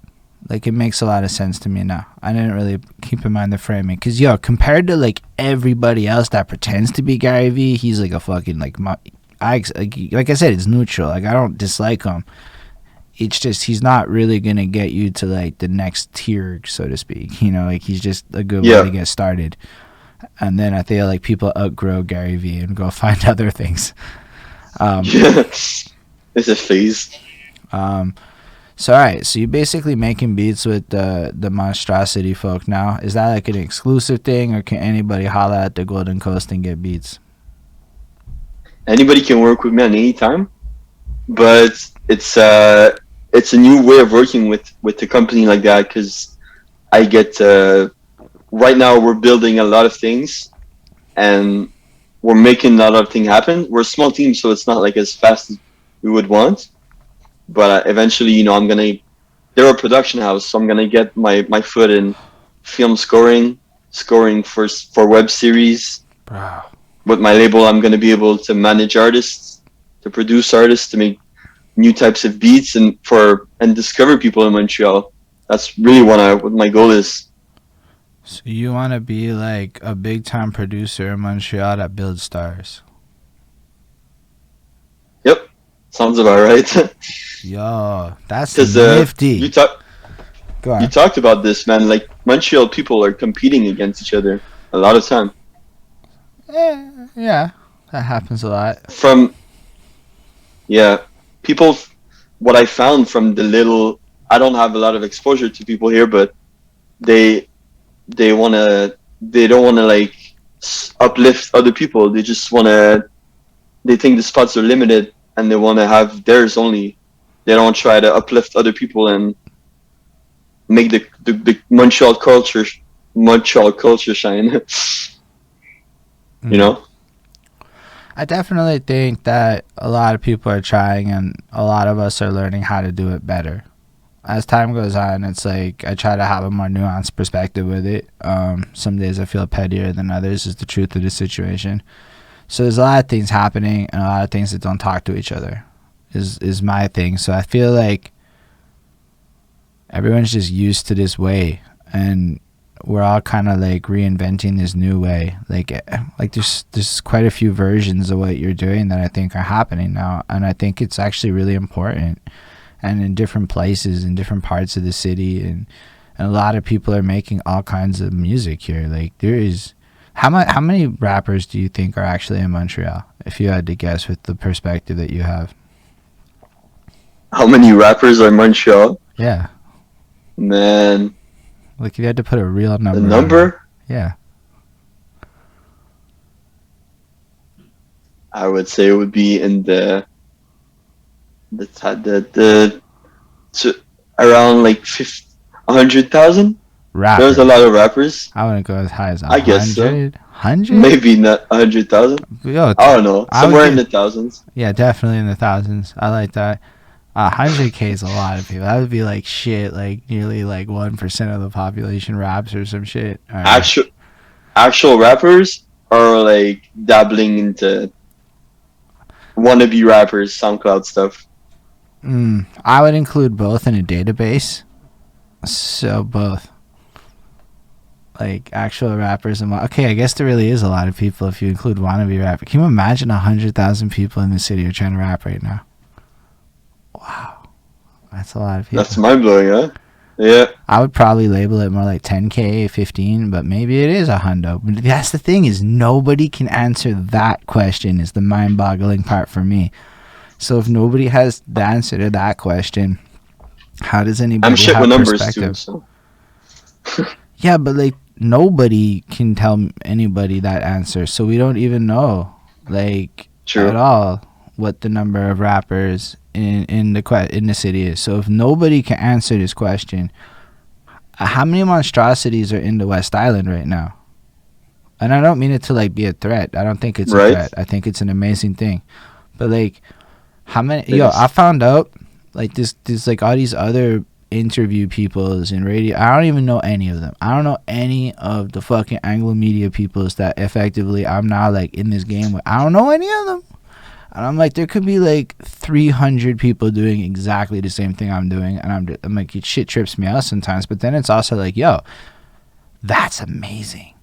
Like, it makes a lot of sense to me now. I didn't really keep in mind the framing. Because, yo, compared to, like, everybody else that pretends to be Gary Vee, he's, like, a fucking, like I said, it's neutral. Like, I don't dislike him. It's just he's not really going to get you to, like, the next tier, so to speak. You know, like, he's just a good way to get started. And then I feel like people outgrow Gary Vee and go find other things. It's a phase. So, all right. So, you're basically making beats with the Monstrosity folk now. Is that like an exclusive thing, or can anybody holla at the Golden Coast and get beats? Anybody can work with me at any time, but it's a new way of working with a company like that, because I get right now we're building a lot of things, and we're making a lot of things happen. We're a small team, so it's not like as fast as we would want. But eventually, they're a production house, so I'm gonna get my foot in film scoring for web series. Bro. With my label, I'm gonna be able to manage artists, to produce artists, to make new types of beats, and discover people in Montreal. That's really what my goal is. So you want to be like a big time producer in Montreal that builds stars? Yep, sounds about right. Yo, that's Because nifty. you talked about this, man. Like Montreal people are competing against each other a lot of time. Yeah, that happens a lot. People. What I found from the little, I don't have a lot of exposure to people here, but they don't wanna like uplift other people. They just they think the spots are limited and they wanna have theirs only. They don't try to uplift other people and make the Montreal culture shine. You know? I definitely think that a lot of people are trying, and a lot of us are learning how to do it better. As time goes on, it's like I try to have a more nuanced perspective with it. Some days I feel pettier than others, is the truth of the situation. So there's a lot of things happening, and a lot of things that don't talk to each other is my thing. So I feel like everyone's just used to this way, and we're all kind of like reinventing this new way. Like there's quite a few versions of what you're doing that I think are happening now, and I think it's actually really important. And in different places, in different parts of the city, and a lot of people are making all kinds of music here. Like there is, how many rappers do you think are actually in Montreal? If you had to guess with the perspective that you have. How many rappers are in Montreal? Yeah. Man. Like if you had to put a real number. The number? Yeah. I would say it would be in the around like 100,000. There's a lot of rappers. I wouldn't go as high as 100. I guess so. 100? Maybe not 100,000. I don't know. Somewhere in the thousands. Yeah, definitely in the thousands. I like that. 100K is a lot of people. That would be like shit, like nearly like 1% of the population raps or some shit. Actual rappers are like dabbling into wannabe rappers, SoundCloud stuff. I would include both in a database. So both. Like actual rappers and okay, I guess there really is a lot of people if you include wannabe rapper. Can you imagine 100,000 people in the city are trying to rap right now? Wow, that's a lot of people. That's mind blowing, huh? Yeah. I would probably label it more like 10K, 15, but maybe it is a hundo. But that's the thing, is nobody can answer that question. Is the mind-boggling part for me. So if nobody has the answer to that question, how does anybody I'm shit have with numbers perspective? too. So. Yeah, but like nobody can tell anybody that answer, so we don't even know like at all what the number of rappers in the city is. So if nobody can answer this question, how many monstrosities are in the West Island right now? And I don't mean it to like be a threat. I don't think it's a threat. I think it's an amazing thing. But like, how many? I found out like there's like all these other interview peoples in radio. I don't even know any of them. I don't know any of the fucking Anglo media peoples that effectively I'm now like in this game with. I don't know any of them. And I'm like, there could be like 300 people doing exactly the same thing I'm doing, and I'm like, it shit trips me out sometimes. But then it's also like, yo, that's amazing.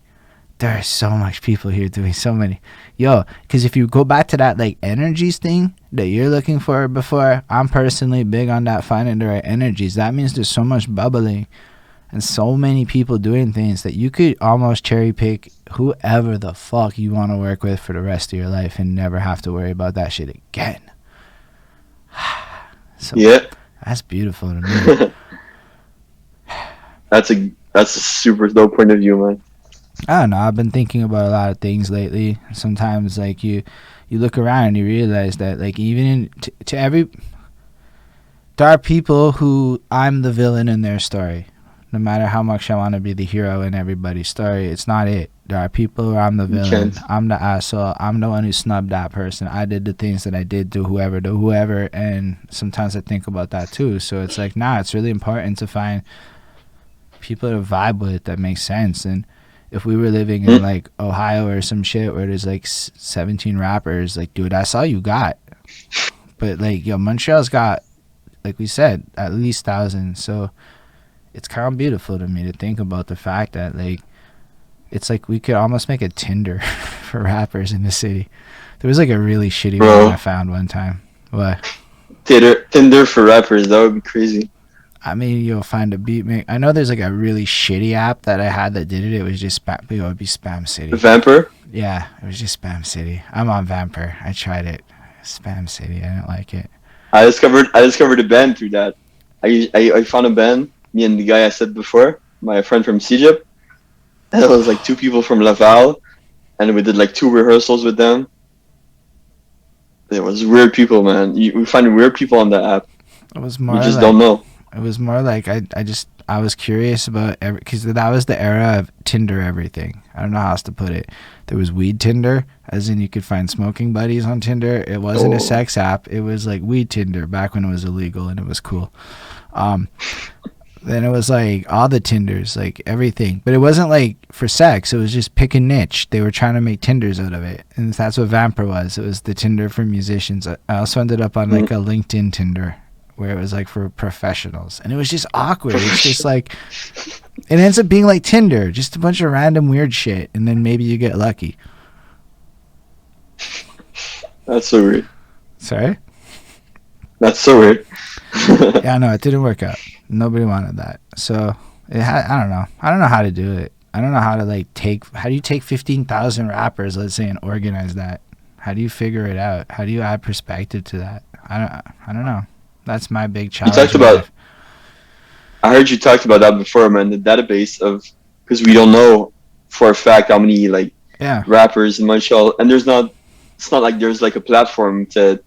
There are so much people here doing so many. Yo, because if you go back to that like energies thing that you're looking for before, I'm personally big on that, finding the right energies. That means there's so much bubbling and so many people doing things that you could almost cherry pick whoever the fuck you want to work with for the rest of your life and never have to worry about that shit again. So yeah, that's beautiful to me. That's a super dope point of view, man. I don't know. I've been thinking about a lot of things lately. Sometimes, like you look around and you realize that, like, even there are people who I'm the villain in their story. No matter how much I want to be the hero in everybody's story, it's not it. There are people where I'm the You villain. can't. I'm the asshole. I'm the one who snubbed that person. I did the things that I did to whoever. And sometimes I think about that too. So it's like, nah, it's really important to find people to vibe with that makes sense. And if we were living in Mm. like Ohio or some shit where there's like 17 rappers, like, dude, that's all you got. But like, yo, Montreal's got, like we said, at least thousands. So it's kind of beautiful to me to think about the fact that like it's like we could almost make a Tinder for rappers in the city. There was like a really shitty one I Bro, found one time. What? Tinder for rappers, that would be crazy. I mean, you'll find a beat make. I know there's like a really shitty app that I had that did it. It was just spam. It would be Spam City. Vamper? Yeah, it was just Spam City. I'm on Vamper. I tried it. Spam City. I didn't like it. I discovered a band through that. I found a band, me and the guy I said before, my friend from Egypt, and it was like two people from Laval, and we did like two rehearsals with them. It was weird people, man. We find weird people on that app. It was You more just like don't know. It was more like I was curious about because that was the era of Tinder everything. I don't know how else to put it. There was weed Tinder, as in you could find smoking buddies on Tinder. It wasn't a Oh, sex app. It was like weed Tinder back when it was illegal and it was cool. Um, then it was like all the Tinders, like everything. But it wasn't like for sex. It was just pick a niche. They were trying to make Tinders out of it. And that's what Vamper was. It was the Tinder for musicians. I also ended up on like mm. a LinkedIn Tinder where it was like for professionals. And it was just awkward. It's just like, it ends up being like Tinder, just a bunch of random weird shit. And then maybe you get lucky. That's so weird. Sorry? That's so weird. Yeah, no, it didn't work out. Nobody wanted that. So I don't know. I don't know how to do it. I don't know how to like how do you take 15,000 rappers, let's say, and organize that? How do you figure it out? How do you add perspective to that? I don't know. That's my big You challenge talked in about. life. I heard you talked about that before, man. The database of because we don't know for a fact how many like Yeah. rappers in Montreal, and there's not. It's not like there's like a platform to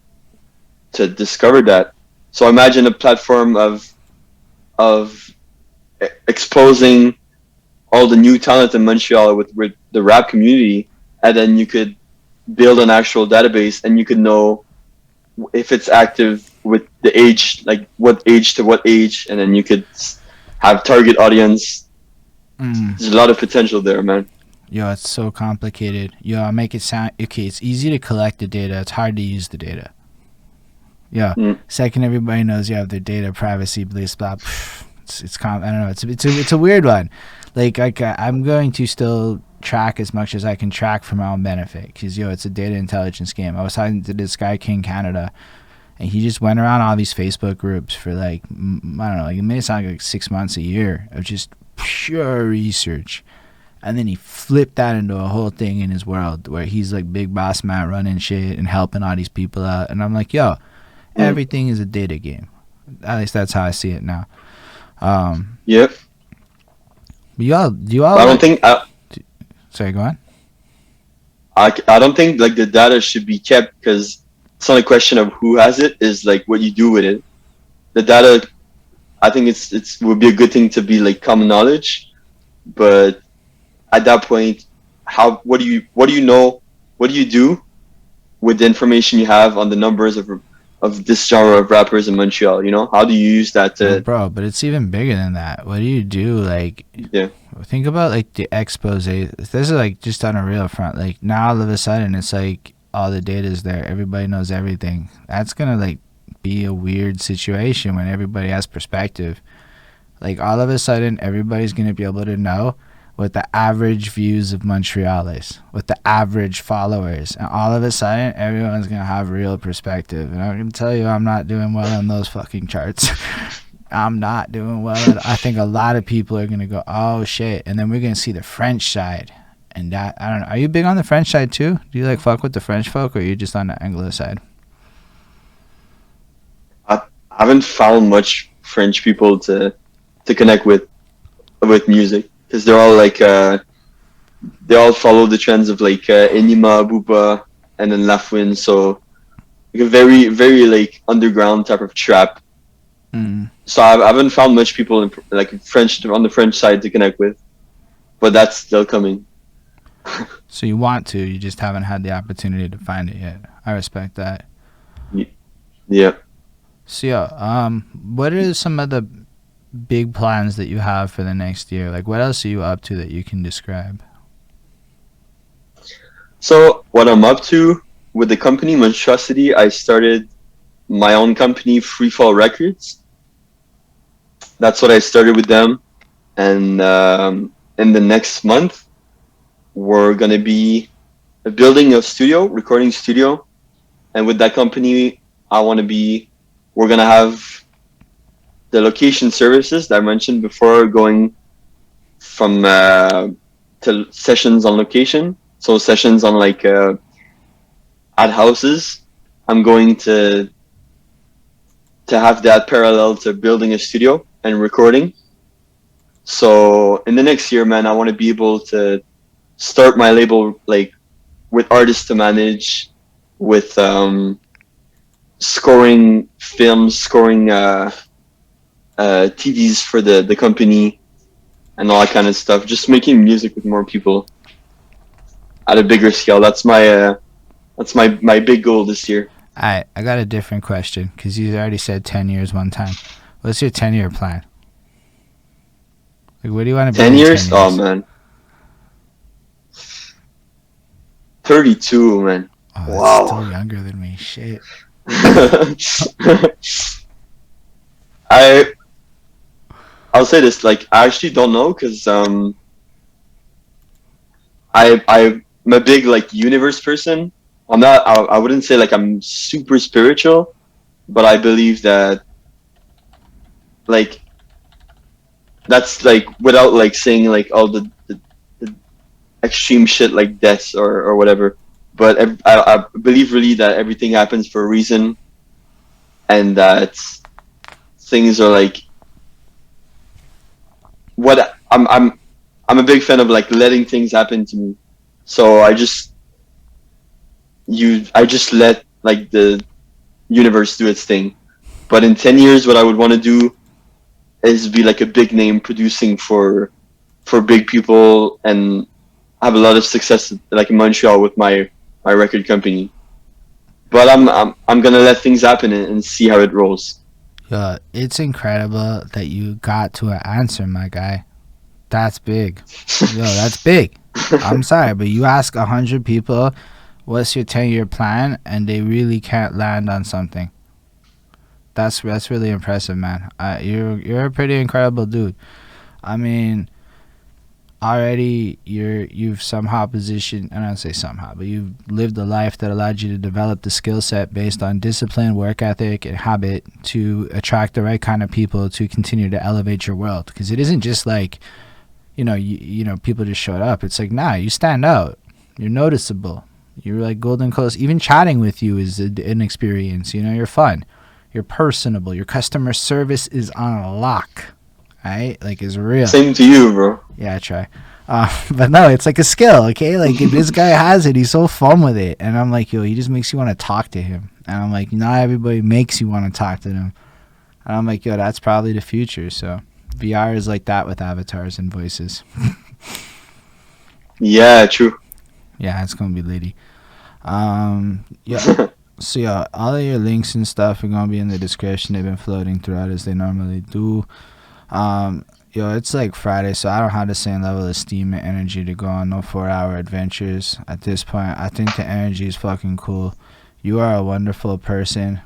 discover that. So imagine a platform of exposing all the new talent in Montreal with the rap community, and then you could build an actual database, and you could know if it's active with the age, like what age to what age, and then you could have target audience. Mm. There's a lot of potential there, man. Yo, it's so complicated. Yo, I make it sound okay. It's easy to collect the data. It's hard to use the data. Yeah. Mm. Second, everybody knows you have their data privacy, blah blah. I don't know. It's a weird one. Like I'm going to still track as much as I can track for my own benefit because yo, it's a data intelligence game. I was talking to this guy King Canada, and he just went around all these Facebook groups for like I don't know. Like it may sound like 6 months, a year of just pure research. And then he flipped that into a whole thing in his world where he's like big boss man running shit and helping all these people out. And I'm like, yo, everything is a data game. At least that's how I see it now. Yep. Do you all I like, don't think sorry, go on. I don't think like the data should be kept because it's not a question of who has it. Is like what you do with it. The data, I think it's would be a good thing to be like common knowledge, but at that point, what do you know? What do you do with the information you have on the numbers of this genre of rappers in Montreal? You know, how do you use that Oh, to? bro, but it's even bigger than that. What do you do? Like, Yeah. think about like the expose. This is like just on a real front. Like now all of a sudden it's like all the data is there. Everybody knows everything. That's gonna like be a weird situation when everybody has perspective. Like all of a sudden everybody's gonna be able to know what the average views of Montreal is, what the average followers, and all of a sudden everyone's gonna have real perspective. And I can tell you, I'm not doing well on those fucking charts. I'm not doing well. I think a lot of people are gonna go, oh shit, and then we're gonna see the French side, and that I don't know. Are you big on the French side too? Do you like fuck with the French folk, or are you just on the Anglo side? I haven't found much French people to connect with music because they're all like they all follow the trends of like Enima, Buba, and then Lafouine. So like a very very like underground type of trap. Mm. So I haven't found much people like French on the French side to connect with, but that's still coming. So you want to, you just haven't had the opportunity to find it yet. I respect that. Yeah. So yeah, what are some of the big plans that you have for the next year? Like, what else are you up to that you can describe? So what I'm up to with the company Monstrosity, I started my own company, Freefall Records. That's what I started with them, and in the next month, we're gonna be building a studio, recording studio, and with that company, I want to be. We're gonna have the location services that I mentioned before, going from to sessions on location. So sessions on like at houses. I'm going to have that parallel to building a studio and recording. So in the next year, man, I want to be able to start my label like with artists to manage, with scoring films, scoring TVs for the company, and all that kind of stuff. Just making music with more people at a bigger scale. That's my big goal this year. I got a different question because you already said 10 years one time. What's your 10-year plan? Like, what do you want to be 10 in years? 10 Oh years? man, 32, man. Oh, that's Wow. still younger than me. Shit. I I'll say this, like I actually don't know because I'm a big like universe person. I'm not. I wouldn't say like I'm super spiritual, but I believe that like that's like without like saying like all the extreme shit like deaths or whatever. But I believe really that everything happens for a reason, and that things are like what I'm a big fan of like letting things happen to me. So I just let like the universe do its thing. But in 10 years, what I would want to do is be like a big name producing for big people and have a lot of success like in Montreal with my record company. But I'm gonna let things happen and see how it rolls. Yo, it's incredible that you got to an answer, my guy. That's big. Yo, that's big. I'm sorry, but you ask 100 people, what's your 10-year plan, and they really can't land on something. That's really impressive, man. You're a pretty incredible dude. I mean, already you've somehow positioned, and I don't say somehow, but you've lived a life that allowed you to develop the skill set based on discipline, work ethic, and habit to attract the right kind of people to continue to elevate your world. Because it isn't just like, you know, people just showed up. It's like, nah, you stand out. You're noticeable. You're like Golden Coast. Even chatting with you is an experience. You know, you're fun. You're personable. Your customer service is on lock. Right? Like, it's real. Same to you, bro. Yeah, I try. But no, it's like a skill, okay? Like, if this guy has it, he's so fun with it. And I'm like, yo, he just makes you want to talk to him. And I'm like, not everybody makes you want to talk to them. And I'm like, yo, that's probably the future. So VR is like that with avatars and voices. Yeah, true. Yeah, it's going to be litty. Yeah. So, yeah, all of your links and stuff are going to be in the description. They've been floating throughout as they normally do. It's like Friday, so I don't have the same level of steam and energy to go on no 4-hour adventures at this point. I think the energy is fucking cool. You are a wonderful person.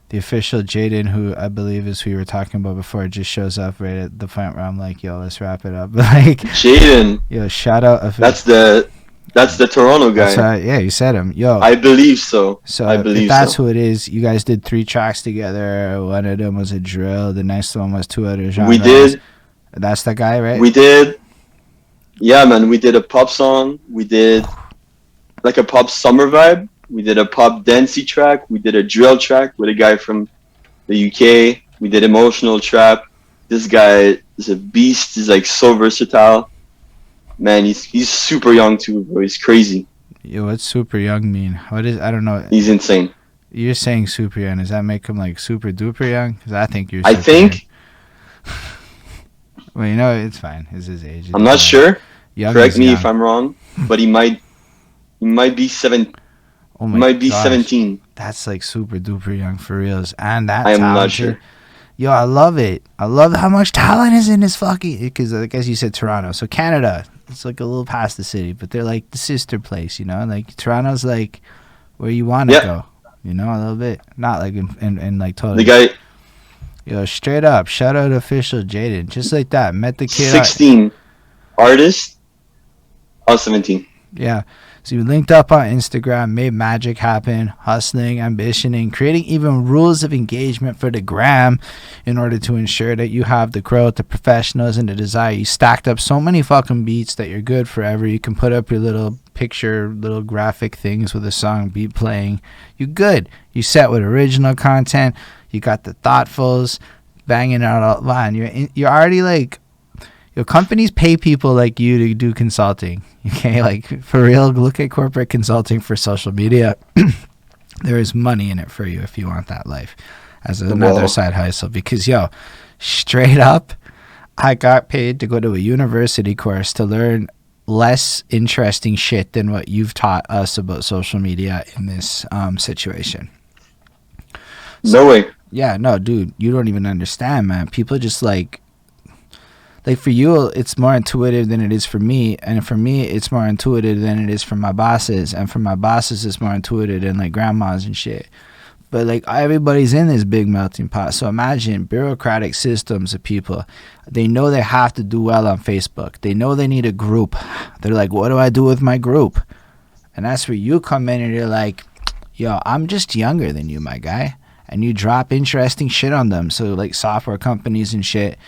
The official Jaden, who I believe is who you were talking about before, just shows up right at the point where I'm like, yo, let's wrap it up. Like, Jaden. Yo, shout out. That's the Toronto guy. Yeah, you said him. Yo, I believe so. So I believe if that's so. who it is, you guys did 3 tracks together. One of them was a drill. The next one was 2 other genres. We did. That's the guy, right? We did. Yeah, man. We did a pop song. We did like a pop summer vibe. We did a pop dancey track. We did a drill track with a guy from the UK. We did emotional trap. This guy is a beast. He's like so versatile. Man, he's super young too, bro. He's crazy. Yo, what's super young mean? What is? I don't know. He's insane. You're saying super young. Does that make him like super duper young? Because I think you're. I think. Young. Well, you know, it's fine. It's his age. I'm not sure. Young Correct is me young. if I'm wrong, but he might be Oh my might be gosh. 17. That's like super duper young for reals. And that I am not talented. sure. Yo, I love it. I love how much talent is in this fucking. Because, like, as you said, Toronto. So, Canada, it's like a little past the city, but they're like the sister place, you know? Like, Toronto's like where you want to go, you know, a little bit. Not like in like totally. The guy, Yo, straight up, shout out official Jaden. Just like that. Met the kid. 16, artist, I was 17. Yeah. So you linked up on Instagram, made magic happen, hustling, ambitioning, creating even rules of engagement for the gram in order to ensure that you have the growth, the professionals, and the desire. You stacked up so many fucking beats that you're good forever. You can put up your little picture, little graphic things with a song beat playing. You good. You set with original content. You got the thoughtfuls banging out all line. You're already like, your companies pay people like you to do consulting. Okay, like for real, look at corporate consulting for social media. There is money in it for you if you want that life as another side hustle. Because, yo, straight up, I got paid to go to a university course to learn less interesting shit than what you've taught us about social media in this situation. No way. Yeah, no, dude, you don't even understand, man. People just like for you, it's more intuitive than it is for me. And for me, it's more intuitive than it is for my bosses. And for my bosses, it's more intuitive than like grandmas and shit. But like everybody's in this big melting pot. So imagine bureaucratic systems of people. They know they have to do well on Facebook. They know they need a group. They're like, what do I do with my group? And that's where you come in and you're like, yo, I'm just younger than you, my guy. And you drop interesting shit on them. So like software companies and shit,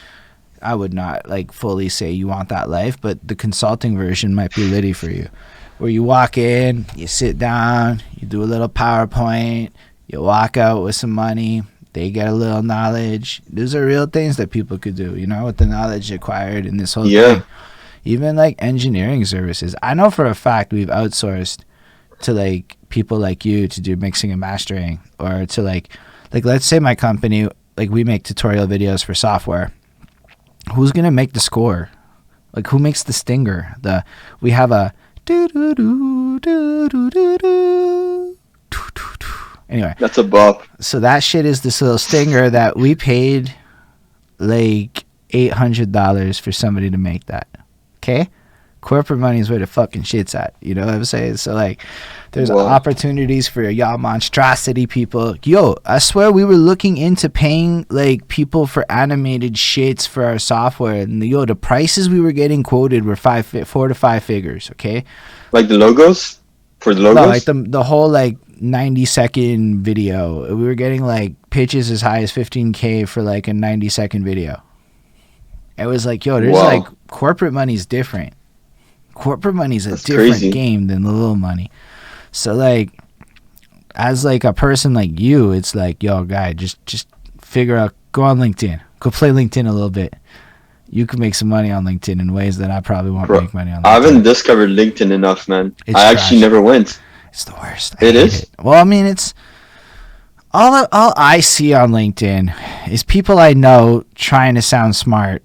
I would not like fully say you want that life, but the consulting version might be litty for you, where you walk in, you sit down, you do a little PowerPoint, you walk out with some money, they get a little knowledge. Those are real things that people could do, you know, with the knowledge acquired in this whole thing. Even like engineering services. I know for a fact we've outsourced to like people like you to do mixing and mastering, or to like let's say my company, like we make tutorial videos for software. Who's gonna make the score? Like who makes the stinger? We have a do do do do do do do. Anyway, that's a bop. So that shit is this little stinger that we paid like $800 for somebody to make that. Okay, corporate money is where the fucking shit's at. You know what I'm saying? So like, there's opportunities for y'all monstrosity people. Yo, I swear we were looking into paying like people for animated shits for our software, and the prices we were getting quoted were 4 to 5 figures. Okay, like the logos for the logos. No, like the whole like 90-second video. We were getting like pitches as high as $15,000 for like a 90-second video. It was like, yo, there's like corporate money's different. Corporate money's a different game than the little money. So like, as like a person like you, it's like, yo, guy, just figure out, go on LinkedIn, go play LinkedIn a little bit. You can make some money on LinkedIn in ways that I probably won't make money on LinkedIn. I haven't discovered LinkedIn enough, man. It's I actually never went. It's the worst. It is? Well, I mean, it's all I see on LinkedIn is people I know trying to sound smart,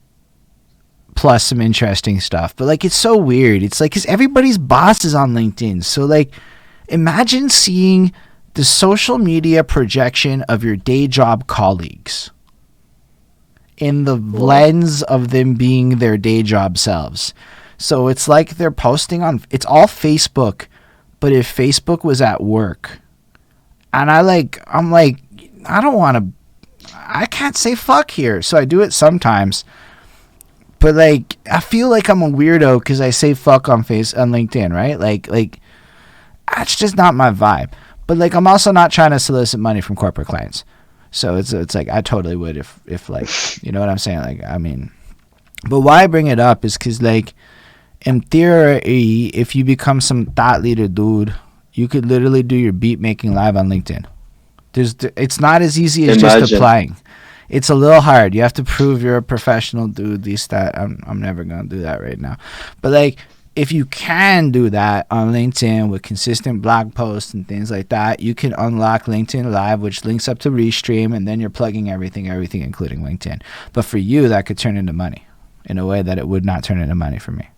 plus some interesting stuff. But like, it's so weird. It's like, because everybody's boss is on LinkedIn. So like, imagine seeing the social media projection of your day job colleagues in the lens of them being their day job selves. So it's like they're posting on, it's all Facebook, but if Facebook was at work. And I'm like, I don't want to, I can't say fuck here. So I do it sometimes. But like, I feel like I'm a weirdo because I say fuck on LinkedIn, right? Like that's just not my vibe. But like, I'm also not trying to solicit money from corporate clients. So it's like, I totally would if like, you know what I'm saying? Like, I mean, but why I bring it up is because like, in theory, if you become some thought leader dude, you could literally do your beat making live on LinkedIn. It's not as easy as just applying. It's a little hard. You have to prove you're a professional dude. I'm never gonna do that right now. But like, if you can do that on LinkedIn with consistent blog posts and things like that, you can unlock LinkedIn Live, which links up to Restream, and then you're plugging everything including LinkedIn. But for you, that could turn into money in a way that it would not turn into money for me.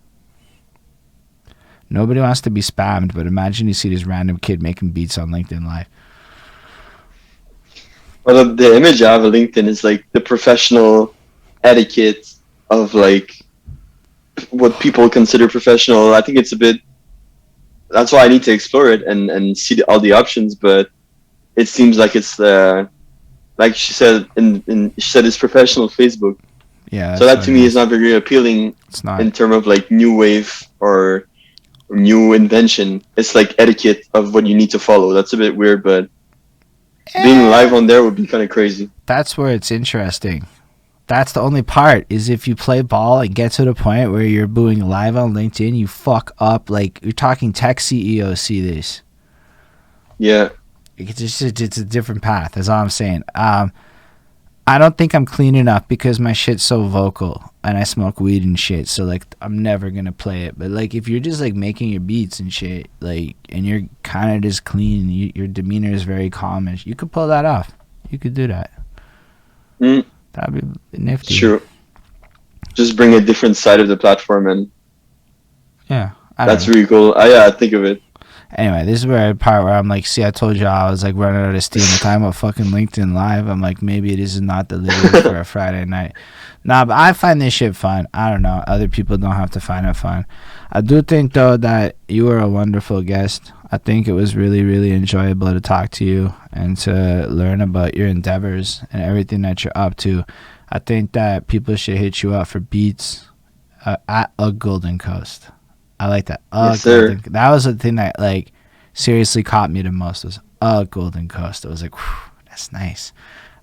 Nobody wants to be spammed, but imagine you see this random kid making beats on LinkedIn Live. Well, the image I have of LinkedIn is like the professional etiquette of like what people consider professional. I think it's a bit. That's why I need to explore it and see all the options. But it seems like it's like she said she said it's professional Facebook. Yeah. So that to me is not very appealing. It's not. In terms of like new wave or new invention. It's like etiquette of what you need to follow. That's a bit weird, but being live on there would be kind of crazy. That's where it's interesting. That's the only part, is if you play ball and get to the point where you're doing live on LinkedIn, you fuck up. Like, you're talking tech CEOs see this. Yeah. It's a different path. That's all I'm saying. I don't think I'm clean enough because my shit's so vocal and I smoke weed and shit. So like, I'm never gonna play it. But like, if you're just like making your beats and shit, like, and you're kind of just clean, your demeanor is very calm, and you could pull that off. You could do that. That'd be nifty. True. Just bring a different side of the platform, and yeah, that's really cool. I think of it. Anyway, this is where the part where I'm like, see, I told you I was like running out of steam. The time about fucking LinkedIn Live, I'm like, maybe this is not the video for a Friday night. Nah, but I find this shit fun. I don't know. Other people don't have to find it fun. I do think, though, that you were a wonderful guest. I think it was really, really enjoyable to talk to you and to learn about your endeavors and everything that you're up to. I think that people should hit you up for beats at a Golden Coast. I like that. Yes, sir. That was the thing that like seriously caught me the most, was Golden Coast. I was like, whew, that's nice.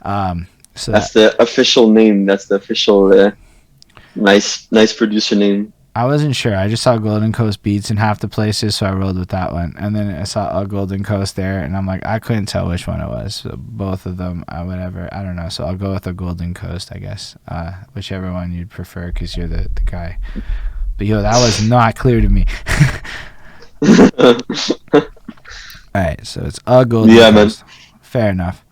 So that's the official name. That's the official nice producer name. I wasn't sure. I just saw Golden Coast Beats in half the places, so I rolled with that one. And then I saw Golden Coast there, and I'm like, I couldn't tell which one it was. So both of them, whatever. I don't know. So I'll go with a Golden Coast, I guess. Whichever one you'd prefer, because you're the guy. But yo, that was not clear to me. Alright, so it's a Golden Coast. Man. Fair enough.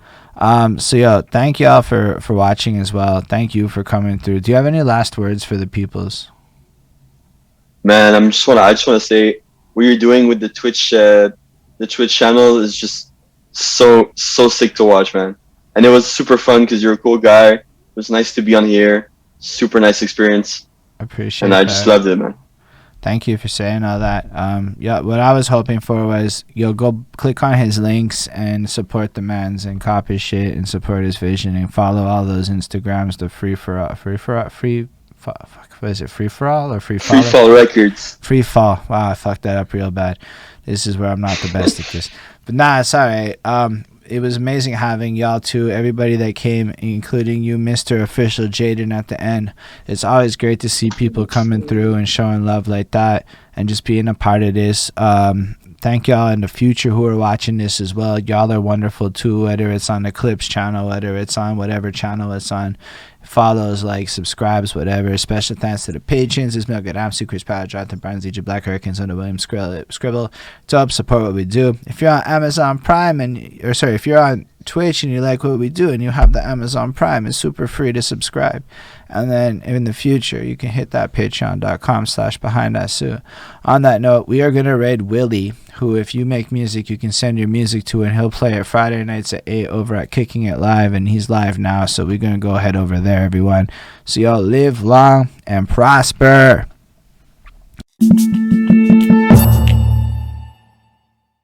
So yo, thank y'all for watching as well. Thank you for coming through. Do you have any last words for the peoples? Man, I just wanna say what you're doing with the Twitch channel is just so sick to watch, man. And it was super fun because you're a cool guy. It was nice to be on here. Super nice experience. Appreciate and I just loved it, man. Thank you for saying all that. Yeah, what I was hoping for was you'll go click on his links and support the man's and cop his shit and support his vision and follow all those Instagrams. The free for all or free fall records. Free fall. Wow, I fucked that up real bad. This is where I'm not the best at this, but nah, it's all right. It was amazing having y'all too, everybody that came, including you, Mr. Official Jaden, at the end. It's always great to see people coming through and showing love like that and just being a part of this. Thank y'all in the future who are watching this as well. Y'all are wonderful too, whether it's on the Clips channel, whether it's on whatever channel it's on. Follows, like, subscribes, whatever. Special thanks to the patrons. This Milk Adamsu, Chris Powell, Jonathan Barnes, DJ Black Hurricanes, under William Scribble to help support what we do. If you're on Amazon Prime if you're on Twitch and you like what we do and you have the Amazon Prime, it's super free to subscribe. And then in the future, you can hit that patreon.com/behindthatsuit. On that note, we are going to raid Willie, who, if you make music, you can send your music to, and he'll play it Friday nights at 8 over at Kicking It Live, and he's live now, so we're going to go ahead over there, everyone. So y'all live long and prosper.